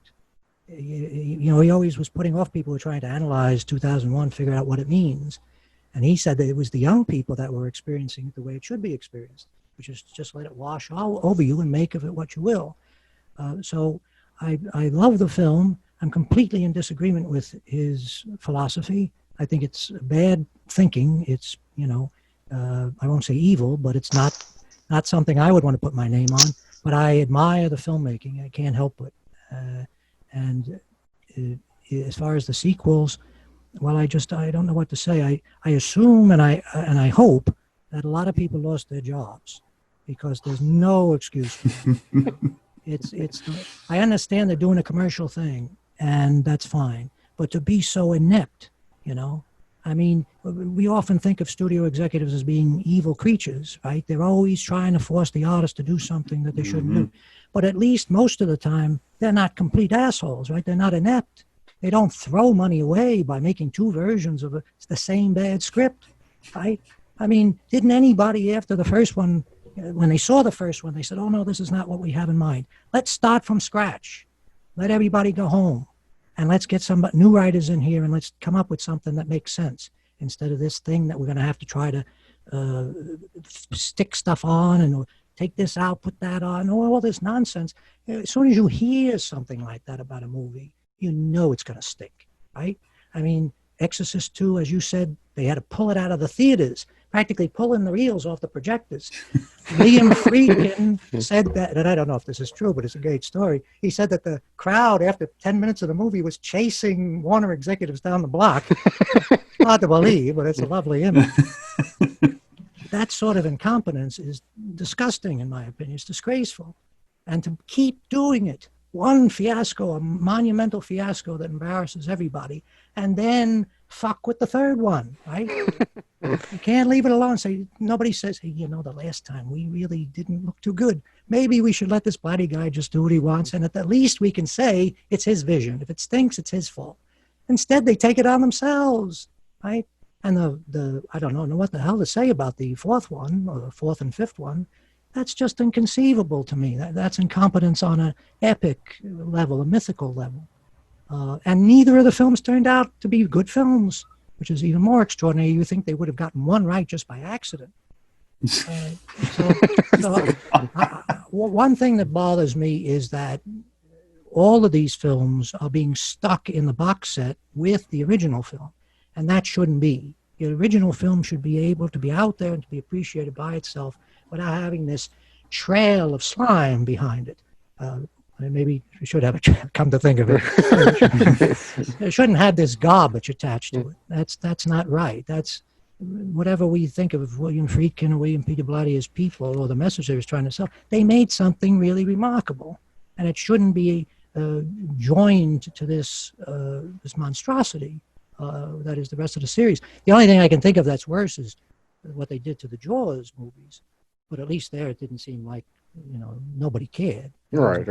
He always was putting off people who were trying to analyze 2001, figure out what it means. And he said that it was the young people that were experiencing it the way it should be experienced, which is just let it wash all over you and make of it what you will. So I love the film. I'm completely in disagreement with his philosophy. I think it's bad thinking. It's, I won't say evil, but it's not something I would want to put my name on. But I admire the filmmaking. I can't help it. And as far as the sequels, well, I don't know what to say. I assume and I hope that a lot of people lost their jobs, because there's no excuse for it. I understand they're doing a commercial thing, and that's fine. But to be so inept, I mean, we often think of studio executives as being evil creatures, right? They're always trying to force the artist to do something that they shouldn't do. But at least most of the time, they're not complete assholes, right? They're not inept. They don't throw money away by making 2 versions of the same bad script, right? I mean, didn't anybody after the first one, when they saw the first one, they said, oh, no, this is not what we have in mind. Let's start from scratch. Let everybody go home. And let's get some new writers in here and let's come up with something that makes sense instead of this thing that we're going to have to try to stick stuff on and take this out, put that on, all this nonsense. As soon as you hear something like that about a movie, you know it's going to stick, right? I mean, Exorcist 2, as you said, they had to pull it out of the theaters, practically pulling the reels off the projectors. William Friedkin said that, and I don't know if this is true, but it's a great story. He said that the crowd, after 10 minutes of the movie, was chasing Warner executives down the block. Hard to believe, but it's a lovely image. That sort of incompetence is disgusting, in my opinion. It's disgraceful. And to keep doing it, one fiasco, a monumental fiasco that embarrasses everybody, and then fuck with the third one, right? You can't leave it alone. Say, nobody says, hey, the last time we really didn't look too good. Maybe we should let this Blatty guy just do what he wants, and at the least we can say it's his vision. If it stinks, it's his fault. Instead, they take it on themselves, right? And the I don't know what the hell to say about the fourth one, or the fourth and fifth one. That's just inconceivable to me. That's incompetence on an epic level, a mythical level. And neither of the films turned out to be good films, which is even more extraordinary. You think they would have gotten one right just by accident. One thing that bothers me is that all of these films are being stuck in the box set with the original film, and that shouldn't be. The original film should be able to be out there and to be appreciated by itself without having this trail of slime behind it. Maybe we should have come to think of it. It shouldn't have this garbage attached to it. That's not right. That's whatever we think of William Friedkin or William Peter Blatty as people or the message they was trying to sell. They made something really remarkable, and it shouldn't be joined to this monstrosity that is the rest of the series. The only thing I can think of that's worse is what they did to the Jaws movies. But at least there it didn't seem like, nobody cared. Right.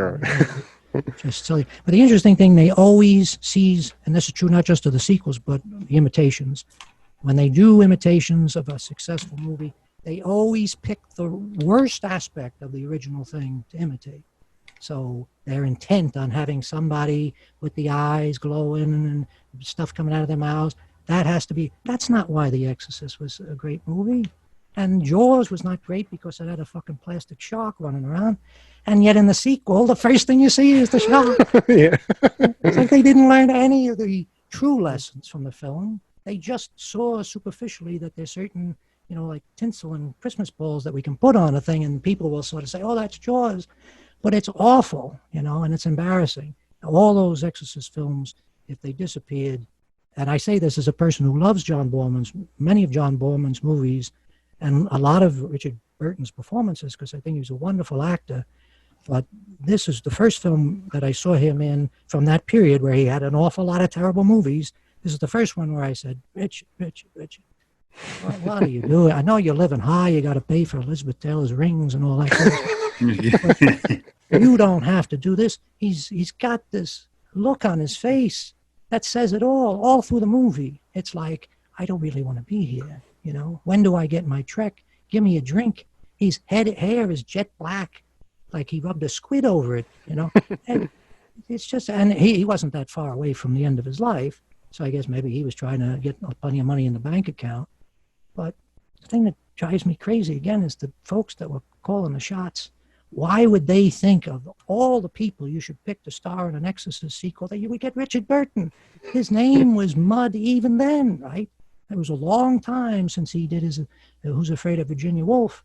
Just silly. But the interesting thing, they always seize, and this is true not just of the sequels, but the imitations. When they do imitations of a successful movie, they always pick the worst aspect of the original thing to imitate. So they're intent on having somebody with the eyes glowing and stuff coming out of their mouths. That's not why The Exorcist was a great movie. And Jaws was not great because it had a fucking plastic shark running around. And yet in the sequel, the first thing you see is the shark. Yeah. It's like they didn't learn any of the true lessons from the film. They just saw superficially that there's certain, like tinsel and Christmas balls that we can put on a thing, and people will sort of say, oh, that's Jaws. But it's awful, and it's embarrassing. All those Exorcist films, if they disappeared, and I say this as a person who loves many of John Borman's movies, and a lot of Richard Burton's performances, because I think he was a wonderful actor. But this is the first film that I saw him in from that period where he had an awful lot of terrible movies. This is the first one where I said, Richard, what are you doing? I know you're living high. You got to pay for Elizabeth Taylor's rings and all that. You don't have to do this. He's got this look on his face that says it all through the movie. It's like, I don't really want to be here. When do I get my trek? Give me a drink. His hair is jet black, like he rubbed a squid over it, And it's just, and he wasn't that far away from the end of his life. So I guess maybe he was trying to get plenty of money in the bank account. But the thing that drives me crazy again is the folks that were calling the shots. Why would they think of all the people you should pick to star in an Exorcist sequel that you would get Richard Burton? His name was mud even then, right? It was a long time since he did his Who's Afraid of Virginia Woolf,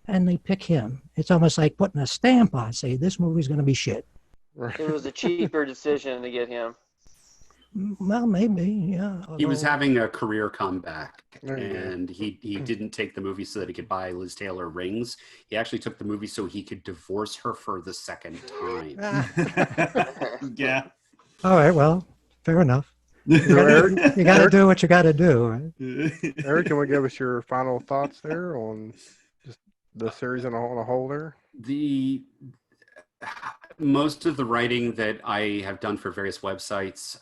and they pick him. It's almost like putting a stamp on, say, this movie's going to be shit. It was a cheaper decision to get him. Well, maybe, yeah. He was having a career comeback, and he didn't take the movie so that he could buy Liz Taylor rings. He actually took the movie so he could divorce her for the second time. Yeah. All right, well, fair enough. You got to do what you got to do, right? Erik, can we give us your final thoughts there on just the series on a whole there? Most of the writing that I have done for various websites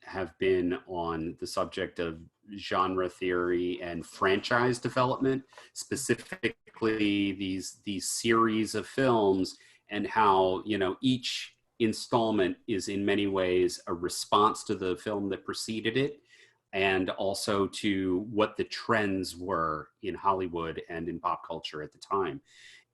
have been on the subject of genre theory and franchise development, specifically these series of films, and how, you know, each installment is in many ways a response to the film that preceded it, and also to what the trends were in Hollywood and in pop culture at the time.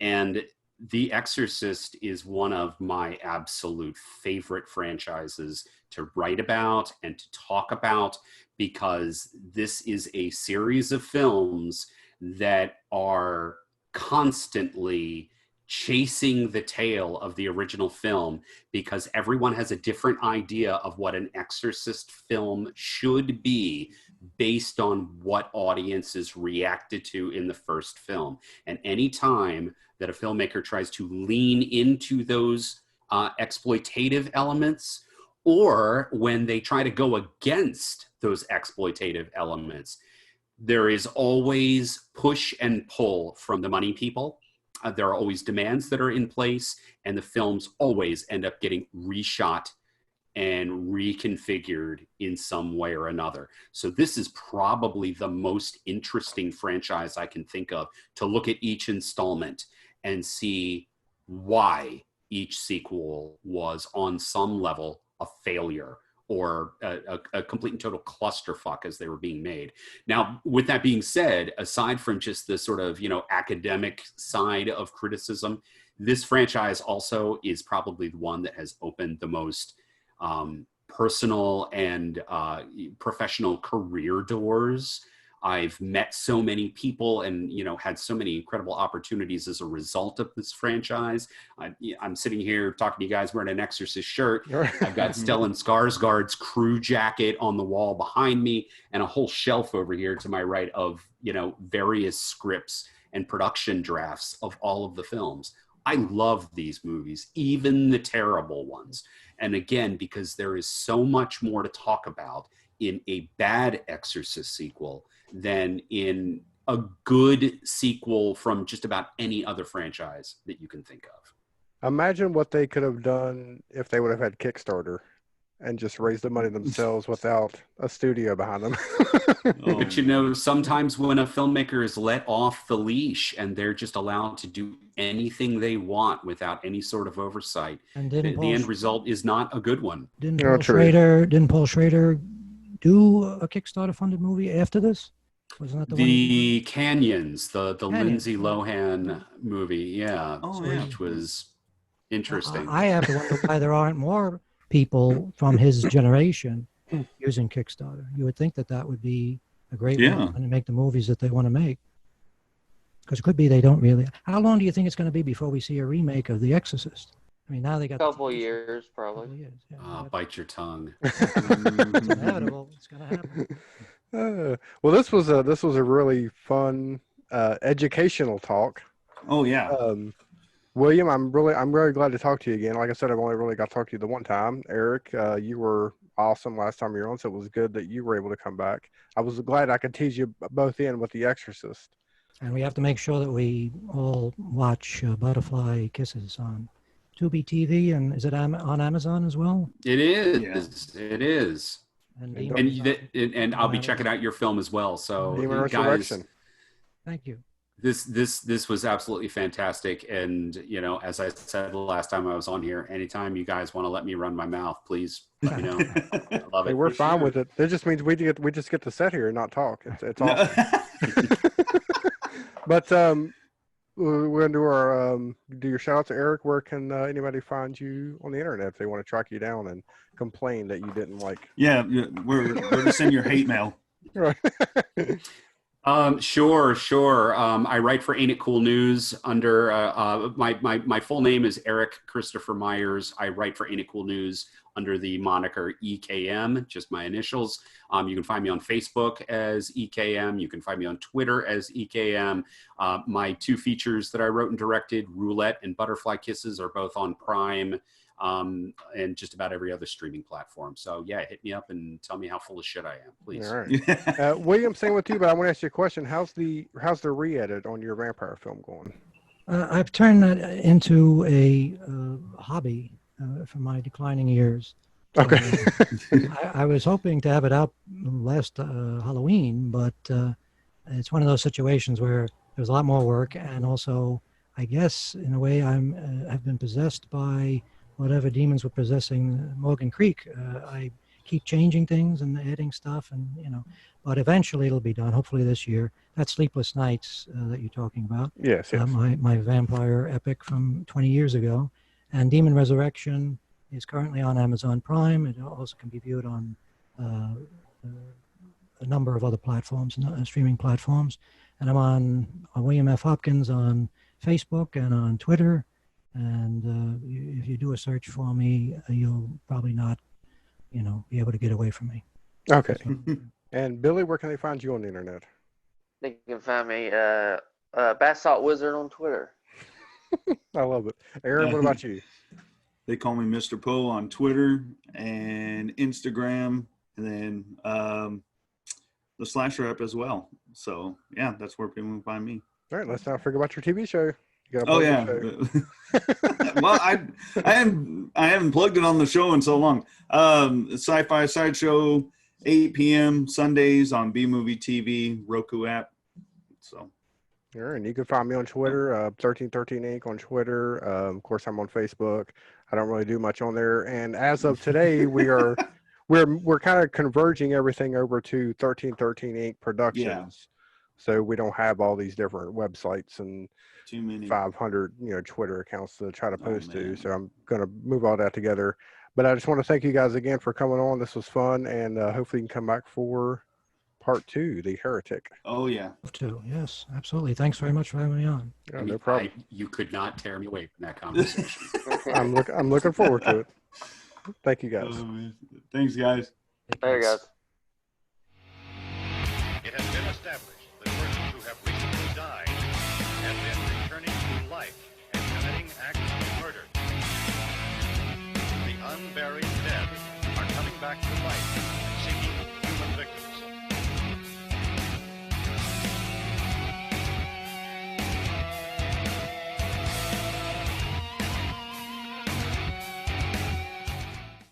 And The Exorcist is one of my absolute favorite franchises to write about and to talk about, because this is a series of films that are constantly chasing the tail of the original film, because everyone has a different idea of what an Exorcist film should be based on what audiences reacted to in the first film. And any time that a filmmaker tries to lean into those exploitative elements, or when they try to go against those exploitative elements, there is always push and pull from the money people. There are always demands that are in place, and the films always end up getting reshot and reconfigured in some way or another. So this is probably the most interesting franchise I can think of, to look at each installment and see why each sequel was on some level a failure, or a complete and total clusterfuck as they were being made. Now, with that being said, aside from just the sort of, you know, academic side of criticism, this franchise also is probably the one that has opened the most personal and professional career doors. I've met so many people and, you know, had so many incredible opportunities as a result of this franchise. I'm sitting here talking to you guys wearing an Exorcist shirt. I've got Stellan Skarsgård's crew jacket on the wall behind me, and a whole shelf over here to my right of, you know, various scripts and production drafts of all of the films. I love these movies, even the terrible ones. And again, because there is so much more to talk about in a bad Exorcist sequel than in a good sequel from just about any other franchise that you can think of. Imagine what they could have done if they would have had Kickstarter and just raised the money themselves without a studio behind them. But you know, sometimes when a filmmaker is let off the leash and they're just allowed to do anything they want without any sort of oversight, And the end result is not a good one. Didn't No, Paul true. Schrader? Didn't Paul Schrader do a Kickstarter-funded movie after this? Wasn't that the one? The Canyons, the Canyons, Lindsay yeah. Lohan movie, yeah, Oh, which was interesting. I have to wonder why there aren't more people from his generation using Kickstarter. You would think that that would be a great Yeah. one to make the movies that they want to make. Because it could be they don't really. How long do you think it's going to be before we see a remake of The Exorcist? I mean, now they got Couple years, Couple probably. years, yeah. Bite your tongue. It's inevitable. It's going to happen. Well, this was a really fun educational talk. Oh yeah. William, I'm really glad to talk to you again. Like I said, I've only really got to talk to you the one time. Eric, you were awesome last time you were on, so it was good that you were able to come back. I was glad I could tease you both in with The Exorcist. And we have to make sure that we all watch Butterfly Kisses on Tubi TV, and is it on Amazon as well? It is. Yeah. It is. And And I'll be checking out your film as well. So Demon guys, Resurrection. Thank you. this was absolutely fantastic. And, you know, as I said the last time I was on here, anytime you guys want to let me run my mouth, please, you know, I love Hey, it. we're fine with it. It just means we just get to sit here and not talk. It's awesome. But we're gonna do our do your shout out to Eric. Where can anybody find you on the internet if they want to track you down and complain that you didn't like? Yeah, we're to send your hate mail. Right. Sure. I write for Ain't It Cool News under my full name is Erik Kristopher Myers. I write for Ain't It Cool News under the moniker EKM, just my initials. You can find me on Facebook as EKM. You can find me on Twitter as EKM. My two features that I wrote and directed, Roulette and Butterfly Kisses, are both on Prime and just about every other streaming platform. So yeah, hit me up and tell me how full of shit I am, please. All right. William, same with you, but I want to ask you a question. How's the re-edit on your vampire film going? I've turned that into a hobby for my declining years. So, Okay. I was hoping to have it out last Halloween, but it's one of those situations where there's a lot more work, and also, I guess, in a way, I've been possessed by whatever demons were possessing Morgan Creek. I keep changing things and adding stuff, and but eventually it'll be done. Hopefully this year. That's Sleepless Nights that you're talking about. Yes, yes. My vampire epic from 20 years ago, and Demon Resurrection is currently on Amazon Prime. It also can be viewed on a number of other platforms, streaming platforms. And I'm on William F. Hopkins on Facebook and on Twitter. And if you do a search for me, you'll probably not, be able to get away from me. Okay. And Billy, where can they find you on the internet? They can find me Bath Salt Wizard on Twitter. I love it. Aaron, what about you? They call me Mr. Poe on Twitter and Instagram, and then the Slasher app as well. So yeah, that's where people can find me. All right, let's not forget about your TV show. You got Oh yeah. Well, I haven't plugged it on the show in so long. Sci-Fi Sideshow, 8 p.m. Sundays on B Movie TV, Roku app. So. All right, and you can find me on Twitter, 1313 Inc. on Twitter. Of course, I'm on Facebook. I don't really do much on there. And as of today, we're kind of converging everything over to 1313 Inc. Productions. Yeah. So we don't have all these different websites and too many 500 Twitter accounts to try to post to. So I'm going to move all that together. But I just want to thank you guys again for coming on. This was fun, and hopefully you can come back for part 2, The Heretic. Oh yeah. Yes, absolutely. Thanks very much for having me on. Yeah, no problem. You could not tear me away from that conversation. I'm looking forward to it. Thank you guys. Thanks, guys. There, guys. It has been established that persons who have recently died have been returning to life and committing acts of murder. The unburied dead are coming back to life.